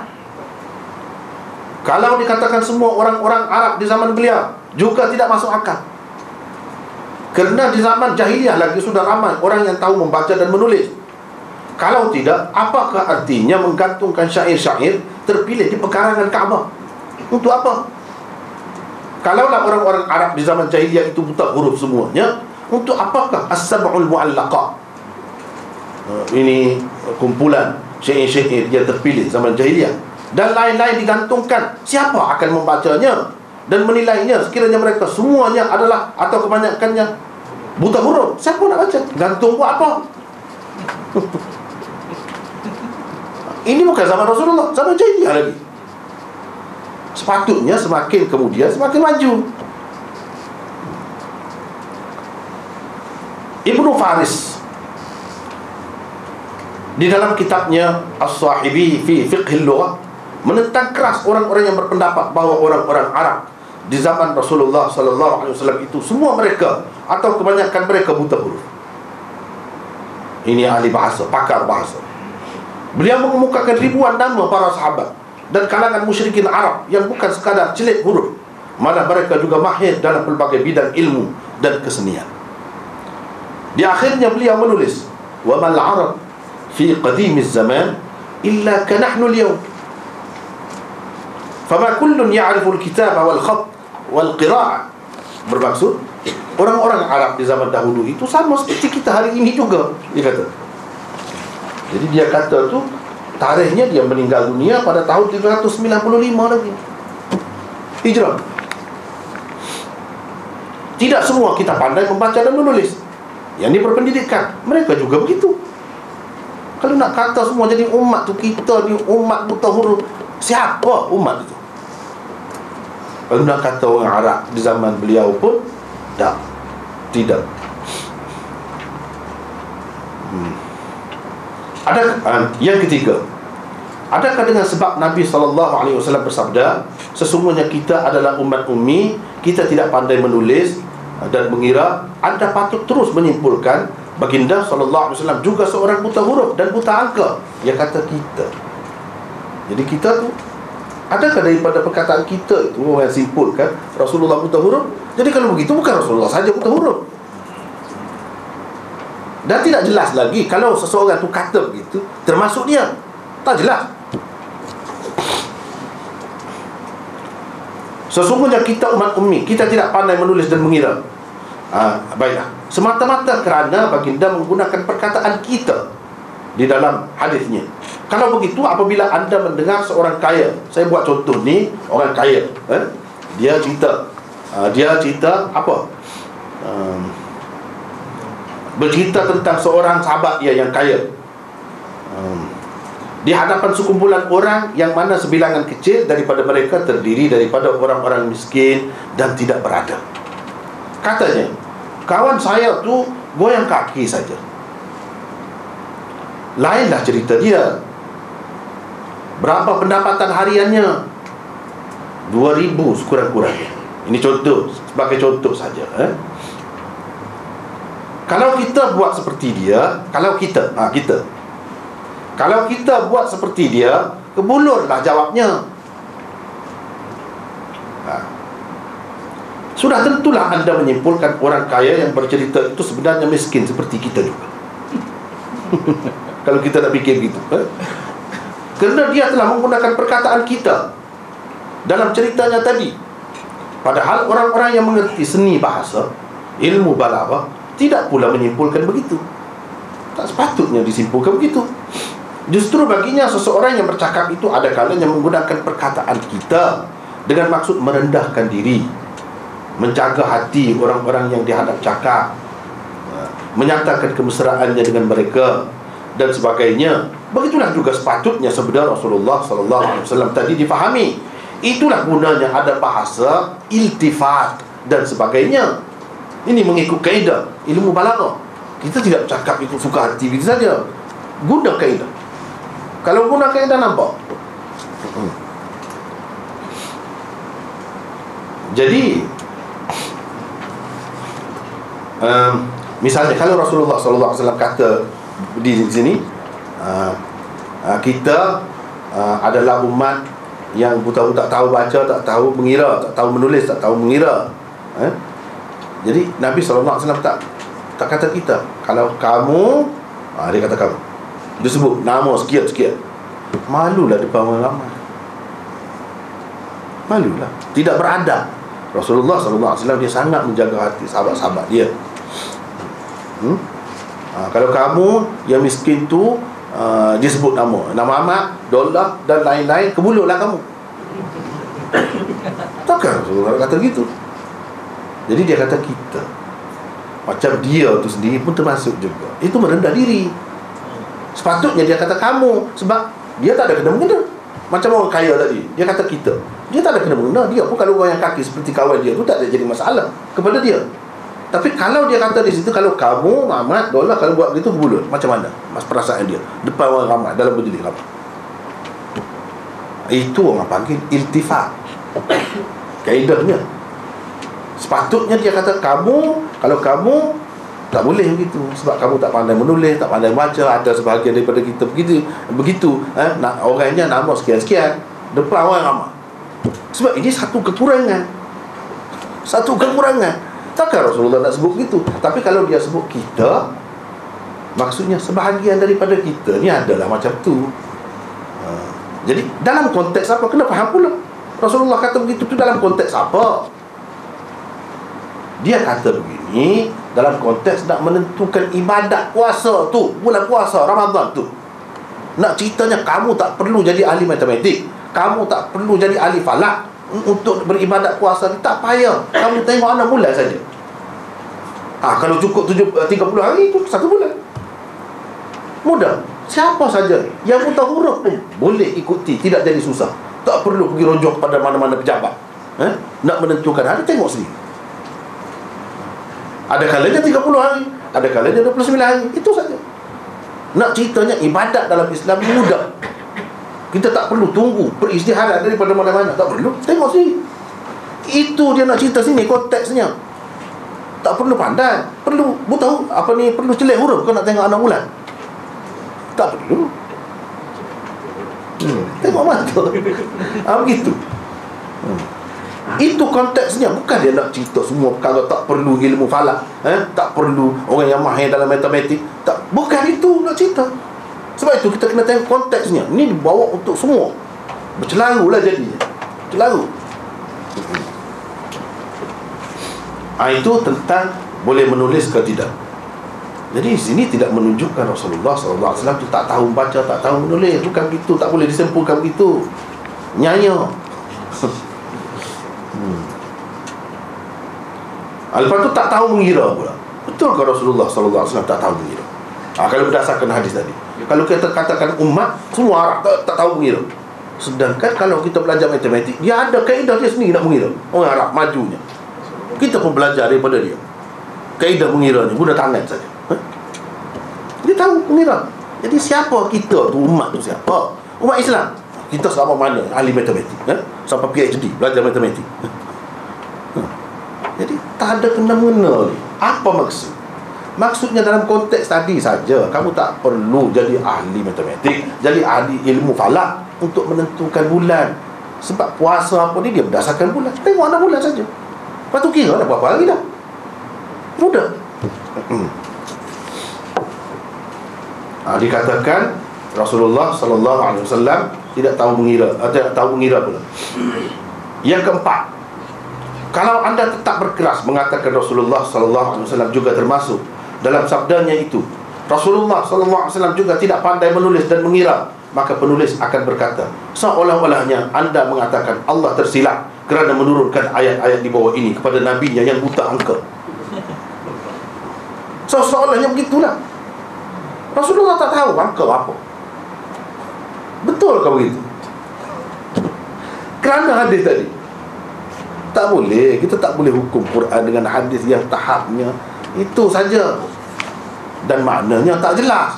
Kalau dikatakan semua orang-orang Arab di zaman beliau, juga tidak masuk akal. Kerana di zaman jahiliyah lagi sudah ramai orang yang tahu membaca dan menulis. Kalau tidak, apakah artinya menggantungkan syair-syair terpilih di pekarangan Kaabah? Untuk apa? Kalaulah orang-orang Arab di zaman jahiliyah itu buta huruf semuanya, untuk apakah as-sab'ul mu'allaqah? Ini kumpulan syair-syair yang terpilih zaman jahiliyah dan lain-lain digantungkan. Siapa akan membacanya dan menilainya sekiranya mereka semuanya adalah atau kebanyakannya buta huruf? Siapa nak baca? Gantung buat apa? Ini bukan zaman Rasulullah, zaman jahiliyah lagi. Sepatutnya semakin kemudian semakin maju. Ibnu Faris di dalam kitabnya As-Sahibi fi Fiqhil Lughah menentang keras orang-orang yang berpendapat bahawa orang-orang Arab di zaman Rasulullah sallallahu alaihi wasallam itu semua mereka atau kebanyakan mereka buta huruf. Ini ahli bahasa, pakar bahasa. Beliau mengemukakan ribuan nama para sahabat dan kalangan musyrikin Arab yang bukan sekadar celik huruf, malah mereka juga mahir dalam pelbagai bidang ilmu dan kesenian. Di akhirnya beliau menulis, "Wa mal Arab fi qadim az-zaman illa ka nahnu al-yawm. Fama kullun ya'rifu al-kitab wal khat wal qira'ah." Bermaksud orang-orang Arab di zaman dahulu itu sama seperti kita hari ini juga, dia kata. Jadi dia kata tu tarikhnya dia meninggal dunia pada tahun 395 lagi Hijrah. Tidak semua kita pandai membaca dan menulis. Yang ini berpendidikan, mereka juga begitu. Kalau nak kata semua jadi umat tu, kita ni umat buta huruf, siapa umat itu? Kalau nak kata orang Arab di zaman beliau pun tidak. Yang ketiga, adakah dengan sebab Nabi SAW bersabda, sesungguhnya kita adalah umat ummi, kita tidak pandai menulis dan mengira, anda patut terus menyimpulkan baginda SAW juga seorang buta huruf dan buta angka. Dia kata kita. Jadi kita tu, adakah daripada perkataan kita itu orang yang simpulkan Rasulullah buta huruf? Jadi kalau begitu bukan Rasulullah saja buta huruf. Dan tidak jelas lagi kalau seseorang tu kata begitu, termasuk dia. Tak jelas. Sesungguhnya kita umat ummi, kita tidak pandai menulis dan mengira. Baiklah, semata-mata kerana baginda menggunakan perkataan kita di dalam hadisnya. Kalau begitu, apabila anda mendengar seorang kaya, saya buat contoh ni, orang kaya, dia cerita apa? Bercerita tentang seorang sahabat dia yang kaya, di hadapan sekumpulan orang yang mana sebilangan kecil daripada mereka terdiri daripada orang-orang miskin dan tidak berada. Katanya, kawan saya tu goyang kaki saja. Lainlah cerita dia. Berapa pendapatan hariannya? 2,000 sekurang-kurangnya. Ini contoh, sebagai contoh saja. Kalau kita buat seperti dia, kalau kita buat seperti dia, kebulurlah jawabnya. Sudah tentulah anda menyimpulkan orang kaya yang bercerita itu sebenarnya miskin seperti kita juga. Kalau kita nak fikir begitu, kerana dia telah menggunakan perkataan kita dalam ceritanya tadi. Padahal orang-orang yang mengerti seni bahasa, ilmu balaghah, tidak pula menyimpulkan begitu. Tak sepatutnya disimpulkan begitu. Justru baginya seseorang yang bercakap itu ada kalanya menggunakan perkataan kita dengan maksud merendahkan diri, menjaga hati orang-orang yang dihadap cakap, menyatakan kemesraannya dengan mereka dan sebagainya. Begitulah juga sepatutnya sebenarnya Rasulullah SAW tadi difahami. Itulah gunanya ada bahasa, iltifat dan sebagainya. Ini mengikut kaedah ilmu balaghah. Kita tidak cakap ikut suka hati begitu saja. Guna kaedah. Kalau guna kaedah nampak. Jadi misalnya kalau Rasulullah SAW kata di sini, kita adalah umat yang buta-buta, tak tahu baca, tak tahu mengira, tak tahu menulis, tak tahu mengira. Jadi Nabi SAW tak kata kita. Kalau kamu, dia kata kamu, dia sebut nama sekian-sekian, malulah depan orang ramai. Malulah, tidak beradab. Rasulullah SAW dia sangat menjaga hati sahabat-sahabat dia. Kalau kamu yang miskin tu, dia sebut nama Ahmad, dolar dan lain-lain, kebulurlah kamu. Takkan Rasulullah kata gitu. Jadi dia kata kita. Macam dia tu sendiri pun termasuk juga. Itu merendah diri. Sepatutnya dia kata kamu, sebab dia tak ada kena-mengena. Macam orang kaya tadi, dia kata kita, dia tak ada kena-mengena. Dia pun kalau orang yang kaki seperti kawan dia tu tak ada jadi masalah kepada dia. Tapi kalau dia kata di situ, kalau kamu Muhammad dolar, kalau buat begitu bulut, macam mana mas perasaan dia depan orang ramai, dalam majlis ramai? Itu orang panggil iltifat. Kaedahnya sepatutnya dia kata kamu, kalau kamu tak boleh begitu, sebab kamu tak pandai menulis, tak pandai baca. Ada sebahagian daripada kita begitu, orangnya nama sekian-sekian depan orang ramai. Sebab ini satu kekurangan. Takkan Rasulullah nak sebut begitu. Tapi kalau dia sebut kita, maksudnya sebahagian daripada kita ni adalah macam tu. Jadi dalam konteks apa? Kena faham pula. Rasulullah kata begitu tu dalam konteks apa? Dia kata begini dalam konteks nak menentukan ibadat puasa tu, bulan puasa Ramadan tu. Nak ceritanya kamu tak perlu jadi ahli matematik, kamu tak perlu jadi ahli falak untuk beribadat puasa ni, tak payah. Kamu tengok anak bulan saja. Kalau cukup 30 hari itu 1 bulan. Mudah. Siapa saja yang buta huruf pun boleh ikuti, tidak jadi susah. Tak perlu pergi rujuk pada mana-mana pejabat. Nak menentukan hari, tengok sendiri. Ada kalanya 30 hari, ada kalanya 29 hari. Itu saja. Nak ceritanya ibadat dalam Islam mudah. Kita tak perlu tunggu peristihadat daripada mana-mana. Tak perlu. Tengok sini. Itu dia nak cerita sini konteksnya. Tak perlu pandai. Perlu tahu perlu celik huruf kau nak tengok anak bulan. Tak perlu. Tengok mata. Begitu. Itu konteksnya. Bukan dia nak cerita semua perkara, tak perlu ilmu falak, tak perlu orang yang mahir dalam matematik. Bukan itu nak cerita. Sebab itu kita kena tengok konteksnya. Ini dibawa untuk semua. Bercelarulah jadinya. Bercelaru. Itu tentang boleh menulis ke tidak. Jadi sini tidak menunjukkan Rasulullah SAW itu tak tahu baca, tak tahu menulis. Bukan begitu, tak boleh disimpulkan begitu. Nyaya. Lepas tu tak tahu mengira pula. Betul ke Rasulullah SAW tak tahu mengira? Kalau berdasarkan hadis tadi, kalau kita katakan umat semua Arab tak tahu mengira. Sedangkan kalau kita belajar matematik, dia ada kaedah dia sendiri nak mengira. Orang Arab majunya, kita pun belajar daripada dia. Kaedah mengira ni guna tangan saja. Dia tahu mengira. Jadi siapa kita tu, umat tu siapa? Umat Islam. Kita sama mana ahli matematik, sampai PhD belajar matematik. Jadi tak ada kena-mengena ni. Apa maksud? Maksudnya dalam konteks tadi saja, kamu tak perlu jadi ahli matematik, jadi ahli ilmu falak untuk menentukan bulan. Sebab puasa apa ni dia berdasarkan bulan. Tengok ada bulan saja. Lepas tu kira dah berapa hari dah. Mudah. Dikatakan Rasulullah SAW tidak tahu mengira, tidak tahu mengira pula. Yang keempat, kalau anda tetap berkeras mengatakan Rasulullah SAW juga termasuk dalam sabdanya itu, Rasulullah SAW juga tidak pandai menulis dan mengira, maka penulis akan berkata, seolah-olahnya anda mengatakan Allah tersilap kerana menurunkan ayat-ayat di bawah ini kepada nabinya yang buta angka. Seolah-olahnya begitulah. Rasulullah tak tahu angka apa. Betul ke begitu? Kerana hadis tadi tak boleh, kita tak boleh hukum Quran dengan hadis yang tahapnya itu saja dan maknanya tak jelas.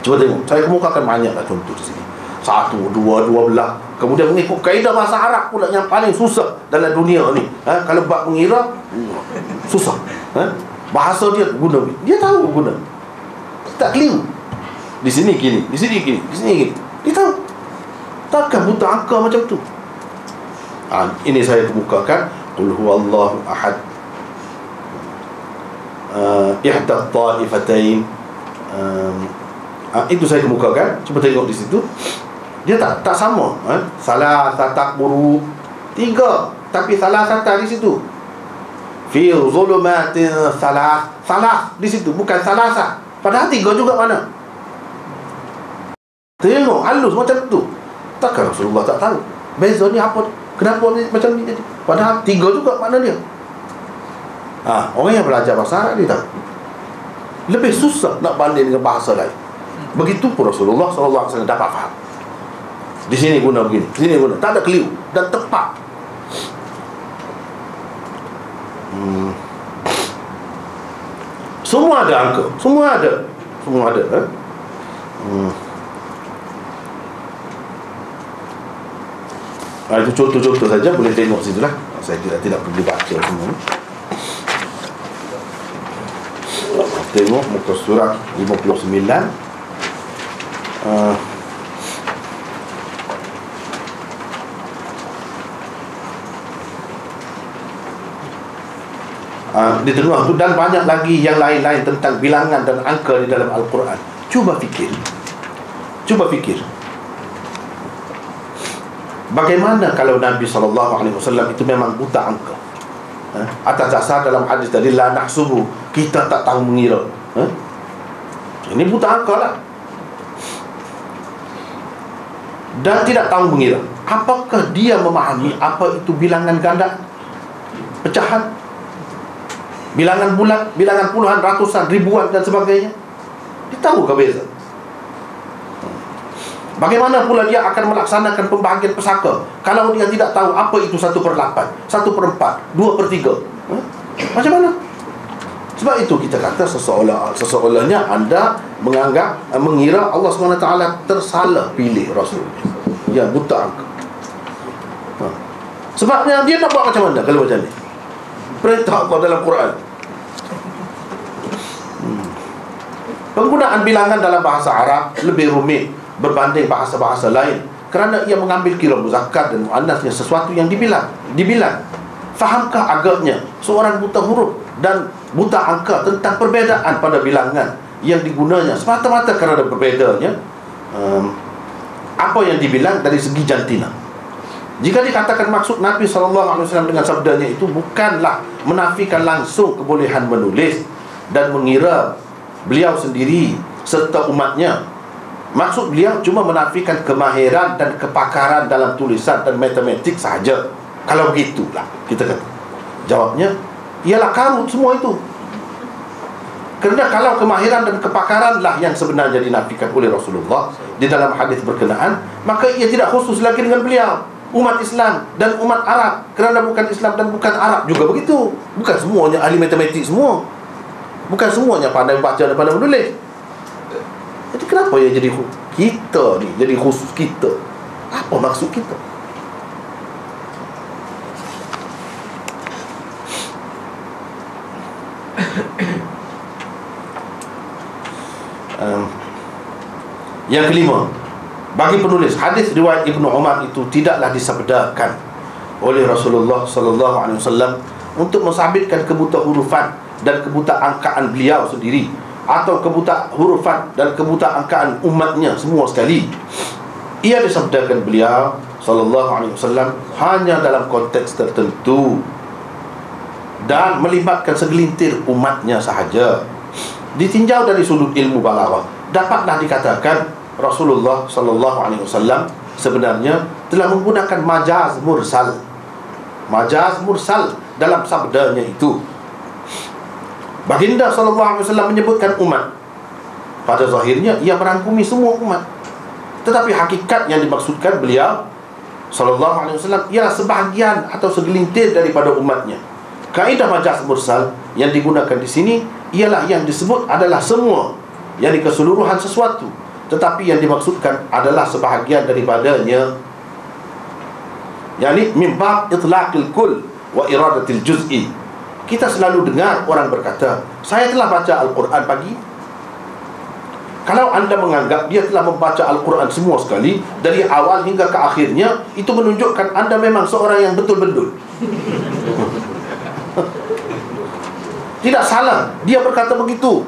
Cuba tengok, saya kemukakan banyaklah contoh di sini. 1, 2, 12. Kemudian mengikut kaedah bahasa Arab pula yang paling susah dalam dunia ni. Kalau bab mengira susah. Bahasa dia guna, dia tahu guna. Tak keliru. Di sini gini, di sini gini, di sini gini. Dia tahu. Takkan buta angka macam tu. Ini saya kemukakan qul huwallahu ahad, ihda ta'ifatain. Itu saya kemukakan. Cuba tengok di situ. Dia tak sama. Salah takburu 3, tapi salah satu di situ. Fi zulumatin salah di situ, bukan salasa. Padahal 3 juga mana? Tengok halus macam tu. Takkan Rasulullah tak tahu beza ni apa? Kenapa ni macam ni jadi? Padahal 3 juga makna dia. Orang yang belajar bahasa Arab dia tahu. Lebih susah nak banding dengan bahasa lain. Begitu pun Rasulullah SAW dapat faham. Di sini guna begini, di sini guna, tak ada keliru dan tepat. Semua ada angka, semua ada. Itu contoh-contoh saja, boleh tengok situ lah. Saya tidak perlu baca semua. Tengok muka surat 59. Di tengah tu, dan banyak lagi yang lain-lain tentang bilangan dan angka di dalam Al-Quran. Cuba fikir. Bagaimana kalau Nabi SAW itu memang buta angka? Atas dasar dalam hadis tadi, la nahsubu, kita tak tahu mengira. Ini buta angka lah. Dan tidak tahu mengira. Apakah dia memahami apa itu bilangan ganda, pecahan, bilangan bulat, bilangan puluhan, ratusan, ribuan dan sebagainya? Dia tahu ke beza? Bagaimana pula dia akan melaksanakan pembahagian pesaka kalau dia tidak tahu apa itu 1/8, 1/4, 2/3? Macam mana? Sebab itu kita kata seseolahnya anda mengira Allah SWT tersalah pilih Rasul yang buta angka. Sebabnya dia nak buat macam mana kalau macam ni? Perintah Allah dalam Quran. Penggunaan bilangan dalam bahasa Arab lebih rumit berbanding bahasa-bahasa lain kerana ia mengambil kira muzakkar dan muannasnya sesuatu yang dibilang. Fahamkah agaknya seorang buta huruf dan buta angka tentang perbezaan pada bilangan yang digunanya semata-mata kerana berbezanya apa yang dibilang dari segi jantina? Jika dikatakan maksud Nabi SAW dengan sabdanya itu bukanlah menafikan langsung kebolehan menulis, dan mengira beliau sendiri serta umatnya. Maksud beliau cuma menafikan kemahiran dan kepakaran dalam tulisan dan matematik sahaja. Kalau begitulah kita kata, jawabnya ialah karut semua itu. Kerana kalau kemahiran dan kepakaranlah yang sebenarnya dinafikan oleh Rasulullah di dalam hadis berkenaan, maka ia tidak khusus lagi dengan beliau, umat Islam dan umat Arab. Kerana bukan Islam dan bukan Arab juga begitu. Bukan semuanya ahli matematik semua, bukan semuanya pandai baca dan pandai menulis. Jadi kenapa ia jadi kita ni, jadi khusus kita? Apa maksud kita? Yang kelima, bagi penulis hadis riwayat Ibnu Umar itu tidaklah disabdakan oleh Rasulullah sallallahu alaihi wasallam untuk mensabitkan kebuta hurufan dan kebuta angkaan beliau sendiri, atau kebuta hurufan dan kebuta angkaan umatnya semua sekali. Ia disabdakan beliau sallallahu alaihi wasallam hanya dalam konteks tertentu dan melibatkan segelintir umatnya sahaja. Ditinjau dari sudut ilmu balaghah, dapatlah dikatakan Rasulullah sallallahu alaihi wasallam sebenarnya telah menggunakan majaz mursal. Majaz mursal dalam sabdanya itu. Baginda sallallahu alaihi wasallam menyebutkan umat. Pada zahirnya ia merangkumi semua umat. Tetapi hakikat yang dimaksudkan beliau sallallahu alaihi wasallam ialah sebahagian atau segelintir daripada umatnya. Kaedah majaz mursal yang digunakan di sini ialah yang disebut adalah semua, yakni keseluruhan sesuatu, tetapi yang dimaksudkan adalah sebahagian daripadanya, yakni min bab itlaqil kull wa iradatil juz'i. Kita selalu dengar orang berkata, saya telah baca Al-Quran pagi. Kalau anda menganggap dia telah membaca Al-Quran semua sekali dari awal hingga ke akhirnya, itu menunjukkan anda memang seorang yang betul-betul. Tidak salah dia berkata begitu,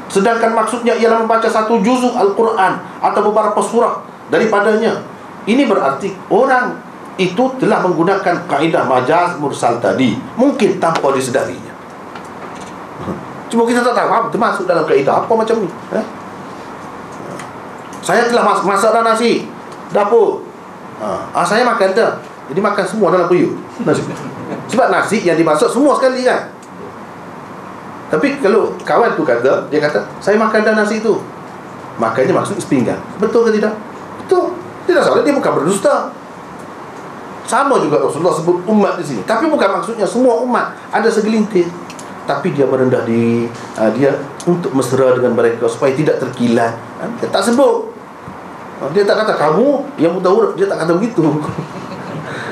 sedangkan maksudnya ialah membaca satu juzuk Al-Quran atau beberapa surah daripadanya. Ini berarti orang itu telah menggunakan kaedah majaz mursal tadi, mungkin tanpa disedarinya. Cuma kita tak tahu apa termasuk dalam kaedah apa macam ni. Saya telah masakkan nasi dapur, saya makan dah. Jadi makan semua dalam periuk nasi. Sebab nasi yang dimasak semua sekali kan. Tapi kalau kawan tu kata, dia kata saya makan dah nasi itu, makannya maksud sepinggan. Betul ke tidak? Betul. Tidak salah, dia bukan berdusta. Sama juga Rasulullah sebut umat di sini, tapi bukan maksudnya semua umat. Ada segelintir, tapi dia merendah diri, dia untuk mesra dengan mereka supaya tidak terkilat. Dia tak sebut. Dia tak kata kamu yang buta huruf. Dia tak kata begitu.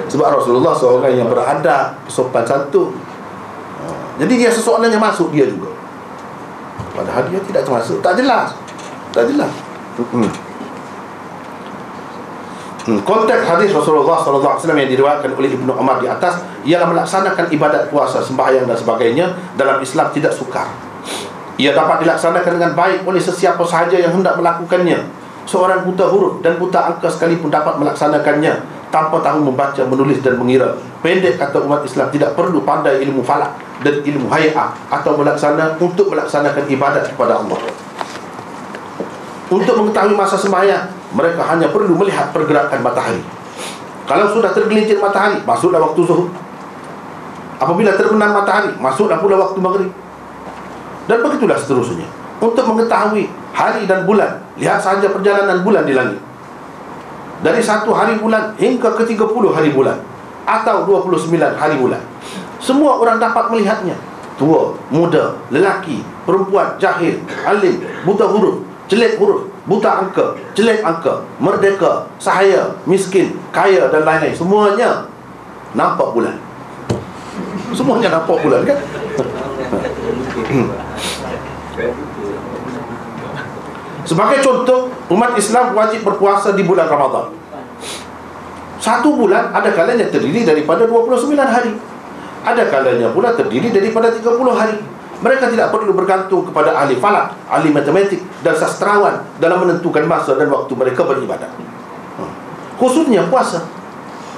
Sebab Rasulullah seorang yang beradab, sopan santun. Jadi dia sesoalan yang masuk dia juga, padahal dia tidak termasuk. Tak jelas. Tak jelas. Konteks hadis Rasulullah SAW yang diriwayatkan oleh Ibnu Umar di atas ialah melaksanakan ibadat puasa, sembahyang dan sebagainya dalam Islam tidak sukar. Ia dapat dilaksanakan dengan baik oleh sesiapa sahaja yang hendak melakukannya. Seorang buta huruf dan buta angka sekalipun dapat melaksanakannya tanpa tahu membaca, menulis dan mengira. Pendek kata umat Islam tidak perlu pandai ilmu falak dan ilmu hay'ah atau untuk melaksanakan ibadat kepada Allah. Untuk mengetahui masa sembahyang, mereka hanya perlu melihat pergerakan matahari. Kalau sudah tergelincir matahari, masuklah waktu zuhur. Apabila terbenam matahari, masuklah pula waktu maghrib. Dan begitulah seterusnya. Untuk mengetahui hari dan bulan, lihat saja perjalanan bulan di langit. Dari 1 hari bulan hingga ke 30 hari bulan, atau 29 hari bulan. Semua orang dapat melihatnya. Tua, muda, lelaki, perempuan, jahil, alim, buta huruf, jelek huruf, buta angka, jelek angka, merdeka, sahaya, miskin, kaya dan lain-lain. Semuanya nampak bulan. Semuanya nampak bulan kan? Sebagai contoh, umat Islam wajib berpuasa di bulan Ramadan. 1 bulan ada kalanya terdiri daripada 29 hari. Ada kalanya pula terdiri daripada 30 hari. Mereka tidak perlu bergantung kepada ahli falak, ahli matematik dan sastrawan dalam menentukan masa dan waktu mereka beribadat. Khususnya puasa.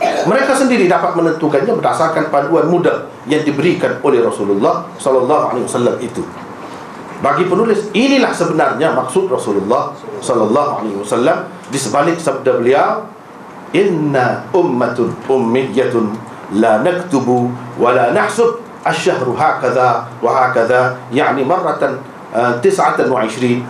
Mereka sendiri dapat menentukannya berdasarkan panduan mudah yang diberikan oleh Rasulullah sallallahu alaihi wasallam itu. Bagi penulis, inilah sebenarnya maksud Rasulullah sallallahu alaihi wasallam di sebalik sabda beliau, inna ummatun ummiyatun la naktubu wa la nahsub asyhru hakadha wa hakadha, yani marratan 29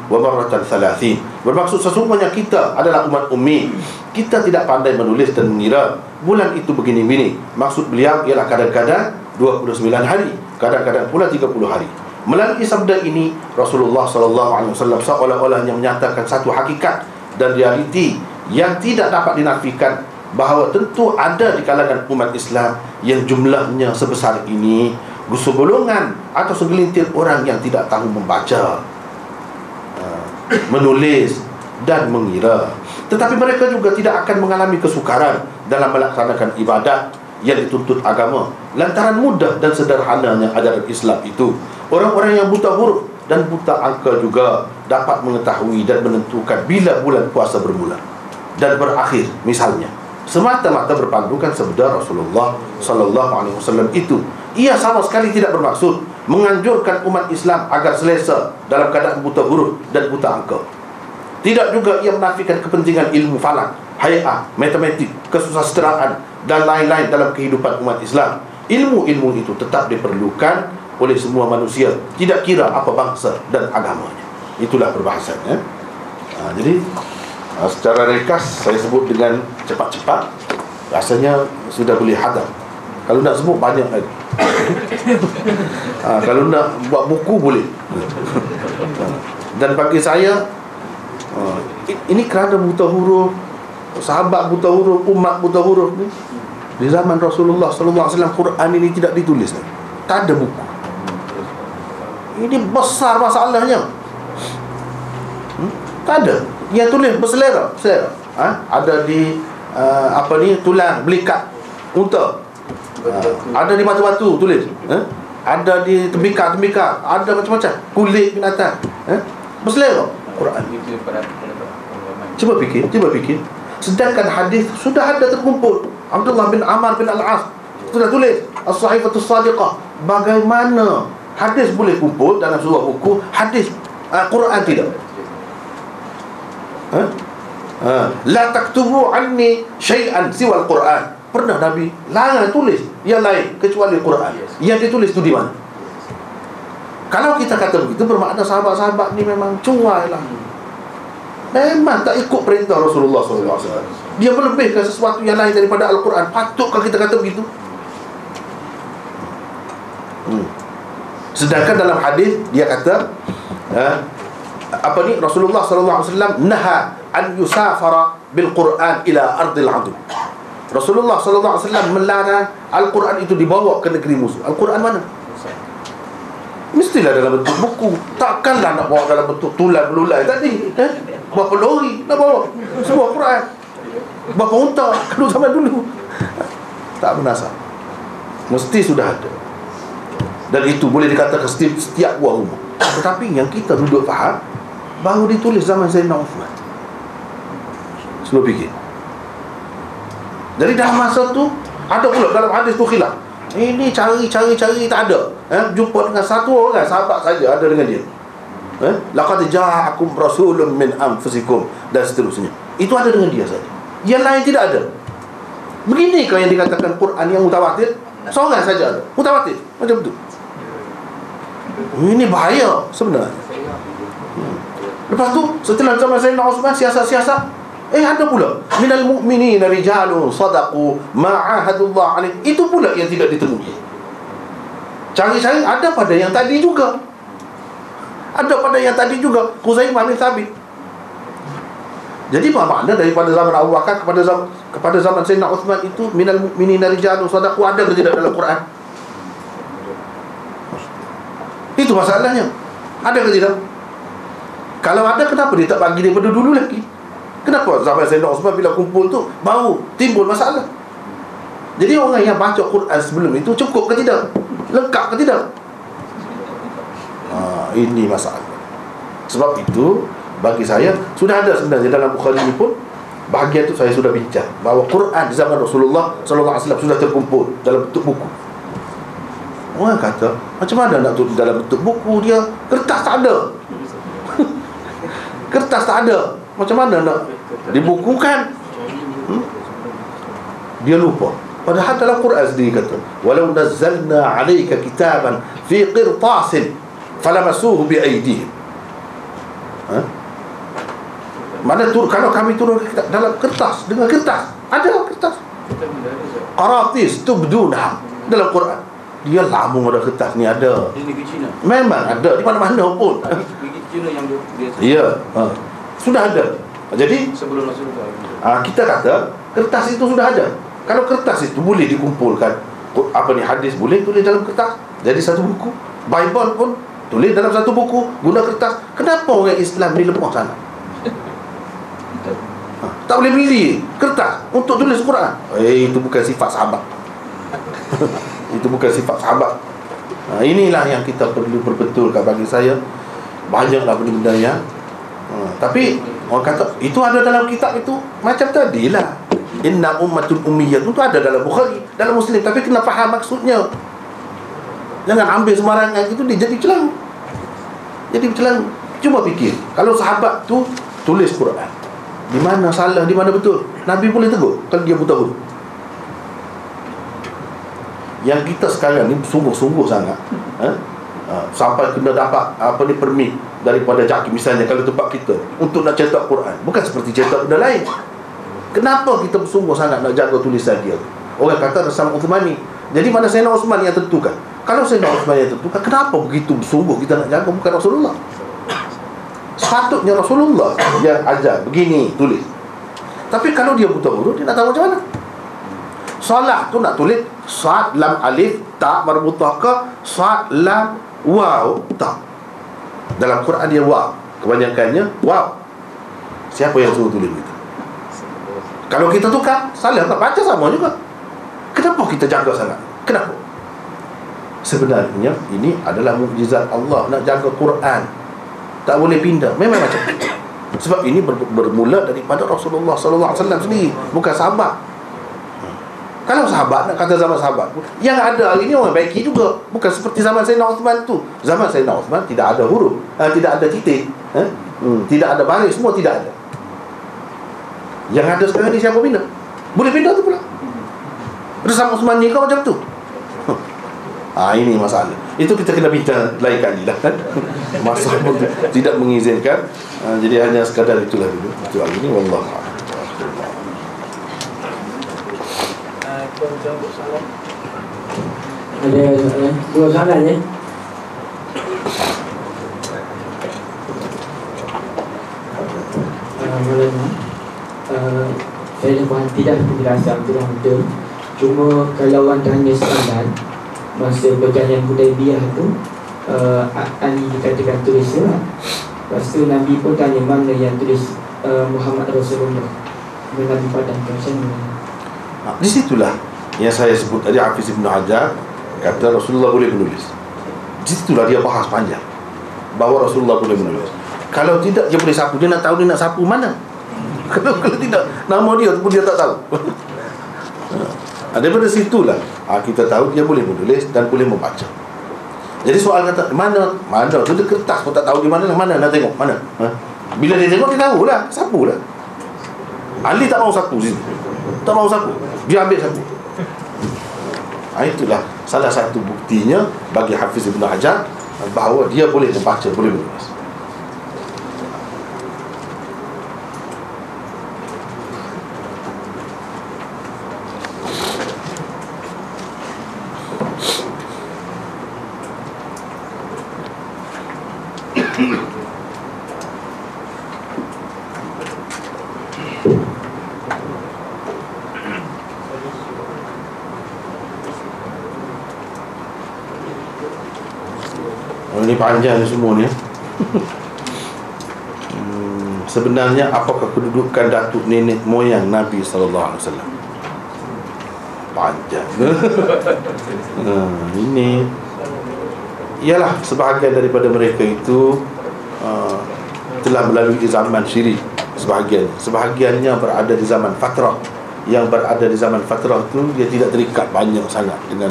wa marratan 30. Bermaksud sesungguhnya kita adalah umat ummi. Kita tidak pandai menulis dan mengira bulan itu begini-begini. Maksud beliau ialah kadang-kadang 29 hari, kadang-kadang pula 30 hari. Melalui sabda ini, Rasulullah SAW seolah-olahnya menyatakan satu hakikat dan realiti yang tidak dapat dinafikan, bahawa tentu ada di kalangan umat Islam yang jumlahnya sebesar ini segolongan atau segelintir orang yang tidak tahu membaca, menulis dan mengira. Tetapi mereka juga tidak akan mengalami kesukaran dalam melaksanakan ibadat yang dituntut agama lantaran mudah dan sederhananya ajaran Islam itu. Orang-orang yang buta huruf dan buta angka juga dapat mengetahui dan menentukan bila bulan puasa bermula dan berakhir misalnya, semata-mata berpandukan sabda Rasulullah sallallahu alaihi wasallam itu. Ia sama sekali tidak bermaksud menganjurkan umat Islam agar selesa dalam keadaan buta huruf dan buta angka. Tidak juga ia menafikan kepentingan ilmu falak, hayat, matematik, kesusastraan dan lain-lain dalam kehidupan umat Islam. Ilmu-ilmu itu tetap diperlukan oleh semua manusia, tidak kira apa bangsa dan agamanya. Itulah perbahasannya. Jadi secara ringkas saya sebut dengan cepat-cepat, rasanya sudah boleh hadam. Kalau nak sebut banyak lagi. Kalau nak buat buku boleh. Dan bagi saya, ini kerana buta huruf, sahabat buta huruf, umat buta huruf ni, di zaman Rasulullah SAW Quran ini tidak ditulis, tak ada buku. Ini besar masalahnya. Tak ada. Yang tulis berselera. Ada di tulang belikat unta. Ada di batu-batu tulis. Ada di tembikar-tembikar, ada macam-macam, kulit binatang. Berselera Quran. Cuba fikir. Sedangkan hadis sudah ada terkumpul. Abdullah bin Amr bin Al-As sudah tulis As-Sahifatus Sadiqah. Bagaimana hadis boleh kumpul dalam sebuah buku, hadis Quran tidak? La taktubu anni syai'an siwa al-Quran. Pernah Nabi larang tulis yang lain kecuali Quran. Yang ditulis itu di mana? Kalau kita kata begitu, bermakna sahabat-sahabat ni memang cuai lah, memang tak ikut perintah Rasulullah SAW. Dia melebihkan sesuatu yang lain daripada Al-Quran. Patutkah kita kata begitu? Sedangkan dalam hadis dia kata Rasulullah SAW naha an yusafara bil Quran ila ardil adu. Rasulullah SAW melarang Al-Quran itu dibawa ke negeri musuh. Al-Quran mana? Mestilah dalam bentuk buku. Takkanlah nak bawa dalam bentuk tulang belulai tadi. Berapa lori nak bawa sebuah Quran? Berapa unta kalau zaman dulu? Tak bernasab. Mesti sudah ada. Dan itu boleh dikatakan setiap buah rumah. Tetapi yang kita duduk faham, baru ditulis zaman Sayyidina Uthman. Cuba fikir. Jadi dalam masa tu ada pula dalam hadis tu khilaf. Ini cari tak ada. Jumpa dengan satu orang sahabat saja ada dengan dia. Laqad ja'akum rasulun min anfusikum dan seterusnya. Itu ada dengan dia saja. Yang lain tidak ada. Beginikah yang dikatakan Quran yang mutawatir? Seorang saja ada. Mutawatir. Macam tu. Ini bahaya sebenarnya. Lepas tu setelah zaman Sayyidina Uthman, siasat-siasat ada pula minal mu'minina rijalun sadaqu ma'ahadullah alaih. Itu pula yang tidak ditemui. Cari-cari ada pada yang tadi juga. Khuzaimah bin Thabit. Jadi apa makna daripada zaman Abu Bakar kepada zaman Sayyidina Uthman itu minal mu'minina rijalun sadaqu ada ke tidak dalam Quran? Itu masalahnya. Ada ke tidak? Kalau ada, kenapa dia tak bagi daripada dulu lagi? Kenapa zaman Sayyidina Uthman bila kumpul tu baru timbul masalah? Jadi orang yang baca Quran sebelum itu cukup ke tidak? Lengkap ke tidak? Ini masalah. Sebab itu bagi saya sudah ada sebenarnya dalam Bukhari ini pun bahagian itu saya sudah bincang bahawa Quran di zaman Rasulullah SAW sudah terkumpul dalam bentuk buku. Orang kata, macam mana nak tulis dalam bentuk buku? Dia kertas tak ada. Kertas tak ada. Macam mana nak dibukukan? Dia lupa. Padahal dalam Quran sendiri kata, walau nazzalna 'alaika kitaban fi qirtasin falamasuhu bi aydihim. Mana kalau kami turun dalam kertas, dengan kertas, ada kertas. Qaratis tubduna dalam Quran. Dia lama ada kertas ni ada. Di negeri China. Memang ada di mana-mana pun. Negeri China yang dia Ya, sudah ada. Jadi sebelum Rasulullah. kita kata kertas itu sudah ada. Kalau kertas itu boleh dikumpulkan, hadis boleh tulis dalam kertas, jadi satu buku. Bible pun tulis dalam satu buku, guna kertas. Kenapa orang Islam ni lemah sangat? Tak boleh beli kertas untuk tulis Quran. Itu bukan sifat sahabat. Itu bukan sifat sahabat. Inilah yang kita perlu perbetulkan. Bagi saya banyaklah benda-benda yang tapi orang kata itu ada dalam kitab itu. Macam tadilah, inna ummatul ummiyah itu ada dalam Bukhari, dalam Muslim. Tapi kena faham maksudnya. Jangan ambil sembarangan, itu dia jadi celana. Jadi celana. Cuba fikir, kalau sahabat tu tulis Quran, di mana salah, di mana betul, Nabi boleh tegur kalau dia buta huruf. Yang kita sekarang ni sungguh-sungguh sangat sampai kena dapat permit daripada JAKIM misalnya, kalau tempat kita untuk nak cetak Quran, bukan seperti cetak benda lain. Kenapa kita bersungguh sangat nak jaga tulisan dia? Orang kata Rasam Uthmani. Jadi mana Sayyidina Uthman yang tentukan? Kalau Sayyidina Uthman yang tentukan, kenapa begitu bersungguh kita nak jaga, bukan Rasulullah? Sepatutnya Rasulullah yang ajar begini tulis. Tapi kalau dia buta huruf, dia nak tahu macam mana? Salah tu nak tulis sad lam alif ta marbutah ke sad lam waw ta. Dalam Quran dia waw, kebanyakannya waw. Siapa yang suruh tulis begitu? Kalau kita tukar, salah tak baca sama juga. Kenapa kita jaga sangat? Kenapa? Sebenarnya ini adalah mukjizat Allah nak jaga Quran. Tak boleh pindah. Memang macam itu. Sebab ini bermula daripada Rasulullah SAW sendiri, bukan sahabat. Kalau sahabat, nak kata zaman sahabat, yang ada hari ini orang baiki juga. Bukan seperti zaman Sayyidina Uthman tu. Zaman Sayyidina Uthman tidak ada huruf, tidak ada titik, tidak ada baris, semua tidak ada. Yang ada sekarang ni siapa pindah? Boleh pindah tu pula. Rasam Uthman ni kau macam tu. Ini masalah. Itu kita kena bincang lain kali lah kan. Masa pun tidak mengizinkan. Jadi hanya sekadar itulah dulu. Itu hari ini wallahu a'lam. Ada soalan? Dua soalan ya. Saya dah berhenti dah penjelasan tu dah betul. Cuma kalau orang tanya soalan masa perjanjian Hudaibiyah tu, Ali dikatakan tulis surat. Lepas tu Nabi pun tanya mana yang tulis Muhammad Rasulullah. Nabi padamkan macam mana? Di situlah yang saya sebut tadi, Hafiz Ibn Hajar kata Rasulullah boleh menulis. Di situlah dia bahas panjang bahawa Rasulullah boleh menulis. Kalau tidak, dia boleh sapu. Dia nak tahu dia nak sapu mana. Kalau tidak, nama dia pun dia tak tahu. Daripada situlah kita tahu dia boleh menulis dan boleh membaca. Jadi soal kata mana tu dia kertas pun tak tahu di mana nak tengok mana. Bila dia tengok dia tahulah, sapulah. Ali tak mau sapu sini. Tak mau sapu. Dia ambil sapu. Itulah salah satu buktinya bagi Hafiz Ibn Hajar bahawa dia boleh membaca, boleh menulis. Ini panjang semua ni. Sebenarnya apakah kedudukan datuk nenek moyang Nabi SAW? Panjang. Ini ialah sebahagian daripada mereka itu telah melalui zaman syirik Sebahagiannya berada di zaman fatrah. Yang berada di zaman fatrah tu dia tidak terikat banyak sangat dengan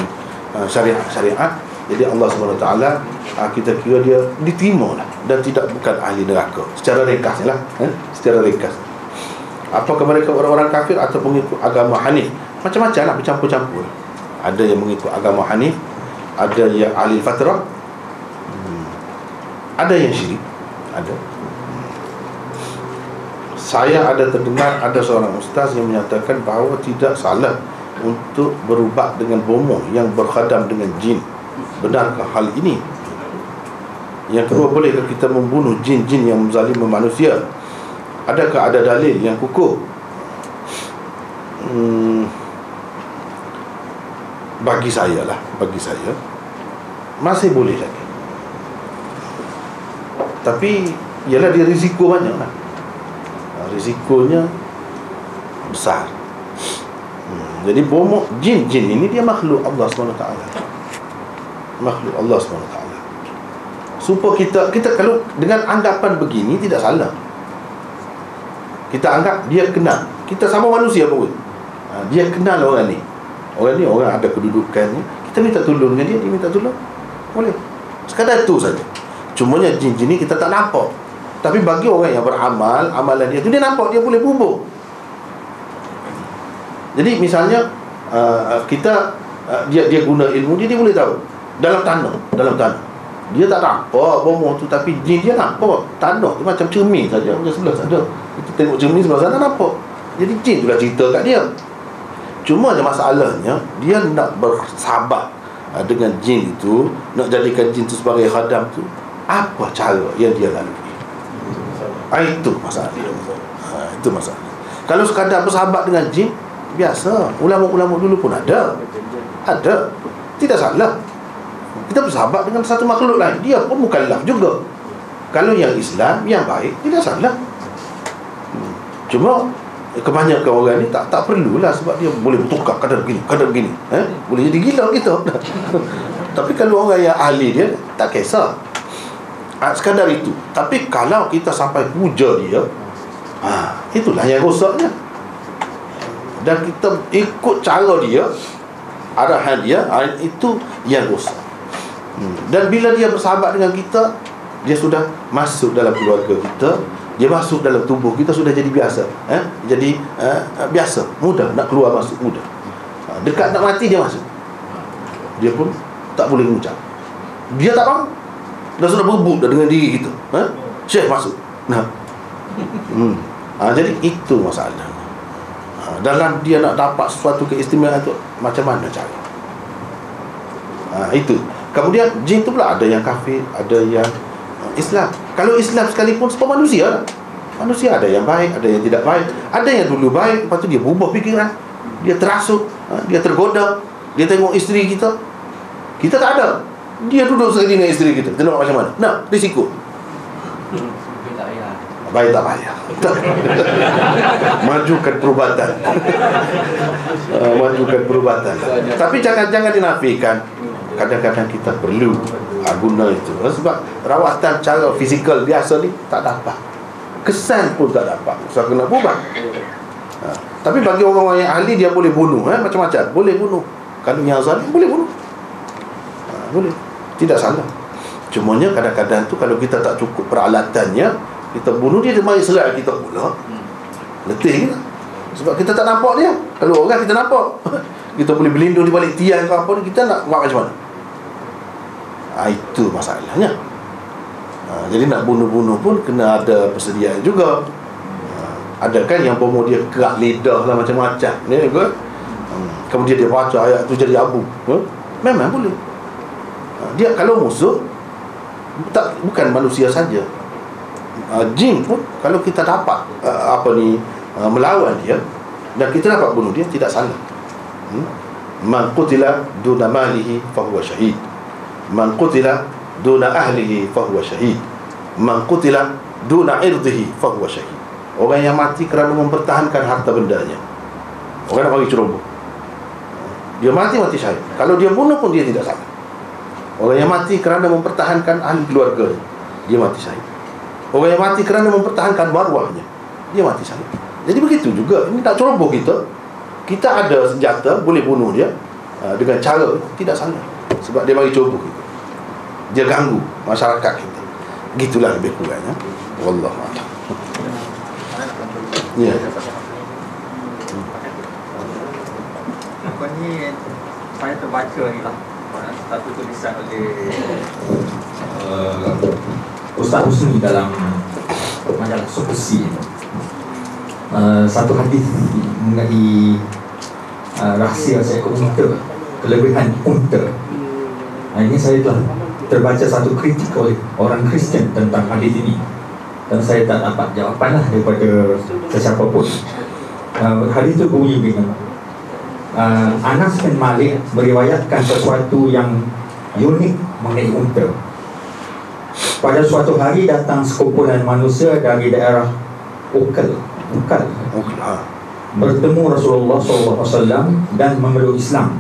syariat-syariat. Jadi Allah SWT kita kira dia diterima lah, dan bukan ahli neraka secara ringkas lah, secara ringkas. Apakah mereka orang-orang kafir atau pengikut agama Hanif? Macam-macam lah, bercampur-campur. Ada yang mengikut agama Hanif, ada yang ahli fatrah, ada yang syirik, ada. Saya ada terdengar ada seorang ustaz yang menyatakan bahawa tidak salah untuk berubat dengan bomoh yang berkhadam dengan jin. Benarkah hal ini? Yang kedua, bolehkah kita membunuh jin-jin yang menzalimi manusia? Adakah ada dalil yang kukuh? Bagi saya masih boleh lagi. Tapi ialah dia risiko banyak lah. Risikonya besar. Jadi bomoh jin-jin ini dia makhluk Allah SWT. Makhluk Allah SWT. Supaya kita kalau dengan anggapan begini tidak salah. Kita anggap dia kenal. Kita sama manusia pun, dia kenal orang ni. Orang ni orang ada kedudukannya. Kita minta tolong dengan dia, dia minta tolong. Boleh. Sekadar itu saja. Cumanya jin-jin ni kita tak nampak. Tapi bagi orang yang beramal, amalan dia tu dia nampak, dia boleh bubuh. Jadi misalnya dia guna ilmu dia boleh tahu. Dalam tanah dia tak nampak bomoh tu, tapi jin dia nampak. Tanah tu macam cermin saja, macam sebelah saja. Kita tengok cermin sebelah sana nampak. Jadi jin tu dah cerita kat dia. Cuma masalahnya dia nak bersahabat dengan jin itu, nak jadikan jin tu sebagai khadam tu. Apa cara yang dia lalui? Itu masalah. Itu masalah. Kalau sekadar bersahabat dengan jin, biasa. Ulama-ulama dulu pun ada. Tidak salah. Kita bersahabat dengan satu makhluk lain, dia pun mukallaf juga. Kalau yang Islam, yang baik, tidak salah. Cuma kebanyakan orang ni tak perlulah, sebab dia boleh bertukar kadar begini. Boleh jadi gila kita. Tapi kalau orang yang ahli dia, tak kisah. Sekadar itu. Tapi kalau kita sampai puja dia, itulah yang rosaknya. Dan kita ikut cara dia, arahan dia, itu yang rosak. Dan bila dia bersahabat dengan kita, dia sudah masuk dalam keluarga kita, dia masuk dalam tubuh kita, sudah jadi biasa. Jadi biasa, mudah nak keluar masuk, mudah. Dekat nak mati dia masuk, dia pun tak boleh mengucap. Dia tak faham, dah sudah berebut dah dengan diri kita. Syekh masuk. Jadi itu masalah. Dalam dia nak dapat sesuatu keistimewaan tu, macam mana cara? Itu. Kemudian jin tu pula ada yang kafir, ada yang Islam. Kalau Islam sekalipun semua manusia lah. Manusia ada yang baik, ada yang tidak baik. Ada yang dulu baik, lepas tu dia berubah fikiran, dia terasuk, dia tergoda, dia tengok isteri kita, kita tak ada. Dia duduk sekali dengan isteri kita, tengok macam mana. Nah, risiko. Baik tak payah. Majukan perubatan. Majukan perubatan. Tapi jangan dinafikan. Kadang-kadang kita perlu guna itu. Sebab rawatan cara fizikal biasa ni tak dapat. Kesan pun tak dapat. Usah kena bubat. Tapi bagi orang-orang yang ahli, dia boleh bunuh. Macam-macam. Boleh bunuh. Kalau yang zalim, boleh bunuh. Boleh. Tidak salah. Cumanya kadang-kadang tu kalau kita tak cukup peralatannya, kita bunuh dia mari serang kita pula. Letih kita. Sebab kita tak nampak dia. Kalau orang kita nampak, kita boleh berlindung di balik tiang ke apa ni, kita nak buat macam mana? Itu masalahnya. Jadi nak bunuh-bunuh pun kena ada persediaan juga. Ada kan yang bomoh dia kerak lidah lah, macam-macam ni juga. Kemudian dia baca ayat tu jadi abu. Memang boleh. Dia kalau musuh, bukan manusia saja, jin pun kalau kita dapat melawan dia dan kita dapat bunuh dia, tidak salah. Man qutila duna malihi fahuwa syahid. Man qutila duna ahlihi fahuwa syahid. Man qutila duna irdihi fahuwa syahid. Orang yang mati kerana mempertahankan harta bendanya. Orang nak bagi ceroboh, dia mati syahid. Kalau dia bunuh pun dia tidak salah. Orang yang mati kerana mempertahankan ahli keluarga, dia mati syahid. Orang yang mati kerana mempertahankan maruahnya, dia mati salib. Jadi begitu juga, ini tak ceroboh kita. Kita ada senjata, boleh bunuh dia dengan cara tidak salah. Sebab dia bagi ceroboh kita, dia ganggu masyarakat kita. Gitulah lebih kurangnya. Wallahualam. Ya. Apa ni saya terbaca ni lah satu tulisan oleh Ustaz Husni dalam majalah Sukusi. Satu hadis mengenai rahsia seekor unta, kelebihan unta. Ini saya telah terbaca satu kritik oleh orang Kristian tentang hadis ini, dan saya tak dapat jawapan lah daripada sesiapa pun. Hadis itu bunyi begini. Anas bin Malik meriwayatkan sesuatu yang unik mengenai unta. Pada suatu hari datang sekumpulan manusia dari daerah Ukal bertemu Rasulullah SAW dan memeluk Islam.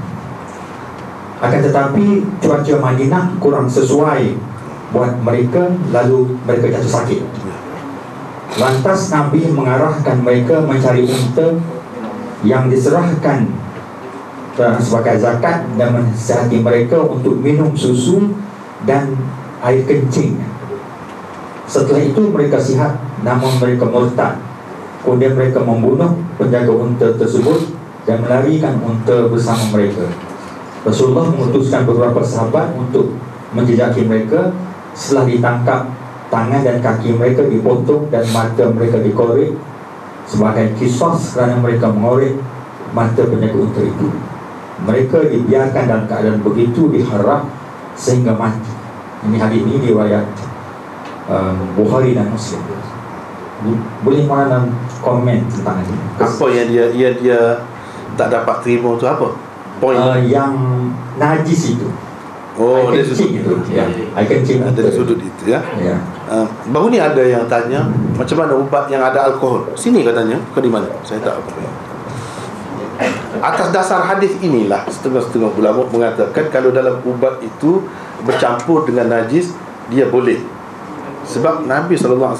Akan tetapi cuaca Madinah kurang sesuai buat mereka, lalu mereka jatuh sakit. Lantas Nabi mengarahkan mereka mencari unta yang diserahkan sebagai zakat dan menasihati mereka untuk minum susu dan air kencing. Setelah itu mereka sihat, namun mereka murtad. Kemudian mereka membunuh penjaga unta tersebut dan melarikan unta bersama mereka. Rasulullah mengutuskan beberapa sahabat untuk menjejaki mereka. Setelah ditangkap, tangan dan kaki mereka dipotong dan mata mereka dikorek sebagai kisos kerana mereka mengorek mata penjaga unta itu. Mereka dibiarkan dalam keadaan begitu diharap sehingga mati. Ini hadis ini riwayat Bukhari dan Muslim. Boleh mana komen tentang ini? Apa yang dia tak dapat terima tu apa? Poin yang najis itu. Oh, air dari kencing sudut itu. Ya, air kencing dari sudut itu ya. Ya. Baru ni ada yang tanya macam mana ubat yang ada alkohol. Sini katanya, ke di mana? Saya tak apa. Atas dasar hadis inilah setengah-setengah ulama mengatakan kalau dalam ubat itu bercampur dengan najis, dia boleh. Sebab Nabi SAW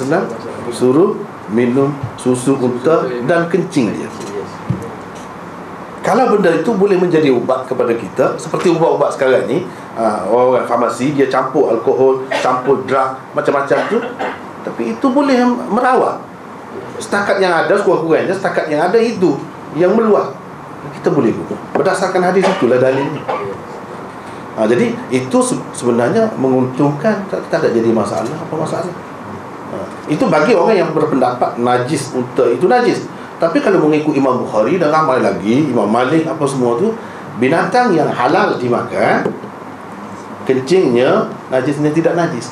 suruh minum susu unta dan kencing dia. Kalau benda itu boleh menjadi ubat kepada kita, seperti ubat-ubat sekarang ni, orang farmasi dia campur alkohol, campur drug, macam-macam tu, tapi itu boleh merawat. Setakat yang ada, sekurang-kurangnya setakat yang ada itu yang meluah, kita boleh guna. Berdasarkan hadis itulah dalilnya. Jadi itu sebenarnya menguntungkan, tak ada jadi masalah. Apa masalah? Itu bagi orang yang berpendapat najis unta itu najis. Tapi kalau mengikut Imam Bukhari dan ramai lagi, Imam Malik apa semua tu, binatang yang halal dimakan, kencingnya najisnya tidak najis.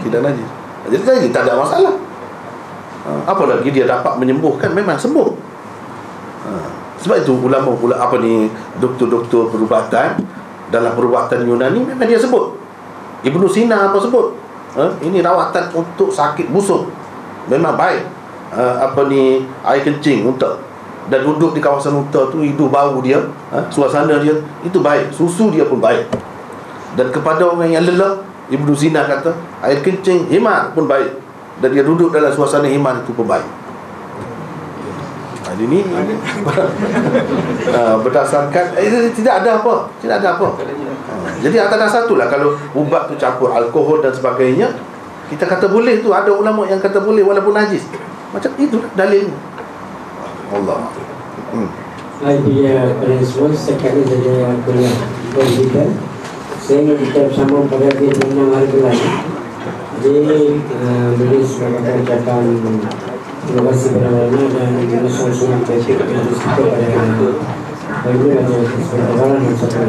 Tidak najis. Jadi tak ada masalah. Apalagi dia dapat menyembuhkan, memang sembuh. Sebab itu ulama apa ni, doktor-doktor perubatan dalam perubatan Yunani memang dia sebut. Ibnu Sina apa sebut? Ini rawatan untuk sakit busuk. Memang baik. Apa ni, air kencing unta dan duduk di kawasan unta tu, hidup bau dia, suasana dia itu baik. Susu dia pun baik. Dan kepada orang yang lelah, Ibnu Sina kata air kencing himar pun baik. Dan dia duduk dalam suasana himar itu pun baik. Ini berdasarkan tidak ada apa. Jadi atas dasar itulah kalau ubat tu campur alkohol dan sebagainya, kita kata boleh tu. Ada ulama yang kata boleh walaupun najis. Macam itu dalilnya. Allah. Dia pada semua sekali saja punya kita. Saya ingin kita bersama pada dia tentang harga lagi. Jadi menulis mengatakan ucapan terima kasih kepada ulama dan juga semua kritik yang disebut pada hari ini. Bagi ada kesempatan dan satu